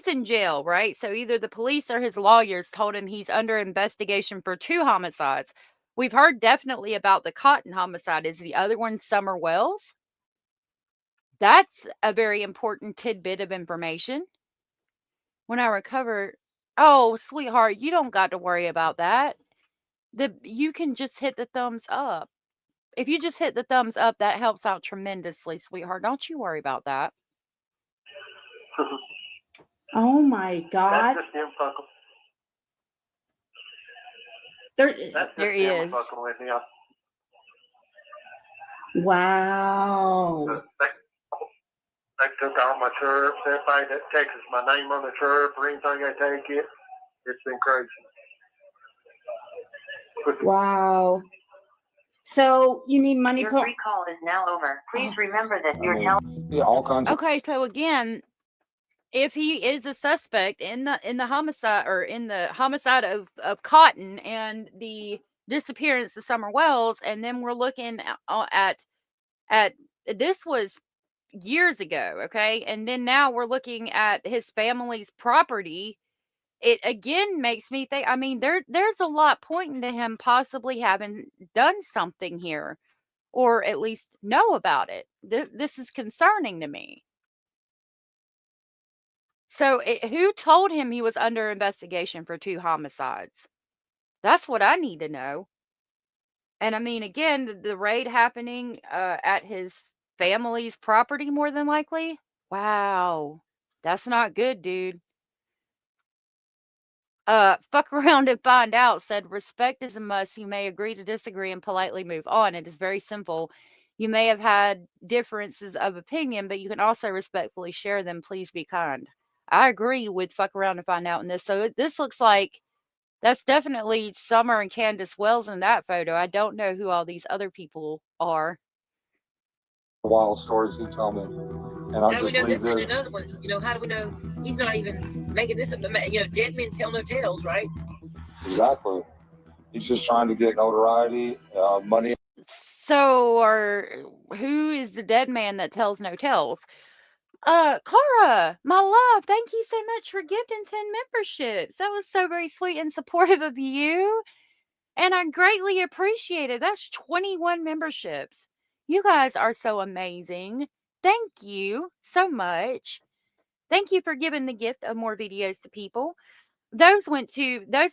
in jail, right? So either the police or his lawyers told him he's under investigation for 2 homicides. We've heard definitely about the Cotton homicide. Is the other one Summer Wells? That's a very important tidbit of information. When I recover, oh, sweetheart, you don't got to worry about that. You can just hit the thumbs up. If you just hit the thumbs up, that helps out tremendously, sweetheart. Don't you worry about that. Oh my God. That's just him fucking. There he is. Fucking with me. Wow. They took all my shirts. Everybody that texts my name on the shirt or anything they take it. It's been crazy. Wow. So you need money. Your free call is now over. Please remember that you're telling. Yeah, all kinds. Okay, so again, if he is a suspect in the homicide or in the homicide of Cotton and the disappearance of Summer Wells, and then we're looking at this was years ago, okay, and then now we're looking at his family's property. It again makes me think, I mean, there's a lot pointing to him possibly having done something here, or at least know about it. This is concerning to me. So who told him he was under investigation for 2 homicides? That's what I need to know. And I mean, again, the raid happening at his family's property, more than likely. Wow, that's not good, dude. Fuck around and find out said respect is a must. You may agree to disagree and politely move on. It is very simple. You may have had differences of opinion, but you can also respectfully share them. Please be kind. I agree with fuck around and find out in this. So this looks like that's definitely Summer and Candace Wells in that photo. I don't know who all these other people are. Wild stories he told me, and I How do we just know leave this and there. another one? You know, how do we know he's not even making this? You know, dead men tell no tales, right? Exactly. He's just trying to get notoriety, money. So, who is the dead man that tells no tales? Cara, my love, thank you so much for gifting 10 memberships. That was so very sweet and supportive of you. And I greatly appreciate it. That's 21 memberships. You guys are so amazing. Thank you so much. Thank you for giving the gift of more videos to people. Those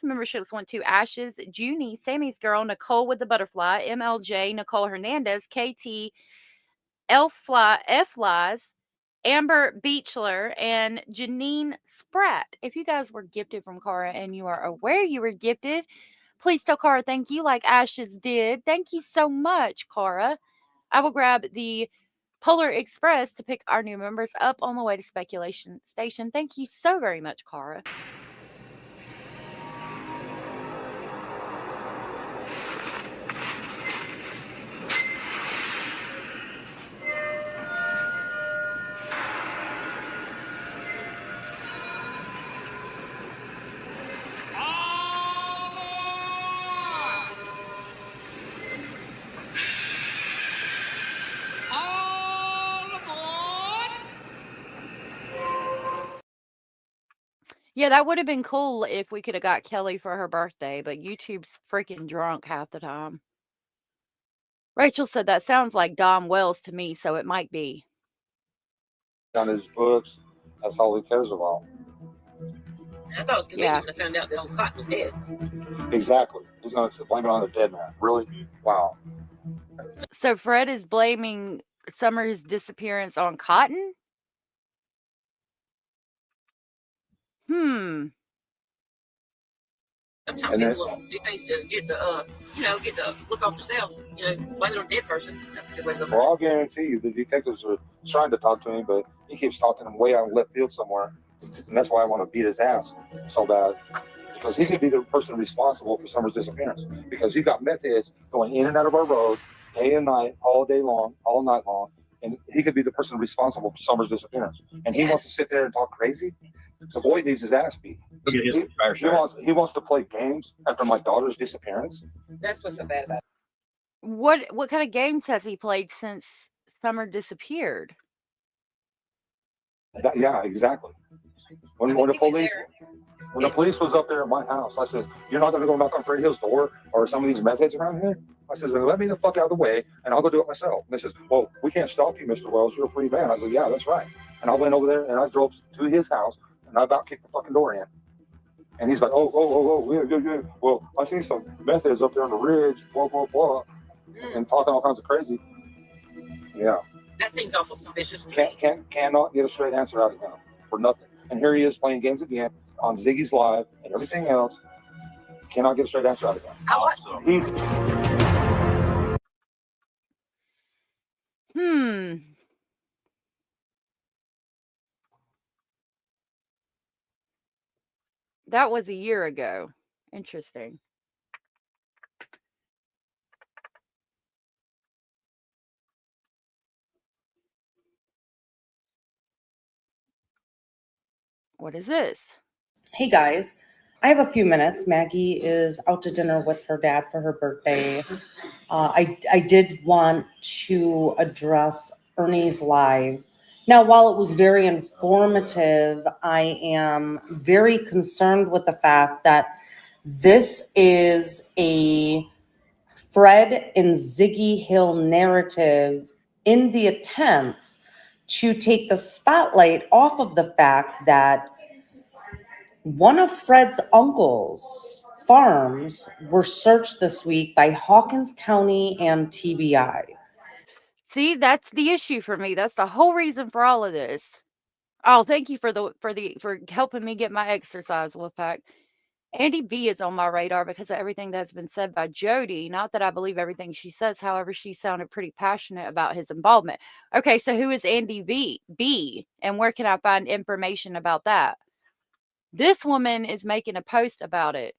memberships went to Ashes, Junie, Sammy's Girl, Nicole with the Butterfly, MLJ, Nicole Hernandez, KT, F Flies, Amber Beechler, and Janine Spratt. If you guys were gifted from Cara and you are aware you were gifted, please tell Cara thank you like Ashes did. Thank you so much, Cara. I will grab the Polar Express to pick our new members up on the way to Speculation Station. Thank you so very much, Cara. Yeah, that would have been cool if we could have got Kelly for her birthday, but YouTube's freaking drunk half the time. Rachel said that sounds like Dom Wells to me, so it might be. On his books, that's all he cares about. I thought it was convenient when I found out that old Cotton was dead. Exactly. He's going to blame it on the dead man. Really? Wow. So Fred is blaming Summer's disappearance on Cotton? Sometimes people do things to get the, get the look off themselves. You know, blame it on a dead person. That's a good way to look at it. Well, I'll guarantee you the detectives are trying to talk to him, but he keeps talking him way out in left field somewhere. And that's why I want to beat his ass so bad. Because he could be the person responsible for Summer's disappearance. Because he got meth heads going in and out of our road day and night, all day long, all night long. And he could be the person responsible for Summer's disappearance. And he wants to sit there and talk crazy. The boy needs his ass beat. He wants to play games after my daughter's disappearance. That's what's so bad about it. What kind of games has he played since Summer disappeared? Yeah, exactly. When the police was up there at my house, I said, "You're not going to go knock on Fred Hill's door or some of these methods around here?" I said, "Let me the fuck out of the way, and I'll go do it myself." And they says, "Well, we can't stop you, Mr. Wells. You're a free man." I said, "Yeah, that's right." And I went over there and I drove to his house and I about kicked the fucking door in. And he's like, "Oh, yeah. Well, I seen some methods up there on the ridge, blah, blah, blah," and talking all kinds of crazy. Yeah. That seems awful suspicious. Cannot get a straight answer out of him for nothing. And here he is playing games again on Ziggy's Live and everything else. Cannot get a straight answer out of him. That was a year ago. Interesting. What is this? Hey guys, I have a few minutes. Maggie is out to dinner with her dad for her birthday. I did want to address Ernie's live. Now, while it was very informative, I am very concerned with the fact that this is a Fred and Ziggy Hill narrative in the attempts to take the spotlight off of the fact that one of Fred's uncle's farms were searched this week by Hawkins County and TBI. See, that's the issue for me. That's the whole reason for all of this. Oh, thank you for helping me get my exercise, Wolfpack. Andy B is on my radar because of everything that's been said by Jody. Not that I believe everything she says, however, she sounded pretty passionate about his involvement. Okay, so who is Andy B? And where can I find information about that? This woman is making a post about it.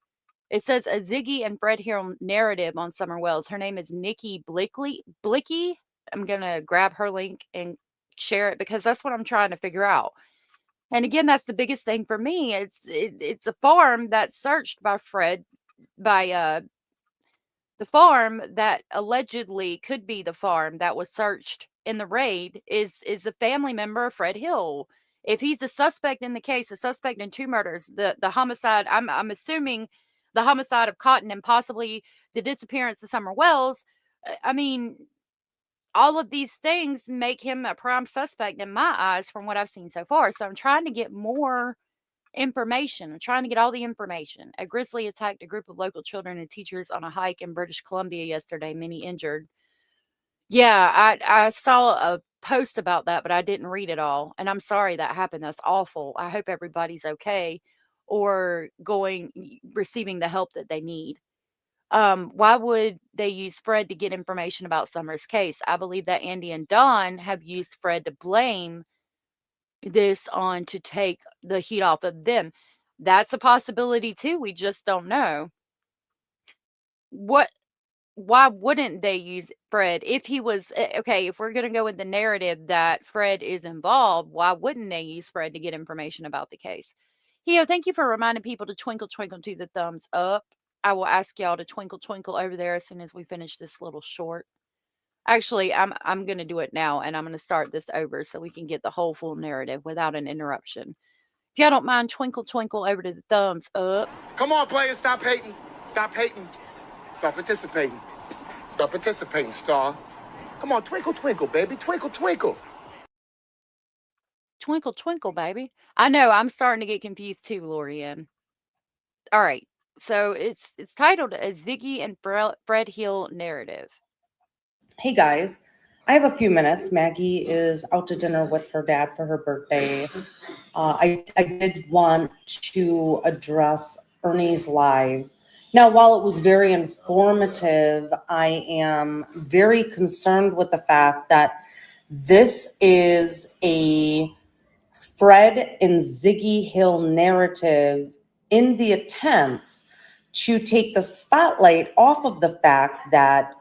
It says a Ziggy and Fred Hill narrative on Summer Wells. Her name is Nikki Blicky. I'm going to grab her link and share it because that's what I'm trying to figure out. And again, that's the biggest thing for me. It's a farm that's searched by Fred, by the farm that allegedly could be the farm that was searched in the raid is a family member of Fred Hill. If he's a suspect in the case, a suspect in 2 murders, the homicide, I'm assuming the homicide of Cotton and possibly the disappearance of Summer Wells. I mean, all of these things make him a prime suspect in my eyes from what I've seen so far. So I'm trying to get more information. I'm trying to get all the information. A grizzly attacked a group of local children and teachers on a hike in British Columbia yesterday, many injured. Yeah, I saw a post about that, but I didn't read it all. And I'm sorry that happened. That's awful. I hope everybody's okay or receiving the help that they need. Why would they use Fred to get information about Summer's case? I believe that Andy and Don have used Fred to blame this on to take the heat off of them. That's a possibility too. We just don't know. Why wouldn't they use Fred if he was okay? If we're going to go with the narrative that Fred is involved, why wouldn't they use Fred to get information about the case? Thank you for reminding people to twinkle, twinkle to the thumbs up. I will ask y'all to twinkle, twinkle over there as soon as we finish this little short. Actually, I'm going to do it now, and I'm going to start this over so we can get the whole full narrative without an interruption. If y'all don't mind, twinkle, twinkle over to the thumbs up. Come on, players, stop hating. Stop hating. Start participating. Start participating, Star. Come on, twinkle, twinkle, baby. Twinkle, twinkle. Twinkle, twinkle, baby. I know, I'm starting to get confused too, Lorianne. All right, so it's titled A Ziggy and Fred Hill Narrative. Hey guys, I have a few minutes. Maggie is out to dinner with her dad for her birthday. I did want to address Ernie's live. Now, while it was very informative, I am very concerned with the fact that this is a Fred and Ziggy Hill narrative in the attempts to take the spotlight off of the fact that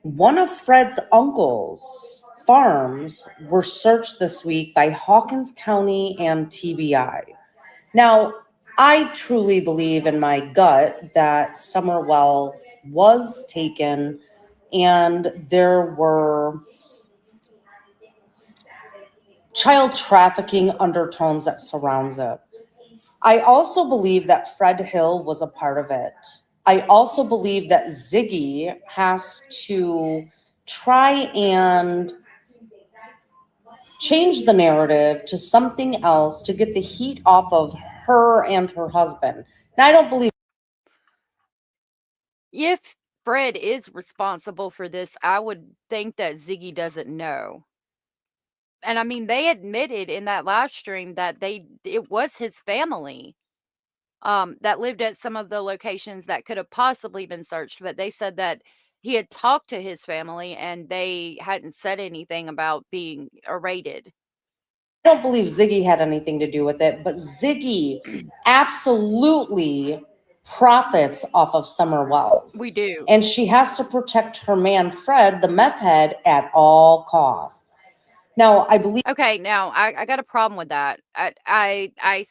one of Fred's uncle's farms were searched this week by Hawkins County and TBI. Now, I truly believe in my gut that Summer Wells was taken and there were child trafficking undertones that surrounds it. I also believe that Fred Hill was a part of it. I also believe that Ziggy has to try and change the narrative to something else to get the heat off of her and her husband. Now, I don't believe. If Fred is responsible for this, I would think that Ziggy doesn't know. And I mean, they admitted in that live stream that it was his family that lived at some of the locations that could have possibly been searched, but they said that he had talked to his family and they hadn't said anything about being raided. I don't believe Ziggy had anything to do with it, but Ziggy absolutely profits off of Summer Wells. We do. And she has to protect her man, Fred, the meth head, at all costs. Now, I believe. Okay, now I got a problem with that. I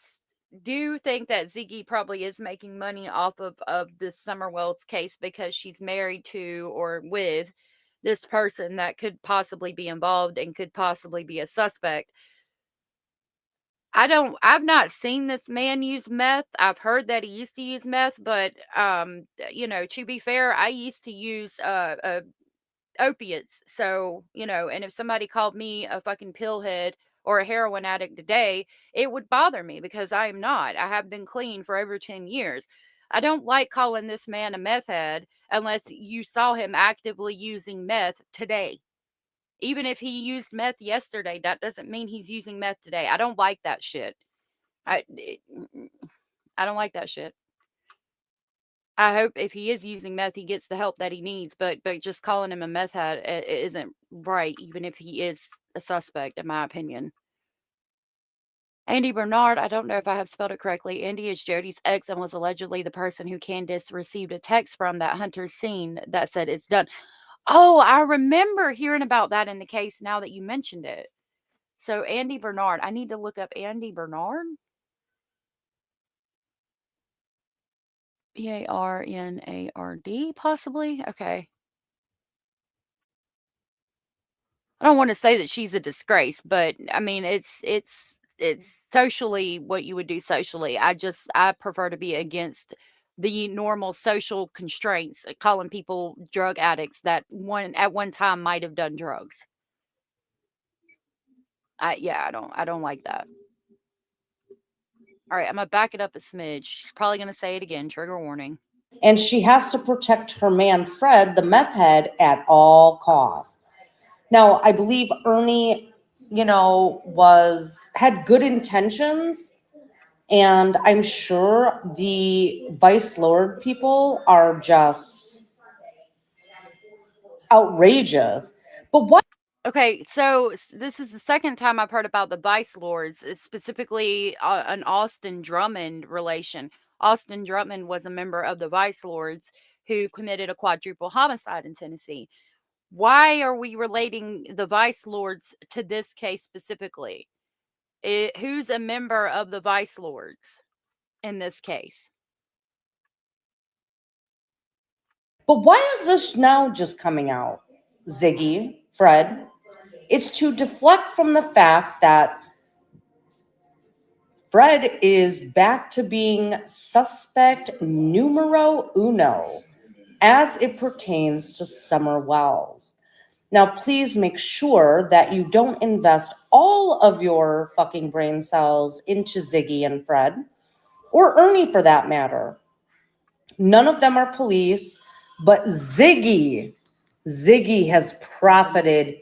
do think that Ziggy probably is making money off of the Summer Wells case because she's married to or with this person that could possibly be involved and could possibly be a suspect. I've not seen this man use meth. I've heard that he used to use meth, but to be fair, I used to use opiates. So, and if somebody called me a fucking pillhead or a heroin addict today, it would bother me because I am not. I have been clean for over 10 years. I don't like calling this man a meth head unless you saw him actively using meth today. Even if he used meth yesterday, that doesn't mean he's using meth today. I don't like that shit. I don't like that shit. I hope if he is using meth, he gets the help that he needs. But just calling him a meth head isn't right, even if he is a suspect, in my opinion. Andy Bernard, I don't know if I have spelled it correctly. Andy is Jody's ex and was allegedly the person who Candace received a text from that Hunter seen that said it's done. Oh, I remember hearing about that in the case now that you mentioned it. So Andy Bernard, I need to look up Andy Bernard. Barnard, possibly. Okay. I don't want to say that she's a disgrace, but I mean it's socially what you would do socially. I prefer to be against the normal social constraints, calling people drug addicts that at one time might have done drugs. I don't like that. All right, I'm gonna back it up a smidge. She's probably gonna say it again. Trigger warning. And she has to protect her man, Fred, the meth head, at all costs. Now, I believe Ernie, had good intentions, and I'm sure the Vice Lord people are just outrageous. But what? Okay, so this is the second time I've heard about the Vice Lords, specifically an Austin Drummond relation. Austin Drummond was a member of the Vice Lords who committed a quadruple homicide in Tennessee. Why are we relating the Vice Lords to this case specifically? Who's a member of the Vice Lords in this case? But why is this now just coming out, Ziggy, Fred? It's to deflect from the fact that Fred is back to being suspect numero uno as it pertains to Summer Wells. Now, please make sure that you don't invest all of your fucking brain cells into Ziggy and Fred, or Ernie for that matter. None of them are police, but Ziggy has profited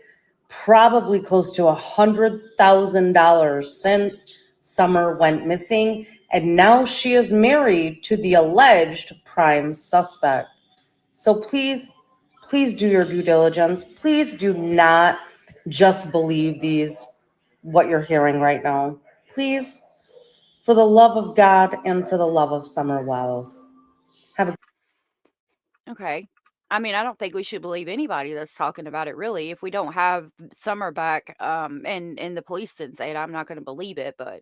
probably close to $100,000 since Summer went missing, and now she is married to the alleged prime suspect. So please do your due diligence. Please do not just believe what you're hearing right now. Please, for the love of God and for the love of Summer Wells. Okay. I mean, I don't think we should believe anybody that's talking about it, really. If we don't have Summer back, and the police didn't say it, I'm not going to believe it. But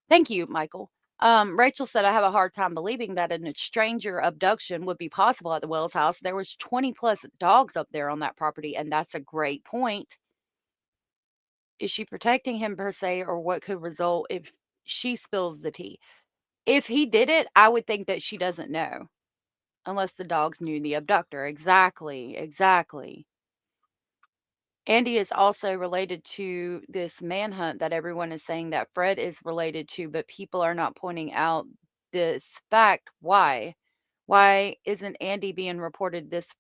thank you, Michael. Rachel said, I have a hard time believing that a stranger abduction would be possible at the Wells house. There was 20 plus dogs up there on that property, and that's a great point. Is she protecting him per se, or what could result if she spills the tea? If he did it, I would think that she doesn't know. Unless the dogs knew the abductor. Exactly. Andy is also related to this manhunt that everyone is saying that Fred is related to, but people are not pointing out this fact. Why? Why isn't Andy being reported this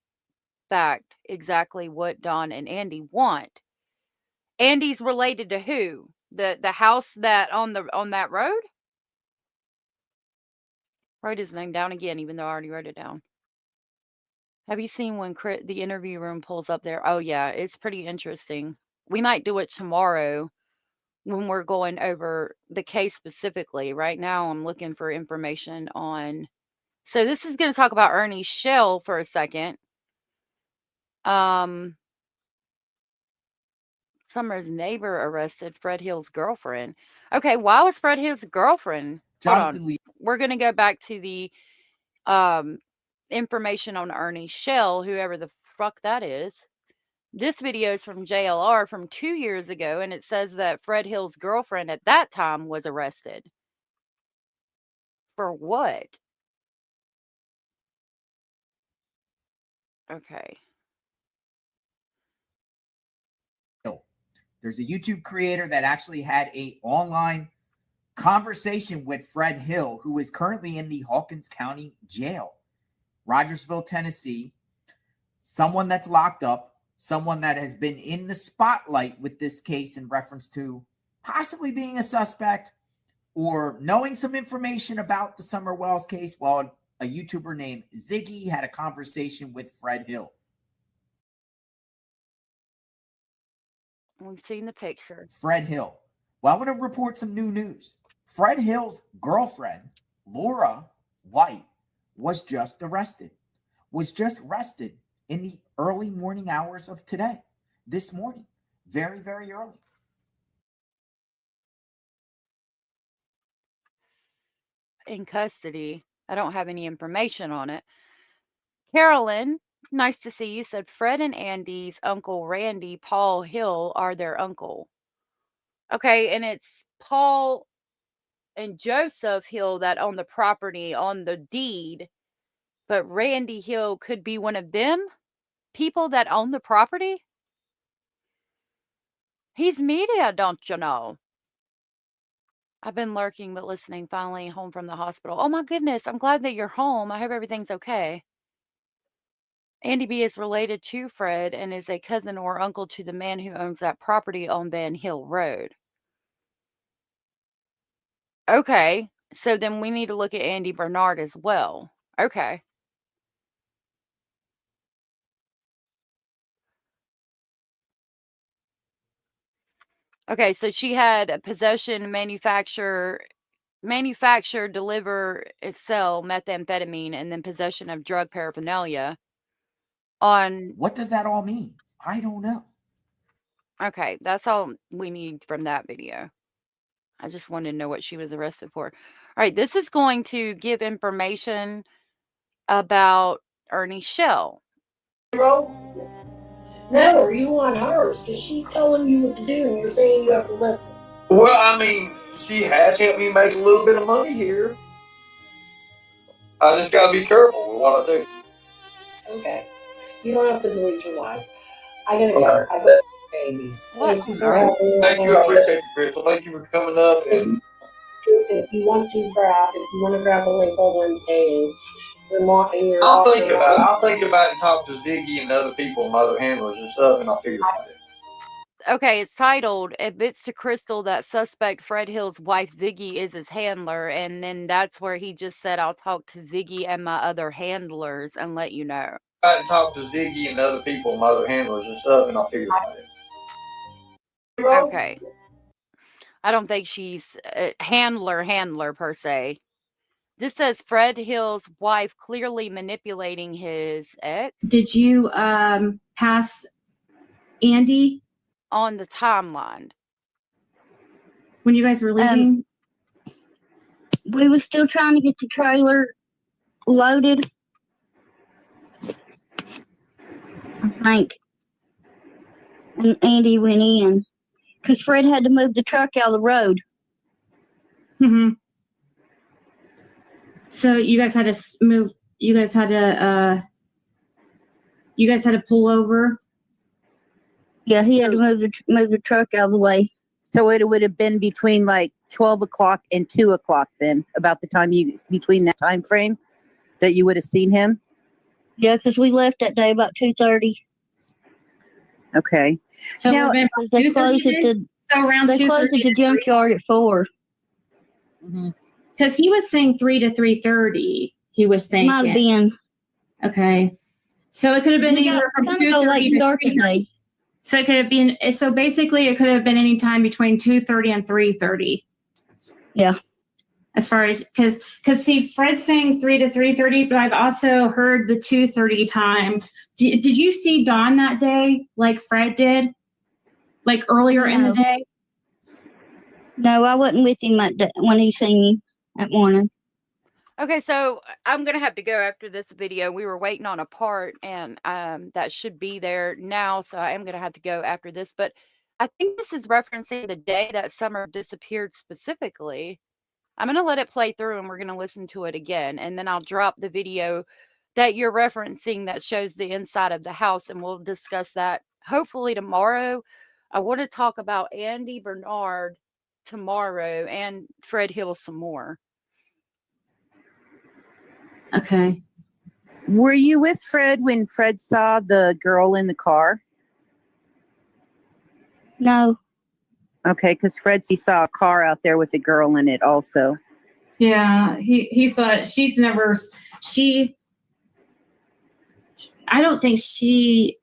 fact? Exactly what Dawn and Andy want. Andy's related to who? The house that on that road? Write his name down again, even though I already wrote it down. Have you seen when the interview room pulls up there? Oh, yeah, it's pretty interesting. We might do it tomorrow when we're going over the case specifically. Right now, I'm looking for information on. So this is going to talk about Ernie Shell for a second. Summer's neighbor arrested Fred Hill's girlfriend. Okay, why was Fred Hill's girlfriend? Hold on. We're going to go back to the information on Ernie Shell, whoever the fuck that is. This video is from JLR from 2 years ago, and it says that Fred Hill's girlfriend at that time was arrested. For what? Okay. There's a YouTube creator that actually had a online conversation with Fred Hill, who is currently in the Hawkins County Jail, Rogersville, Tennessee. Someone that's locked up, someone that has been in the spotlight with this case in reference to possibly being a suspect or knowing some information about the Summer Wells case. Well, a YouTuber named Ziggy had a conversation with Fred Hill. We've seen the picture. Fred Hill. Well, I'm going to report some new news. Fred Hill's girlfriend, Laura White, was just arrested in the early morning hours of today, this morning, very, very early. In custody. I don't have any information on it. Carolyn, nice to see you, said Fred and Andy's uncle Randy, Paul Hill, are their uncle. Okay, and it's Paul and Joseph Hill that own the property on the deed, but Randy Hill could be one of them people that own the property? He's media, don't you know? I've been lurking but listening, finally home from the hospital. Oh my goodness, I'm glad that you're home. I hope everything's okay. Andy B is related to Fred and is a cousin or uncle to the man who owns that property on Van Hill Road. Okay, so then we need to look at Andy Bernard as well. Okay. Okay, so she had a possession, manufacture, deliver, sell methamphetamine, and then possession of drug paraphernalia on... What does that all mean? I don't know. Okay, that's all we need from that video. I just wanted to know what she was arrested for. All right, this is going to give information about Ernie Shell. No, you want hers because she's telling you what to do and you're saying you have to listen. Well, I mean, she has helped me make a little bit of money here. I just gotta be careful with what I do. Okay. You don't have to delete your life. I gotta go. I got babies. Thank you for having me. Thank you. I appreciate you, Crystal. Thank you for coming up. If you want to grab a link on Wednesday and you're I'll think about it. I'll think about it and talk to Ziggy and other people and other handlers and stuff, and I'll figure it out. Okay, it's titled, Admits to Crystal that suspect Fred Hill's wife Ziggy is his handler, and then that's where he just said, I'll talk to Ziggy and my other handlers and let you know. I talk to Ziggy and other people and other handlers and stuff, and I'll figure it out. Okay. I don't think she's a handler per se. This says Fred Hill's wife clearly manipulating his ex. Did you pass Andy on the timeline when you guys were leaving? We were still trying to get the trailer loaded, I think. And Andy went in because Fred had to move the truck out of the road. Mm-hmm. So you guys had to move. You guys had to pull over. Yeah, he had to move the truck out of the way. So it would have been between like 12 o'clock and 2 o'clock then, about the time between that time frame that you would have seen him? Yeah, because we left that day about 2:30. Okay. So now, they closed at the junkyard at 4. Because he was saying 3 to 3:30. He was saying might have been. Okay. So it could have been anywhere from 2:30 to 3:30. So it could have been. So basically, it could have been any time between 2:30 and 3:30. Yeah. As far as because see, Fred's saying 3 to 3:30, but I've also heard the 2:30 time. Did you see Dawn that day, like Fred did, like earlier in the day? No, I wasn't with him that day when he seen me that morning. Okay, so I'm going to have to go after this video. We were waiting on a part, and that should be there now, so I am going to have to go after this. But I think this is referencing the day that Summer disappeared specifically. I'm going to let it play through, and we're going to listen to it again, and then I'll drop the video that you're referencing that shows the inside of the house, and we'll discuss that hopefully tomorrow. I want to talk about Andy Bernard tomorrow and Fred Hill some more. Okay. Were you with Fred when Fred saw the girl in the car? No. Okay, because Fred saw a car out there with a girl in it also. Yeah, he saw she's never she. I don't think she.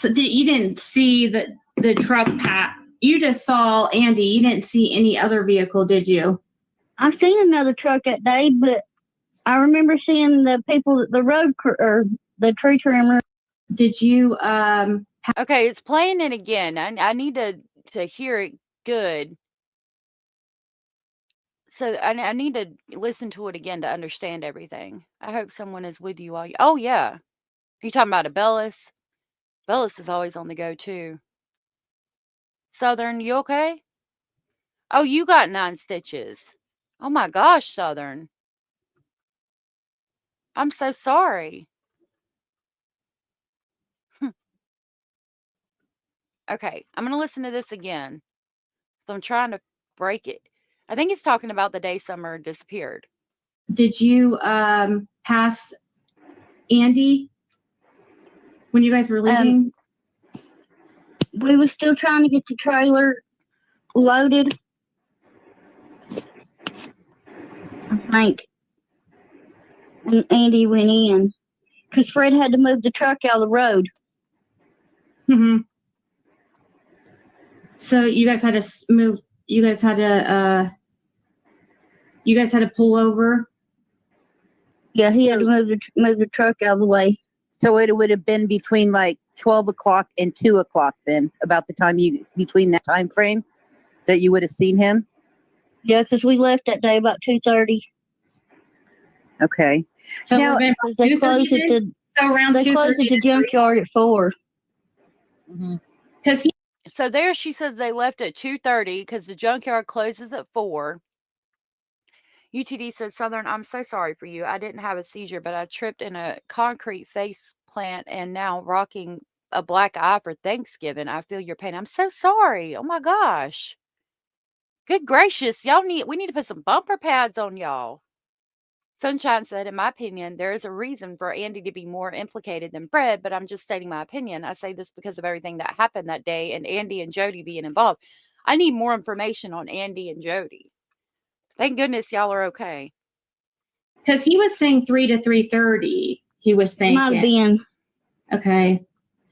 You didn't see the truck pat. You just saw Andy. You didn't see any other vehicle, did you? I've seen another truck that day, but I remember seeing the people, the road crew, or the tree trimmer. Did you Okay, it's playing it again. I need to hear it good. So I need to listen to it again to understand everything. I hope someone is with you while you. Oh yeah, are you talking about a Bellis? Bellis is always on the go too. Southern, you okay? Oh, you got 9 stitches. Oh my gosh, Southern. I'm so sorry. Okay, I'm gonna listen to this again. So I'm trying to break it. I think it's talking about the day Summer disappeared. Did you pass Andy when you guys were leaving? We were still trying to get the trailer loaded. I think. And Andy went in because Fred had to move the truck out of the road. Mm-hmm. So you guys had to move. You guys had to pull over. Yeah, he had to move the truck out of the way. So it would have been between like 12 o'clock and 2 o'clock then, about the time between that time frame that you would have seen him? Yeah, because we left that day about 2:30. Okay. So now, they closed at the junkyard at 4. Because So there she says they left at 2:30 because the junkyard closes at 4. UTD says, Southern, I'm so sorry for you. I didn't have a seizure, but I tripped in a concrete face plant and now rocking a black eye for Thanksgiving. I feel your pain. I'm so sorry. Oh my gosh. Good gracious. We need to put some bumper pads on y'all. Sunshine said, in my opinion, there is a reason for Andy to be more implicated than Fred, but I'm just stating my opinion. I say this because of everything that happened that day and Andy and Jody being involved. I need more information on Andy and Jody. Thank goodness y'all are okay. Because he was saying 3 to 3:30. He was thinking. Might have been. Okay.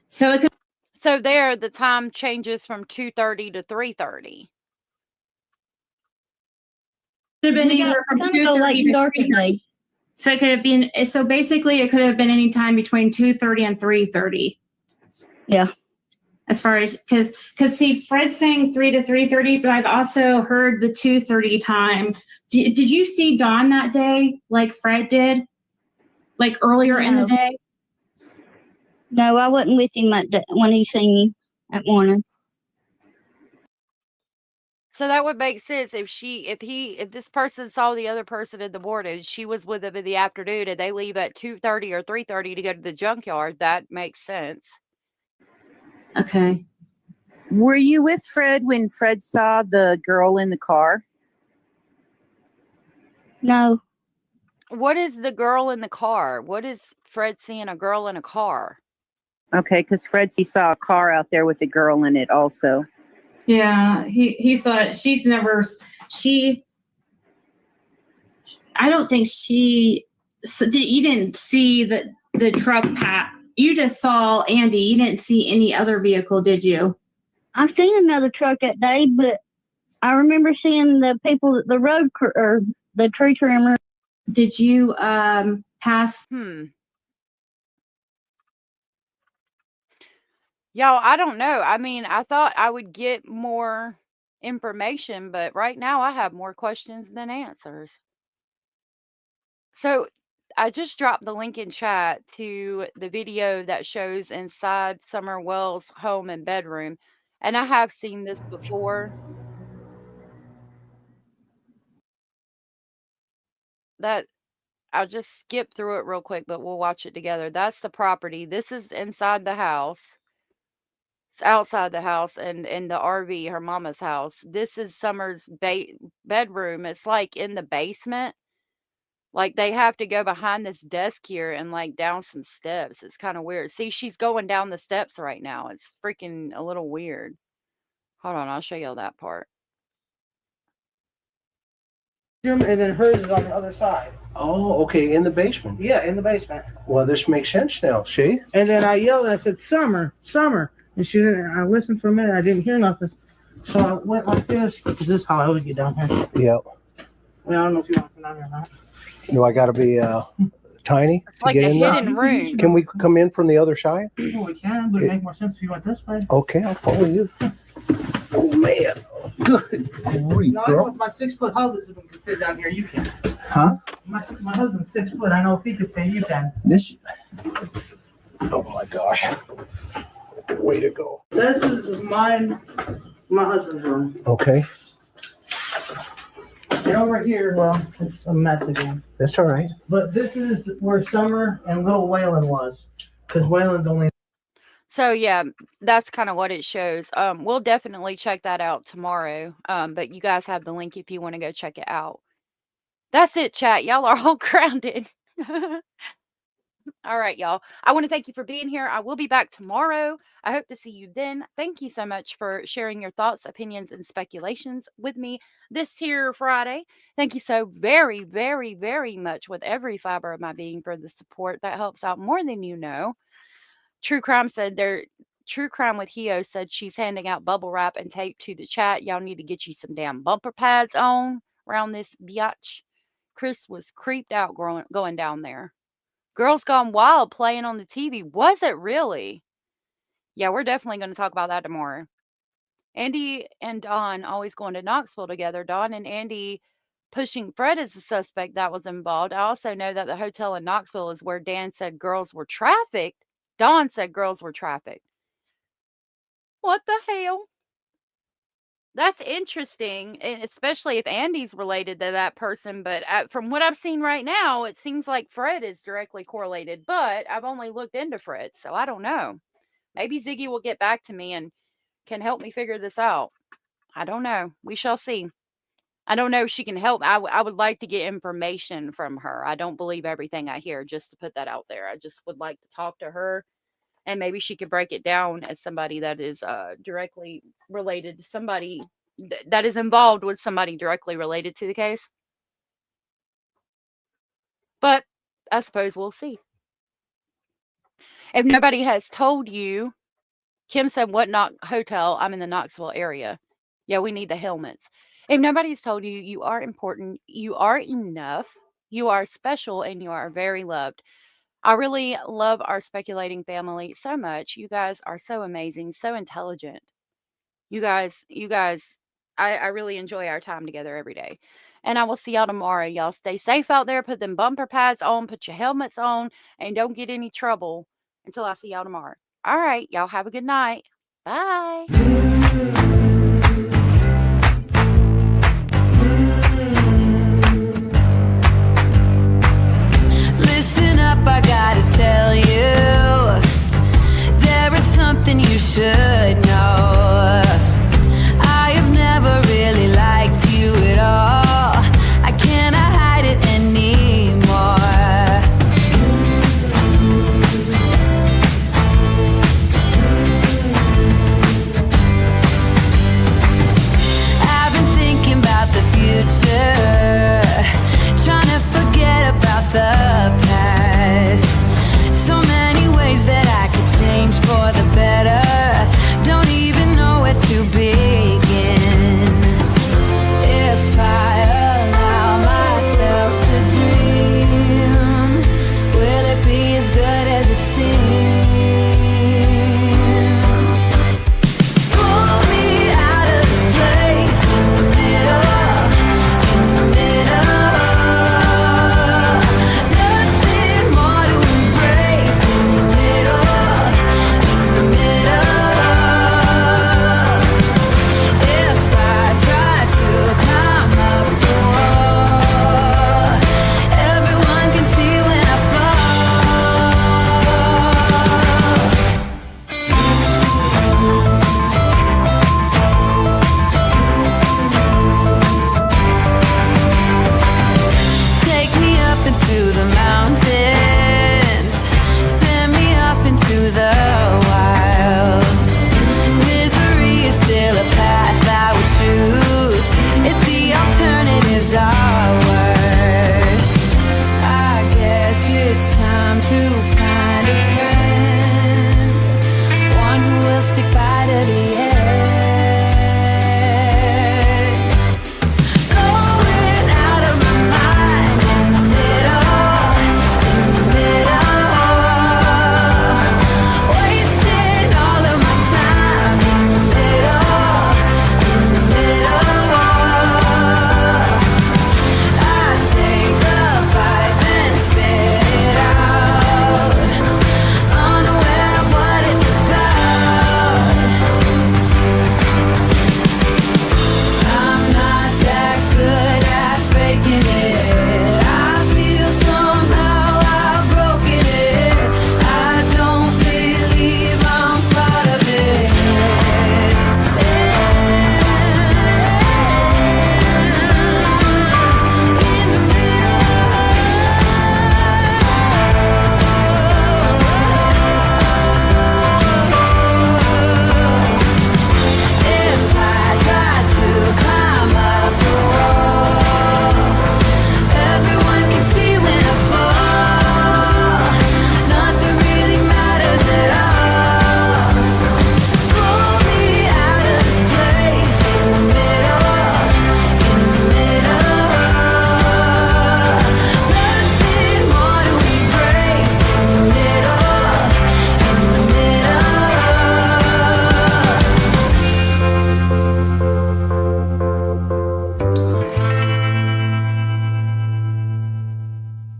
So it could. So there, the time changes from 2:30 to 3:30. Could have been either from 2:30 to 3:30. So it could have been. So basically, it could have been any time between 2:30 and 3:30. Yeah. As far as because see, Fred's saying 3 to 3:30, but I've also heard the 2:30 time. Did you see Dawn that day, like Fred did, like earlier in the day? No, I wasn't with him that day when he seen me that morning. So that would make sense if this person saw the other person in the morning, she was with them in the afternoon, and they leave at 2:30 or 3:30 to go to the junkyard. That makes sense. Okay. Were you with Fred when Fred saw the girl in the car? No. What is the girl in the car? What is Fred seeing a girl in a car? Okay, because Fred saw a car out there with a girl in it also. Yeah, he saw she's never I don't think you didn't see the truck pat. You just saw Andy. You didn't see any other vehicle, did you? I've seen another truck that day, but I remember seeing the people, the road crew, or the tree trimmer. Did you pass? Y'all, I don't know. I mean, I thought I would get more information, but right now I have more questions than answers. So I just dropped the link in chat to the video that shows inside Summer Wells' home and bedroom. And I have seen this before. That I'll just skip through it real quick, but we'll watch it together. That's the property. This is inside the house. It's outside the house and in the RV, her mama's house. This is Summer's bedroom. It's like in the basement. Like they have to go behind this desk here and like down some steps. It's kind of weird. See, she's going down the steps right now. It's freaking a little weird. Hold on, I'll show you that part. And then hers is on the other side. Oh, okay, in the basement. Yeah, in the basement. Well, this makes sense now. See? And then I yelled and I said, Summer, Summer. And she didn't. I listened for a minute. I didn't hear nothing. So I went like this. This is how I would get down here. Yep. I don't know if you want to come down here or not. Do I got to be tiny? It's like a hidden room. Can we come in from the other side? Well, we can, but it make more sense if you went this way. Okay, I'll follow you. Oh, man. Good grief, No, I know girl. if my 6-foot husband can fit down here, you can. Huh? My husband's 6 foot. I know if he can fit, you can. This. Oh, my gosh. Way to go. This is my husband's room. Okay. And over here, well, it's a mess again. That's all right. But this is where Summer and little Waylon was. Because Waylon's only. So yeah, that's kind of what it shows. We'll definitely check that out tomorrow. But you guys have the link if you want to go check it out. That's it, chat. Y'all are all grounded. All right, y'all. I want to thank you for being here. I will be back tomorrow. I hope to see you then. Thank you so much for sharing your thoughts, opinions, and speculations with me this here Friday. Thank you so very, very, very much with every fiber of my being for the support. That helps out more than you know. True Crime with Hio said she's handing out bubble wrap and tape to the chat. Y'all need to get you some damn bumper pads on around this biatch. Chris was creeped out going down there. Girls Gone Wild playing on the TV. Was it really? Yeah, we're definitely going to talk about that tomorrow. Andy and Don always going to Knoxville together. Don and Andy pushing Fred as the suspect that was involved. I also know that the hotel in Knoxville is where Dan said girls were trafficked. Don said girls were trafficked. What the hell? That's interesting, especially if Andy's related to that person. But from what I've seen right now, it seems like Fred is directly correlated. But I've only looked into Fred, so I don't know. Maybe Ziggy will get back to me and can help me figure this out. I don't know. We shall see. I don't know if she can help. I would like to get information from her. I don't believe everything I hear, just to put that out there. I just would like to talk to her. And maybe she could break it down as somebody that is directly related to somebody that is involved with somebody directly related to the case. But I suppose we'll see. If nobody has told you, Kim said, what hotel? I'm in the Knoxville area. Yeah, we need the helmets. If nobody's told you, you are important, you are enough, you are special, and you are very loved. I really love our speculating family so much. You guys are so amazing, so intelligent. You guys, I really enjoy our time together every day. And I will see y'all tomorrow. Y'all stay safe out there. Put them bumper pads on, put your helmets on, and don't get any trouble until I see y'all tomorrow. All right, y'all have a good night. Bye.